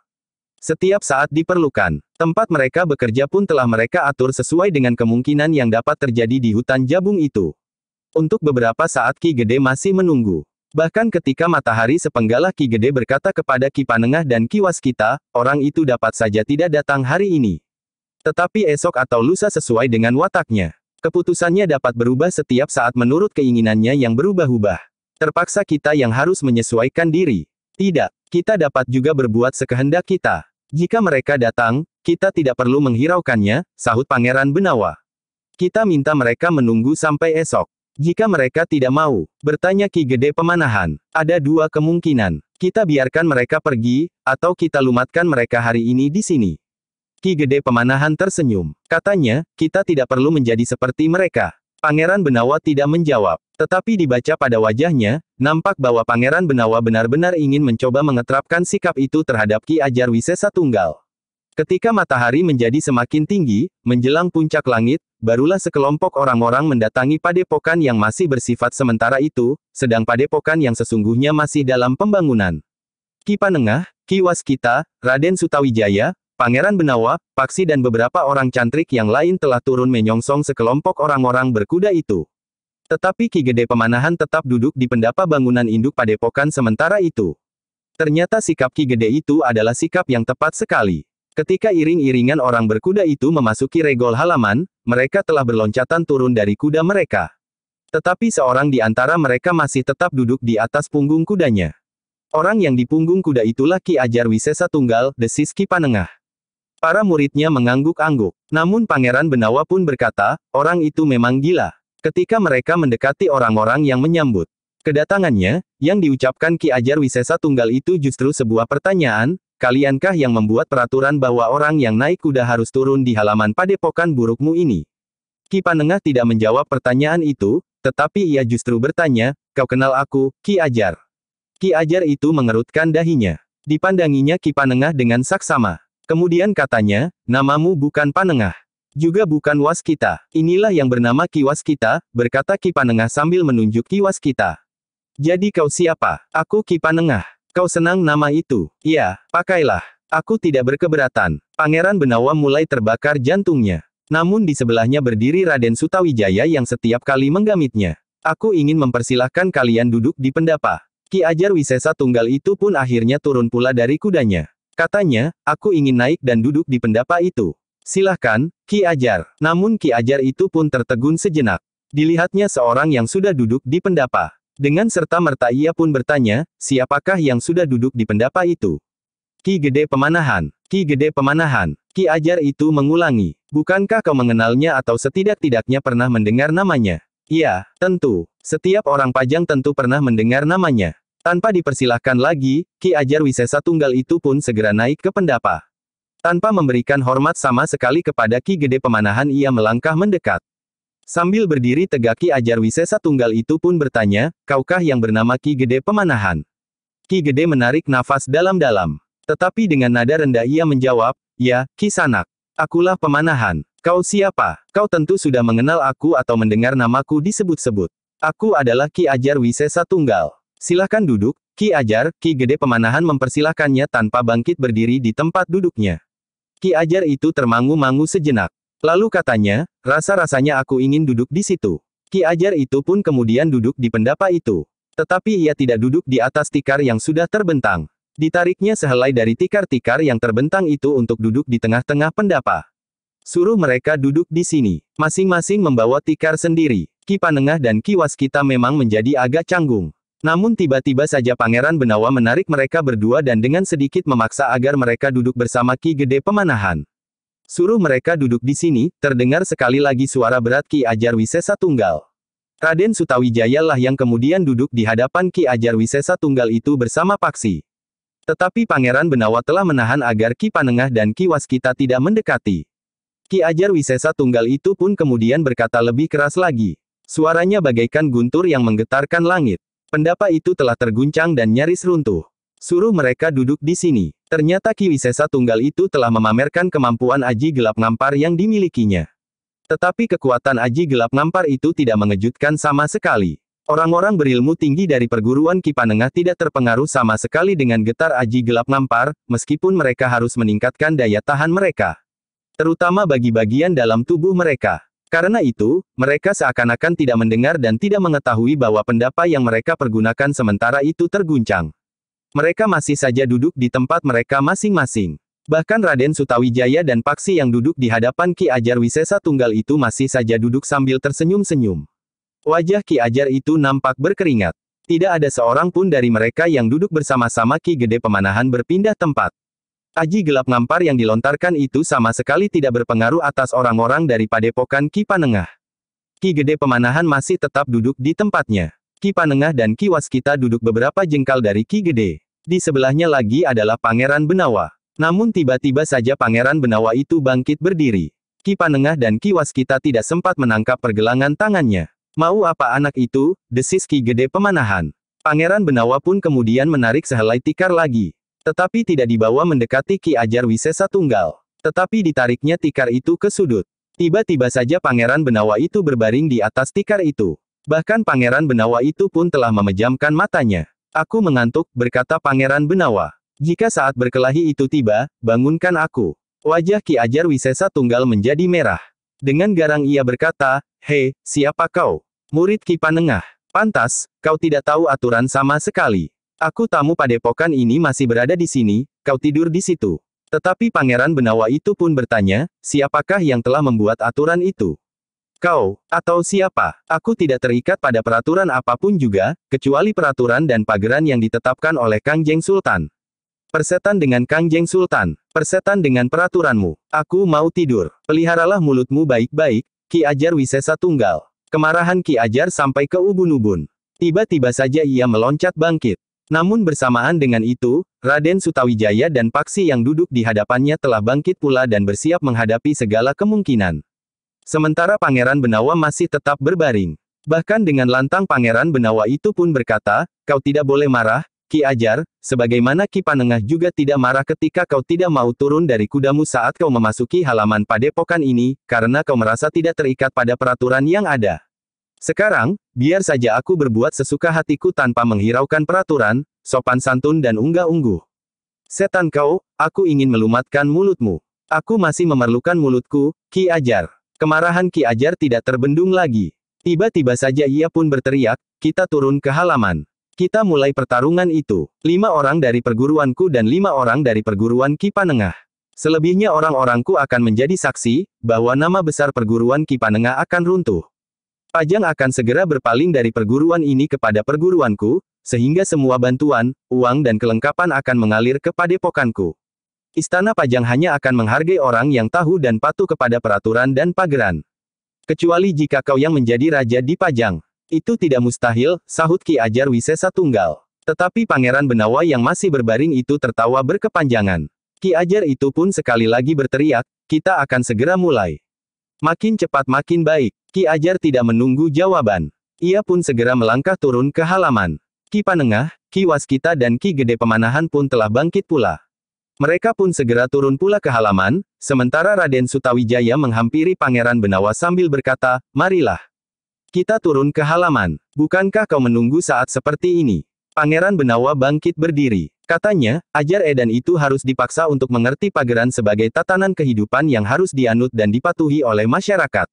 Setiap saat diperlukan, tempat mereka bekerja pun telah mereka atur sesuai dengan kemungkinan yang dapat terjadi di hutan jabung itu. Untuk beberapa saat Ki Gede masih menunggu. Bahkan ketika matahari sepenggalah Ki Gede berkata kepada Ki Panengah dan Ki Waskita, orang itu dapat saja tidak datang hari ini. Tetapi esok atau lusa sesuai dengan wataknya. Keputusannya dapat berubah setiap saat menurut keinginannya yang berubah-ubah. Terpaksa kita yang harus menyesuaikan diri. Tidak, kita dapat juga berbuat sekehendak kita. Jika mereka datang, kita tidak perlu menghiraukannya, sahut Pangeran Benawa. Kita minta mereka menunggu sampai esok. Jika mereka tidak mau, bertanya Ki Gede Pemanahan, ada dua kemungkinan. Kita biarkan mereka pergi, atau kita lumatkan mereka hari ini di sini. Ki Gede Pemanahan tersenyum. Katanya, kita tidak perlu menjadi seperti mereka. Pangeran Benawa tidak menjawab. Tetapi dibaca pada wajahnya, nampak bahwa Pangeran Benawa benar-benar ingin mencoba mengeterapkan sikap itu terhadap Ki Ajar Wisesa Tunggal. Ketika matahari menjadi semakin tinggi, menjelang puncak langit, barulah sekelompok orang-orang mendatangi padepokan yang masih bersifat sementara itu, sedang padepokan yang sesungguhnya masih dalam pembangunan. Ki Panengah, Ki Waskita, Raden Sutawijaya, Pangeran Benawa, Paksi dan beberapa orang cantrik yang lain telah turun menyongsong sekelompok orang-orang berkuda itu. Tetapi Ki Gede Pemanahan tetap duduk di pendapa bangunan induk padepokan sementara itu. Ternyata sikap Ki Gede itu adalah sikap yang tepat sekali. Ketika iring-iringan orang berkuda itu memasuki regol halaman, mereka telah berloncatan turun dari kuda mereka. Tetapi seorang di antara mereka masih tetap duduk di atas punggung kudanya. Orang yang di punggung kuda itulah Ki Ajar Wisesa Tunggal, desis Ki Panengah. Para muridnya mengangguk-angguk. Namun Pangeran Benawa pun berkata, orang itu memang gila. Ketika mereka mendekati orang-orang yang menyambut kedatangannya, yang diucapkan Ki Ajar Wisesa Tunggal itu justru sebuah pertanyaan, kaliankah yang membuat peraturan bahwa orang yang naik kuda harus turun di halaman padepokan burukmu ini? Ki Panengah tidak menjawab pertanyaan itu, tetapi ia justru bertanya, kau kenal aku, Ki Ajar? Ki Ajar itu mengerutkan dahinya. Dipandanginya Ki Panengah dengan saksama. Kemudian katanya, namamu bukan Panengah. Juga bukan Waskita. Inilah yang bernama Ki Waskita, berkata Ki Panengah sambil menunjuk Ki Waskita. Jadi kau siapa? Aku Ki Panengah. Kau senang nama itu? Iya, pakailah. Aku tidak berkeberatan. Pangeran Benawa mulai terbakar jantungnya. Namun di sebelahnya berdiri Raden Sutawijaya yang setiap kali menggamitnya. Aku ingin mempersilahkan kalian duduk di pendapa. Ki Ajar Wisesa Tunggal itu pun akhirnya turun pula dari kudanya. Katanya, aku ingin naik dan duduk di pendapa itu. Silahkan, Ki Ajar. Namun Ki Ajar itu pun tertegun sejenak. Dilihatnya seorang yang sudah duduk di pendapa. Dengan serta-merta ia pun bertanya, siapakah yang sudah duduk di pendapa itu? Ki Gede Pemanahan. Ki Gede Pemanahan. Ki Ajar itu mengulangi. Bukankah kau mengenalnya atau setidak-tidaknya pernah mendengar namanya? Iya, tentu. Setiap orang Pajang tentu pernah mendengar namanya. Tanpa dipersilahkan lagi, Ki Ajar Wisesa Tunggal itu pun segera naik ke pendapa. Tanpa memberikan hormat sama sekali kepada Ki Gede Pemanahan ia melangkah mendekat. Sambil berdiri tegak Ki Ajar Wisesa Tunggal itu pun bertanya, kaukah yang bernama Ki Gede Pemanahan? Ki Gede menarik nafas dalam-dalam. Tetapi dengan nada rendah ia menjawab, ya, Ki Sanak. Akulah Pemanahan. Kau siapa? Kau tentu sudah mengenal aku atau mendengar namaku disebut-sebut. Aku adalah Ki Ajar Wisesa Tunggal. Silahkan duduk, Ki Ajar. Ki Gede Pemanahan mempersilahkannya tanpa bangkit berdiri di tempat duduknya. Ki Ajar itu termangu-mangu sejenak. Lalu katanya, rasa-rasanya aku ingin duduk di situ. Ki Ajar itu pun kemudian duduk di pendapa itu. Tetapi ia tidak duduk di atas tikar yang sudah terbentang. Ditariknya sehelai dari tikar-tikar yang terbentang itu untuk duduk di tengah-tengah pendapa. Suruh mereka duduk di sini. Masing-masing membawa tikar sendiri. Ki Panengah dan Ki Waskita memang menjadi agak canggung. Namun tiba-tiba saja Pangeran Benawa menarik mereka berdua dan dengan sedikit memaksa agar mereka duduk bersama Ki Gede Pemanahan. Suruh mereka duduk di sini, terdengar sekali lagi suara berat Ki Ajar Wisesa Tunggal. Raden Sutawijaya lah yang kemudian duduk di hadapan Ki Ajar Wisesa Tunggal itu bersama Paksi. Tetapi Pangeran Benawa telah menahan agar Ki Panengah dan Ki Waskita tidak mendekati. Ki Ajar Wisesa Tunggal itu pun kemudian berkata lebih keras lagi. Suaranya bagaikan guntur yang menggetarkan langit. Pendapa itu telah terguncang dan nyaris runtuh. Suruh mereka duduk di sini. Ternyata Ki Wisesa Tunggal itu telah memamerkan kemampuan Aji Gelap Ngampar yang dimilikinya. Tetapi kekuatan Aji Gelap Ngampar itu tidak mengejutkan sama sekali. Orang-orang berilmu tinggi dari perguruan Ki Panengah tidak terpengaruh sama sekali dengan getar Aji Gelap Ngampar, meskipun mereka harus meningkatkan daya tahan mereka. Terutama bagi bagian dalam tubuh mereka. Karena itu, mereka seakan-akan tidak mendengar dan tidak mengetahui bahwa pendapa yang mereka pergunakan sementara itu terguncang. Mereka masih saja duduk di tempat mereka masing-masing. Bahkan Raden Sutawijaya dan Paksi yang duduk di hadapan Ki Ajar Wisesa Tunggal itu masih saja duduk sambil tersenyum-senyum. Wajah Ki Ajar itu nampak berkeringat. Tidak ada seorang pun dari mereka yang duduk bersama-sama Ki Gede Pemanahan berpindah tempat. Aji Gelap Ngampar yang dilontarkan itu sama sekali tidak berpengaruh atas orang-orang dari padepokan Ki Panengah. Ki Gede Pemanahan masih tetap duduk di tempatnya. Ki Panengah dan Ki Waskita duduk beberapa jengkal dari Ki Gede. Di sebelahnya lagi adalah Pangeran Benawa. Namun tiba-tiba saja Pangeran Benawa itu bangkit berdiri. Ki Panengah dan Ki Waskita tidak sempat menangkap pergelangan tangannya. Mau apa anak itu, desis Ki Gede Pemanahan. Pangeran Benawa pun kemudian menarik sehelai tikar lagi. Tetapi tidak dibawa mendekati Ki Ajar Wisesa Tunggal. Tetapi ditariknya tikar itu ke sudut. Tiba-tiba saja Pangeran Benawa itu berbaring di atas tikar itu. Bahkan Pangeran Benawa itu pun telah memejamkan matanya. Aku mengantuk, berkata Pangeran Benawa. Jika saat berkelahi itu tiba, bangunkan aku. Wajah Ki Ajar Wisesa Tunggal menjadi merah. Dengan garang ia berkata, "Hei, siapa kau? Murid Ki Panengah. Pantas, kau tidak tahu aturan sama sekali. Aku tamu padepokan ini masih berada di sini, kau tidur di situ." Tetapi Pangeran Benawa itu pun bertanya, "Siapakah yang telah membuat aturan itu? Kau, atau siapa?" "Aku tidak terikat pada peraturan apapun juga, kecuali peraturan dan pageran yang ditetapkan oleh Kangjeng Sultan." "Persetan dengan Kangjeng Sultan, persetan dengan peraturanmu. Aku mau tidur. Peliharalah mulutmu baik-baik, Ki Ajar Wisesa Tunggal." Kemarahan Ki Ajar sampai ke ubun-ubun. Tiba-tiba saja ia meloncat bangkit. Namun bersamaan dengan itu, Raden Sutawijaya dan Paksi yang duduk di hadapannya telah bangkit pula dan bersiap menghadapi segala kemungkinan. Sementara Pangeran Benawa masih tetap berbaring. Bahkan dengan lantang Pangeran Benawa itu pun berkata, "Kau tidak boleh marah, Ki Ajar, sebagaimana Ki Panengah juga tidak marah ketika kau tidak mau turun dari kudamu saat kau memasuki halaman padepokan ini, karena kau merasa tidak terikat pada peraturan yang ada. Sekarang, biar saja aku berbuat sesuka hatiku tanpa menghiraukan peraturan, sopan santun dan unggah-ungguh. Setan kau, aku ingin melumatkan mulutmu. Aku masih memerlukan mulutku, Ki Ajar." Kemarahan Ki Ajar tidak terbendung lagi. Tiba-tiba saja ia pun berteriak, "Kita turun ke halaman. Kita mulai pertarungan itu. 5 orang dari perguruanku dan 5 orang dari perguruan Ki Panengah. Selebihnya orang-orangku akan menjadi saksi, bahwa nama besar perguruan Ki Panengah akan runtuh. Pajang akan segera berpaling dari perguruan ini kepada perguruanku, sehingga semua bantuan, uang dan kelengkapan akan mengalir ke padepokanku. Istana Pajang hanya akan menghargai orang yang tahu dan patuh kepada peraturan dan pageran. Kecuali jika kau yang menjadi raja di Pajang." "Itu tidak mustahil," sahut Ki Ajar Wisesa Tunggal. Tetapi Pangeran Benawa yang masih berbaring itu tertawa berkepanjangan. Ki Ajar itu pun sekali lagi berteriak, "Kita akan segera mulai. Makin cepat makin baik." Ki Ajar tidak menunggu jawaban. Ia pun segera melangkah turun ke halaman. Ki Panengah, Ki Waskita dan Ki Gede Pemanahan pun telah bangkit pula. Mereka pun segera turun pula ke halaman, sementara Raden Sutawijaya menghampiri Pangeran Benawa sambil berkata, "Marilah. Kita turun ke halaman. Bukankah kau menunggu saat seperti ini?" Pangeran Benawa bangkit berdiri. Katanya, Ajar Edan itu harus dipaksa untuk mengerti pageran sebagai tatanan kehidupan yang harus dianut dan dipatuhi oleh masyarakat.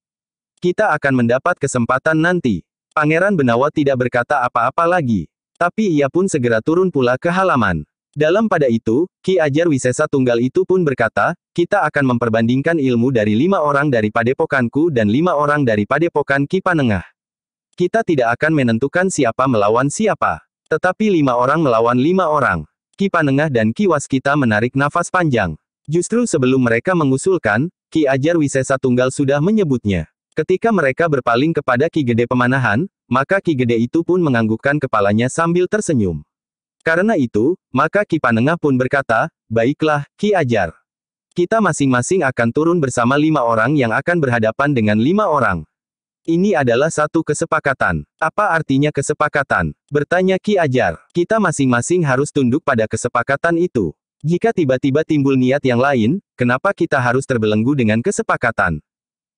"Kita akan mendapat kesempatan nanti." Pangeran Benawa tidak berkata apa-apa lagi. Tapi ia pun segera turun pula ke halaman. Dalam pada itu, Ki Ajar Wisesa Tunggal itu pun berkata, "Kita akan memperbandingkan ilmu dari 5 orang dari padepokanku dan 5 orang dari padepokan Ki Panengah. Kita tidak akan menentukan siapa melawan siapa. Tetapi 5 orang melawan 5 orang." Ki Panengah dan Ki Waskita menarik nafas panjang. Justru sebelum mereka mengusulkan, Ki Ajar Wisesa Tunggal sudah menyebutnya. Ketika mereka berpaling kepada Ki Gede Pemanahan, maka Ki Gede itu pun menganggukkan kepalanya sambil tersenyum. Karena itu, maka Ki Panengah pun berkata, "Baiklah, Ki Ajar. Kita masing-masing akan turun bersama 5 orang yang akan berhadapan dengan 5 orang. Ini adalah satu kesepakatan. Apa artinya kesepakatan? Bertanya Ki Ajar. Kita masing-masing harus tunduk pada kesepakatan itu. Jika tiba-tiba timbul niat yang lain, kenapa kita harus terbelenggu dengan kesepakatan?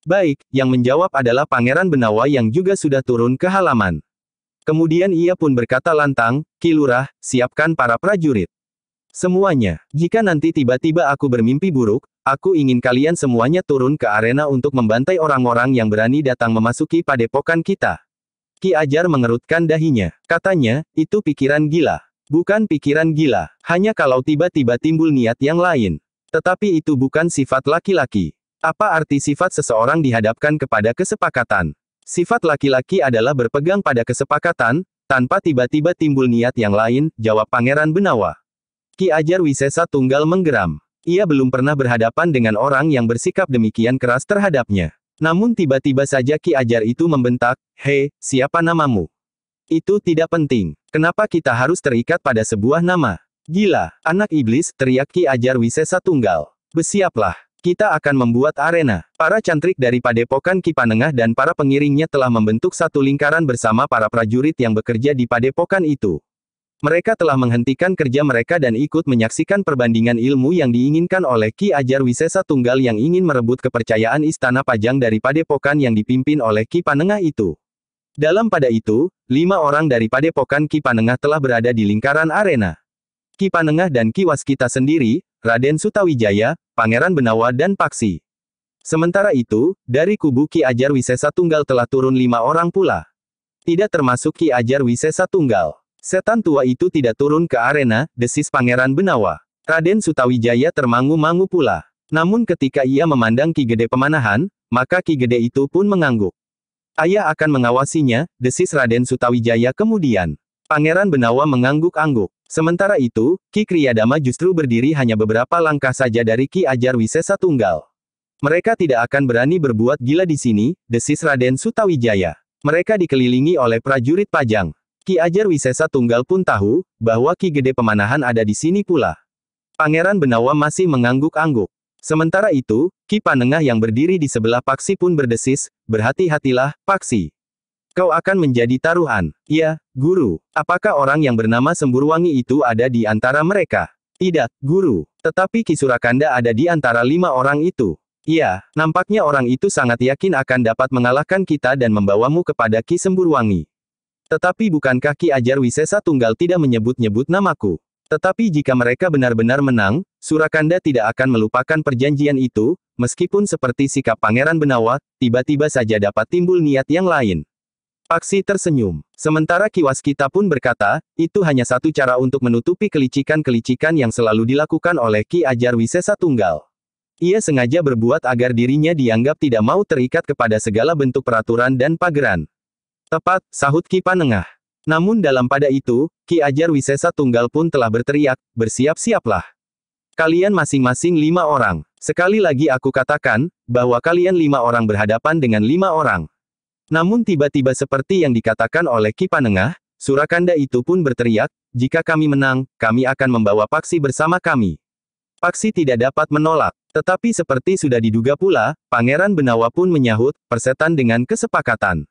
Baik, yang menjawab adalah Pangeran Benawa yang juga sudah turun ke halaman. Kemudian ia pun berkata lantang, Ki Lurah, siapkan para prajurit. Semuanya, jika nanti tiba-tiba aku bermimpi buruk, aku ingin kalian semuanya turun ke arena untuk membantai orang-orang yang berani datang memasuki padepokan kita. Ki Ajar mengerutkan dahinya. Katanya, itu pikiran gila. Bukan pikiran gila, hanya kalau tiba-tiba timbul niat yang lain. Tetapi itu bukan sifat laki-laki. Apa arti sifat seseorang dihadapkan kepada kesepakatan? Sifat laki-laki adalah berpegang pada kesepakatan, tanpa tiba-tiba timbul niat yang lain, jawab Pangeran Benawa. Ki Ajar Wisesa Tunggal menggeram. Ia belum pernah berhadapan dengan orang yang bersikap demikian keras terhadapnya. Namun tiba-tiba saja Ki Ajar itu membentak, "Hei, siapa namamu?" Itu tidak penting. Kenapa kita harus terikat pada sebuah nama? Gila, anak iblis, teriak Ki Ajar Wisesa Tunggal. Bersiaplah. Kita akan membuat arena. Para cantrik dari Padepokan Ki Panengah dan para pengiringnya telah membentuk satu lingkaran bersama para prajurit yang bekerja di Padepokan itu. Mereka telah menghentikan kerja mereka dan ikut menyaksikan perbandingan ilmu yang diinginkan oleh Ki Ajar Wisesa Tunggal yang ingin merebut kepercayaan Istana Pajang dari Padepokan yang dipimpin oleh Ki Panengah itu. Dalam pada itu, 5 orang dari Padepokan Ki Panengah telah berada di lingkaran arena. Ki Panengah dan Ki Waskita sendiri, Raden Sutawijaya, Pangeran Benawa dan Paksi. Sementara itu, dari kubu Ki Ajar Wisesa Tunggal telah turun 5 orang pula. Tidak termasuk Ki Ajar Wisesa Tunggal. Setan tua itu tidak turun ke arena, desis Pangeran Benawa. Raden Sutawijaya termangu-mangu pula. Namun ketika ia memandang Ki Gede Pemanahan, maka Ki Gede itu pun mengangguk. Ayah akan mengawasinya, desis Raden Sutawijaya kemudian. Pangeran Benawa mengangguk-angguk. Sementara itu, Ki Kriyadama justru berdiri hanya beberapa langkah saja dari Ki Ajar Wisesa Tunggal. Mereka tidak akan berani berbuat gila di sini, desis Raden Sutawijaya. Mereka dikelilingi oleh prajurit Pajang. Ki Ajar Wisesa Tunggal pun tahu, bahwa Ki Gede Pemanahan ada di sini pula. Pangeran Benawa masih mengangguk-angguk. Sementara itu, Ki Panengah yang berdiri di sebelah Paksi pun berdesis, berhati-hatilah, Paksi. Kau akan menjadi taruhan. Ya, Guru. Apakah orang yang bernama Semburwangi itu ada di antara mereka? Tidak, Guru. Tetapi Ki Surakanda ada di antara 5 orang itu. Ya, nampaknya orang itu sangat yakin akan dapat mengalahkan kita dan membawamu kepada Ki Semburwangi. Tetapi bukankah Ki Ajar Wisesa Tunggal tidak menyebut-nyebut namaku? Tetapi jika mereka benar-benar menang, Surakanda tidak akan melupakan perjanjian itu, meskipun seperti sikap Pangeran Benawa, tiba-tiba saja dapat timbul niat yang lain. Paksi tersenyum. Sementara Ki Waskita pun berkata, itu hanya satu cara untuk menutupi kelicikan-kelicikan yang selalu dilakukan oleh Ki Ajar Wisesa Tunggal. Ia sengaja berbuat agar dirinya dianggap tidak mau terikat kepada segala bentuk peraturan dan pageran. Tepat, sahut Ki Panengah. Namun dalam pada itu, Ki Ajar Wisesa Tunggal pun telah berteriak, bersiap-siaplah. Kalian masing-masing 5 orang. Sekali lagi aku katakan, bahwa kalian 5 orang berhadapan dengan 5 orang. Namun tiba-tiba seperti yang dikatakan oleh Ki Panengah, Surakanda itu pun berteriak, jika kami menang, kami akan membawa Paksi bersama kami. Paksi tidak dapat menolak. Tetapi seperti sudah diduga pula, Pangeran Benawa pun menyahut, persetan dengan kesepakatan.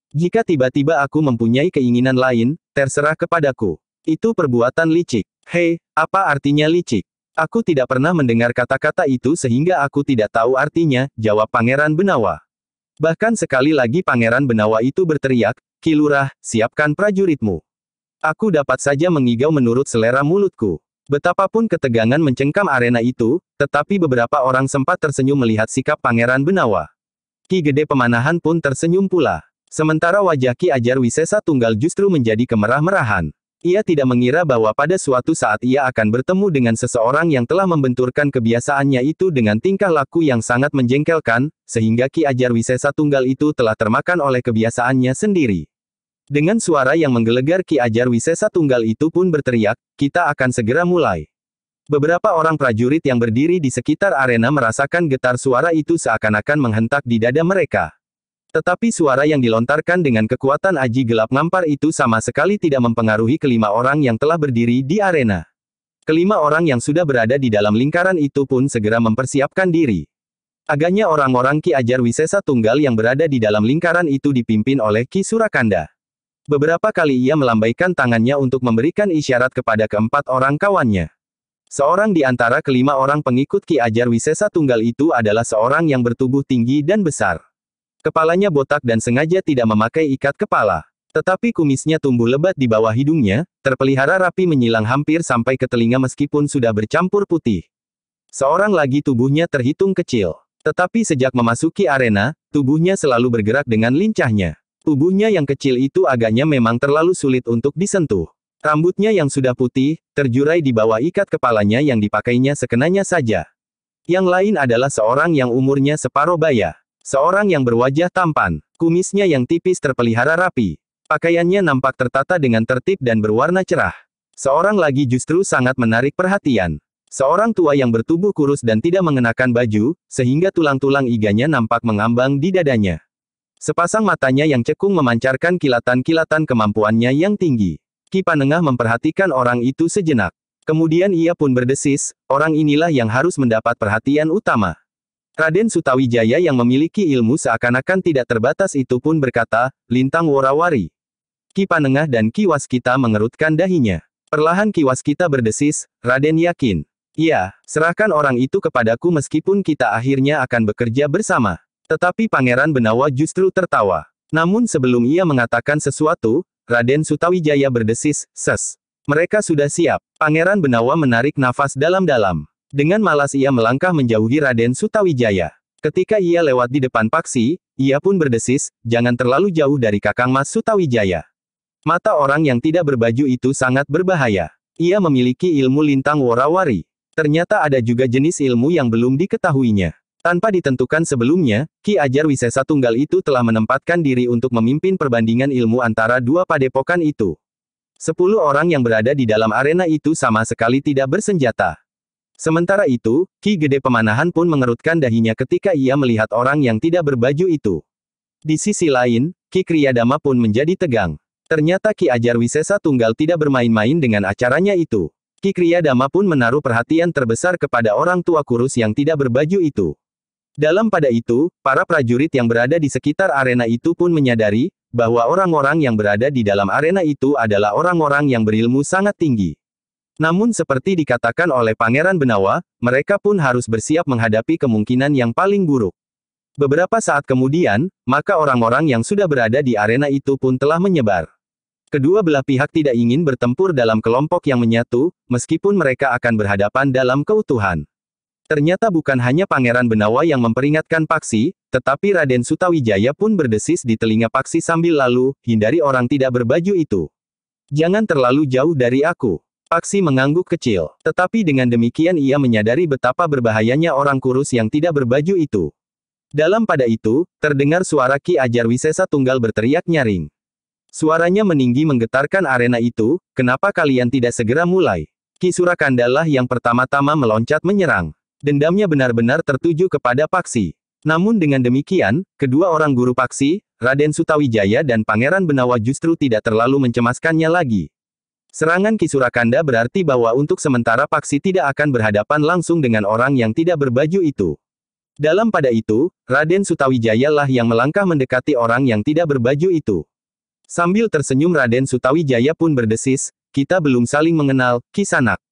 Jika tiba-tiba aku mempunyai keinginan lain, terserah kepadaku. Itu perbuatan licik. Hei, apa artinya licik? Aku tidak pernah mendengar kata-kata itu sehingga aku tidak tahu artinya, jawab Pangeran Benawa. Bahkan sekali lagi Pangeran Benawa itu berteriak, Ki Lurah, siapkan prajuritmu. Aku dapat saja mengigau menurut selera mulutku. Betapapun ketegangan mencengkam arena itu, tetapi beberapa orang sempat tersenyum melihat sikap Pangeran Benawa. Ki Gede Pemanahan pun tersenyum pula. Sementara wajah Ki Ajar Wisesa Tunggal justru menjadi kemerah-merahan. Ia tidak mengira bahwa pada suatu saat ia akan bertemu dengan seseorang yang telah membenturkan kebiasaannya itu dengan tingkah laku yang sangat menjengkelkan, sehingga Ki Ajar Wisesa Tunggal itu telah termakan oleh kebiasaannya sendiri. Dengan suara yang menggelegar Ki Ajar Wisesa Tunggal itu pun berteriak, kita akan segera mulai. Beberapa orang prajurit yang berdiri di sekitar arena merasakan getar suara itu seakan-akan menghentak di dada mereka. Tetapi suara yang dilontarkan dengan kekuatan aji gelap ngampar itu sama sekali tidak mempengaruhi kelima orang yang telah berdiri di arena. Kelima orang yang sudah berada di dalam lingkaran itu pun segera mempersiapkan diri. Agaknya orang-orang Ki Ajar Wisesa Tunggal yang berada di dalam lingkaran itu dipimpin oleh Ki Surakanda. Beberapa kali ia melambaikan tangannya untuk memberikan isyarat kepada keempat orang kawannya. Seorang di antara kelima orang pengikut Ki Ajar Wisesa Tunggal itu adalah seorang yang bertubuh tinggi dan besar. Kepalanya botak dan sengaja tidak memakai ikat kepala. Tetapi kumisnya tumbuh lebat di bawah hidungnya, terpelihara rapi menyilang hampir sampai ke telinga meskipun sudah bercampur putih. Seorang lagi tubuhnya terhitung kecil. Tetapi sejak memasuki arena, tubuhnya selalu bergerak dengan lincahnya. Tubuhnya yang kecil itu agaknya memang terlalu sulit untuk disentuh. Rambutnya yang sudah putih, terjurai di bawah ikat kepalanya yang dipakainya sekenanya saja. Yang lain adalah seorang yang umurnya separuh baya. Seorang yang berwajah tampan. Kumisnya yang tipis terpelihara rapi. Pakaiannya nampak tertata dengan tertib dan berwarna cerah. Seorang lagi justru sangat menarik perhatian. Seorang tua yang bertubuh kurus dan tidak mengenakan baju, sehingga tulang-tulang iganya nampak mengambang di dadanya. Sepasang matanya yang cekung memancarkan kilatan-kilatan kemampuannya yang tinggi. Ki Panengah memperhatikan orang itu sejenak. Kemudian ia pun berdesis, orang inilah yang harus mendapat perhatian utama. Raden Sutawijaya yang memiliki ilmu seakan-akan tidak terbatas itu pun berkata, "Lintang Worawari." Ki Panengah dan Ki Waskita mengerutkan dahinya. Perlahan Ki Waskita berdesis, "Raden yakin?" "Iya, serahkan orang itu kepadaku meskipun kita akhirnya akan bekerja bersama." Tetapi Pangeran Benawa justru tertawa. Namun sebelum ia mengatakan sesuatu, Raden Sutawijaya berdesis, "Ses. Mereka sudah siap." Pangeran Benawa menarik nafas dalam-dalam. Dengan malas ia melangkah menjauhi Raden Sutawijaya. Ketika ia lewat di depan Paksi, ia pun berdesis, "Jangan terlalu jauh dari Kakang Mas Sutawijaya. Mata orang yang tidak berbaju itu sangat berbahaya. Ia memiliki ilmu lintang worawari. Ternyata ada juga jenis ilmu yang belum diketahuinya." Tanpa ditentukan sebelumnya, Ki Ajar Wisesa Tunggal itu telah menempatkan diri untuk memimpin perbandingan ilmu antara dua padepokan itu. 10 orang yang berada di dalam arena itu sama sekali tidak bersenjata. Sementara itu, Ki Gede Pemanahan pun mengerutkan dahinya ketika ia melihat orang yang tidak berbaju itu. Di sisi lain, Ki Kriyadama pun menjadi tegang. Ternyata Ki Ajar Wisesa Tunggal tidak bermain-main dengan acaranya itu. Ki Kriyadama pun menaruh perhatian terbesar kepada orang tua kurus yang tidak berbaju itu. Dalam pada itu, para prajurit yang berada di sekitar arena itu pun menyadari, bahwa orang-orang yang berada di dalam arena itu adalah orang-orang yang berilmu sangat tinggi. Namun seperti dikatakan oleh Pangeran Benawa, mereka pun harus bersiap menghadapi kemungkinan yang paling buruk. Beberapa saat kemudian, maka orang-orang yang sudah berada di arena itu pun telah menyebar. Kedua belah pihak tidak ingin bertempur dalam kelompok yang menyatu, meskipun mereka akan berhadapan dalam keutuhan. Ternyata bukan hanya Pangeran Benawa yang memperingatkan Paksi, tetapi Raden Sutawijaya pun berdesis di telinga Paksi sambil lalu, "Hindari orang tidak berbaju itu. Jangan terlalu jauh dari aku." Paksi mengangguk kecil, tetapi dengan demikian ia menyadari betapa berbahayanya orang kurus yang tidak berbaju itu. Dalam pada itu, terdengar suara Ki Ajar Wisesa Tunggal berteriak nyaring. Suaranya meninggi menggetarkan arena itu, "Kenapa kalian tidak segera mulai?" Ki Surakanda lah yang pertama-tama meloncat menyerang. Dendamnya benar-benar tertuju kepada Paksi. Namun dengan demikian, kedua orang guru Paksi, Raden Sutawijaya dan Pangeran Benawa justru tidak terlalu mencemaskannya lagi. Serangan Ki Surakanda berarti bahwa untuk sementara Paksi tidak akan berhadapan langsung dengan orang yang tidak berbaju itu. Dalam pada itu, Raden Sutawijaya lah yang melangkah mendekati orang yang tidak berbaju itu. Sambil tersenyum Raden Sutawijaya pun berdesis, "Kita belum saling mengenal, Kisanak."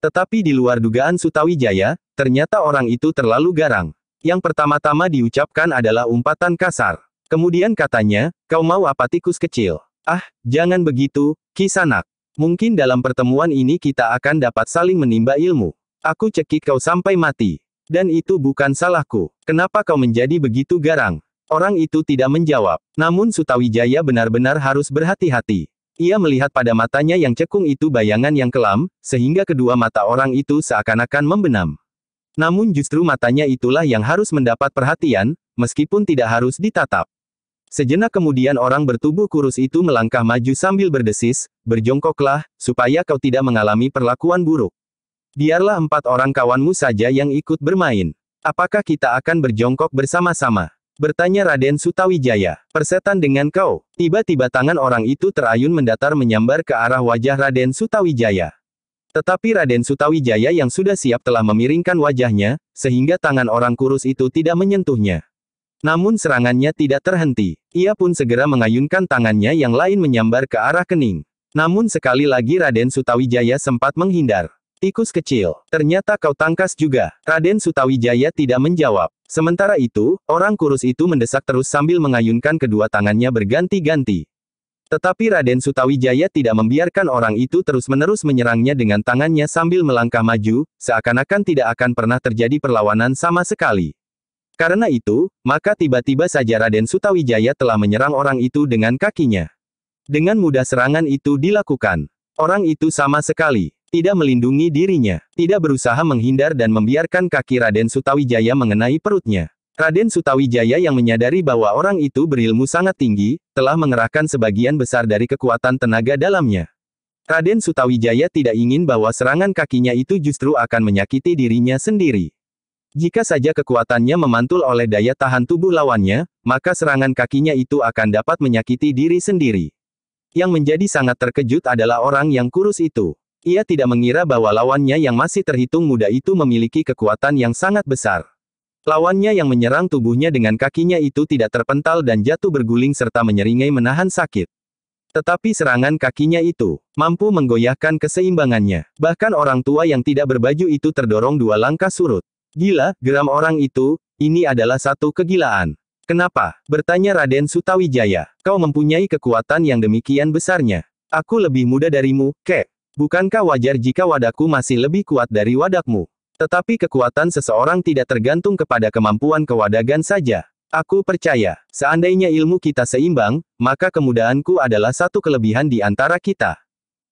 Tetapi di luar dugaan Sutawijaya, ternyata orang itu terlalu garang. Yang pertama-tama diucapkan adalah umpatan kasar. Kemudian katanya, "Kau mau apa tikus kecil? Ah, jangan begitu, Kisanak. Mungkin dalam pertemuan ini kita akan dapat saling menimba ilmu. Aku cekik kau sampai mati. Dan itu bukan salahku. Kenapa kau menjadi begitu garang?" Orang itu tidak menjawab. Namun Sutawijaya benar-benar harus berhati-hati. Ia melihat pada matanya yang cekung itu bayangan yang kelam, sehingga kedua mata orang itu seakan-akan membenam. Namun justru matanya itulah yang harus mendapat perhatian, meskipun tidak harus ditatap. Sejenak kemudian orang bertubuh kurus itu melangkah maju sambil berdesis, "Berjongkoklah, supaya kau tidak mengalami perlakuan buruk. Biarlah 4 orang kawanmu saja yang ikut bermain. Apakah kita akan berjongkok bersama-sama?" bertanya Raden Sutawijaya. "Persetan dengan kau." Tiba-tiba tangan orang itu terayun mendatar menyambar ke arah wajah Raden Sutawijaya. Tetapi Raden Sutawijaya yang sudah siap telah memiringkan wajahnya, sehingga tangan orang kurus itu tidak menyentuhnya. Namun serangannya tidak terhenti. Ia pun segera mengayunkan tangannya yang lain menyambar ke arah kening. Namun sekali lagi Raden Sutawijaya sempat menghindar. Tikus kecil, ternyata kau tangkas juga. Raden Sutawijaya tidak menjawab. Sementara itu, orang kurus itu mendesak terus sambil mengayunkan kedua tangannya berganti-ganti. Tetapi Raden Sutawijaya tidak membiarkan orang itu terus-menerus menyerangnya dengan tangannya sambil melangkah maju, seakan-akan tidak akan pernah terjadi perlawanan sama sekali. Karena itu, maka tiba-tiba saja Raden Sutawijaya telah menyerang orang itu dengan kakinya. Dengan mudah serangan itu dilakukan. Orang itu sama sekali tidak melindungi dirinya, tidak berusaha menghindar dan membiarkan kaki Raden Sutawijaya mengenai perutnya. Raden Sutawijaya yang menyadari bahwa orang itu berilmu sangat tinggi, telah mengerahkan sebagian besar dari kekuatan tenaga dalamnya. Raden Sutawijaya tidak ingin bahwa serangan kakinya itu justru akan menyakiti dirinya sendiri. Jika saja kekuatannya memantul oleh daya tahan tubuh lawannya, maka serangan kakinya itu akan dapat menyakiti diri sendiri. Yang menjadi sangat terkejut adalah orang yang kurus itu. Ia tidak mengira bahwa lawannya yang masih terhitung muda itu memiliki kekuatan yang sangat besar. Lawannya yang menyerang tubuhnya dengan kakinya itu tidak terpental dan jatuh berguling serta menyeringai menahan sakit. Tetapi serangan kakinya itu mampu menggoyahkan keseimbangannya. Bahkan orang tua yang tidak berbaju itu terdorong 2 langkah surut. Gila, geram orang itu, ini adalah satu kegilaan. Kenapa? Bertanya Raden Sutawijaya. Kau mempunyai kekuatan yang demikian besarnya. Aku lebih muda darimu, kek. Bukankah wajar jika wadahku masih lebih kuat dari wadahmu? Tetapi kekuatan seseorang tidak tergantung kepada kemampuan kewadagan saja. Aku percaya, seandainya ilmu kita seimbang, maka kemudahanku adalah satu kelebihan di antara kita.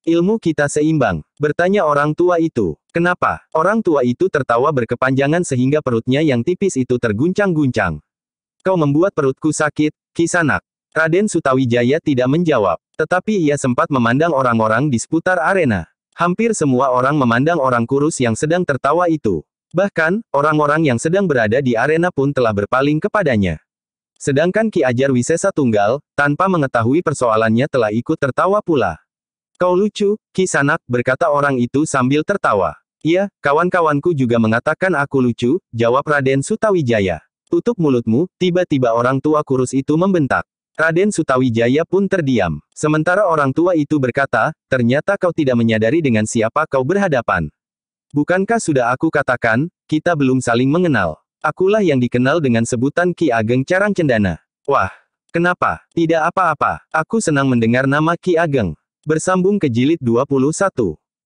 Ilmu kita seimbang, bertanya orang tua itu. Kenapa? Orang tua itu tertawa berkepanjangan sehingga perutnya yang tipis itu terguncang-guncang. Kau membuat perutku sakit, Kisanak. Raden Sutawijaya tidak menjawab, tetapi ia sempat memandang orang-orang di seputar arena. Hampir semua orang memandang orang kurus yang sedang tertawa itu. Bahkan, orang-orang yang sedang berada di arena pun telah berpaling kepadanya. Sedangkan Ki Ajar Wisesa Tunggal, tanpa mengetahui persoalannya telah ikut tertawa pula. Kau lucu, Kisanak, berkata orang itu sambil tertawa. Iya, kawan-kawanku juga mengatakan aku lucu, jawab Raden Sutawijaya. Tutup mulutmu, tiba-tiba orang tua kurus itu membentak. Raden Sutawijaya pun terdiam. Sementara orang tua itu berkata, ternyata kau tidak menyadari dengan siapa kau berhadapan. Bukankah sudah aku katakan, kita belum saling mengenal. Akulah yang dikenal dengan sebutan Ki Ageng Carang Cendana. Wah, kenapa? Tidak apa-apa, aku senang mendengar nama Ki Ageng. Bersambung ke jilid 21.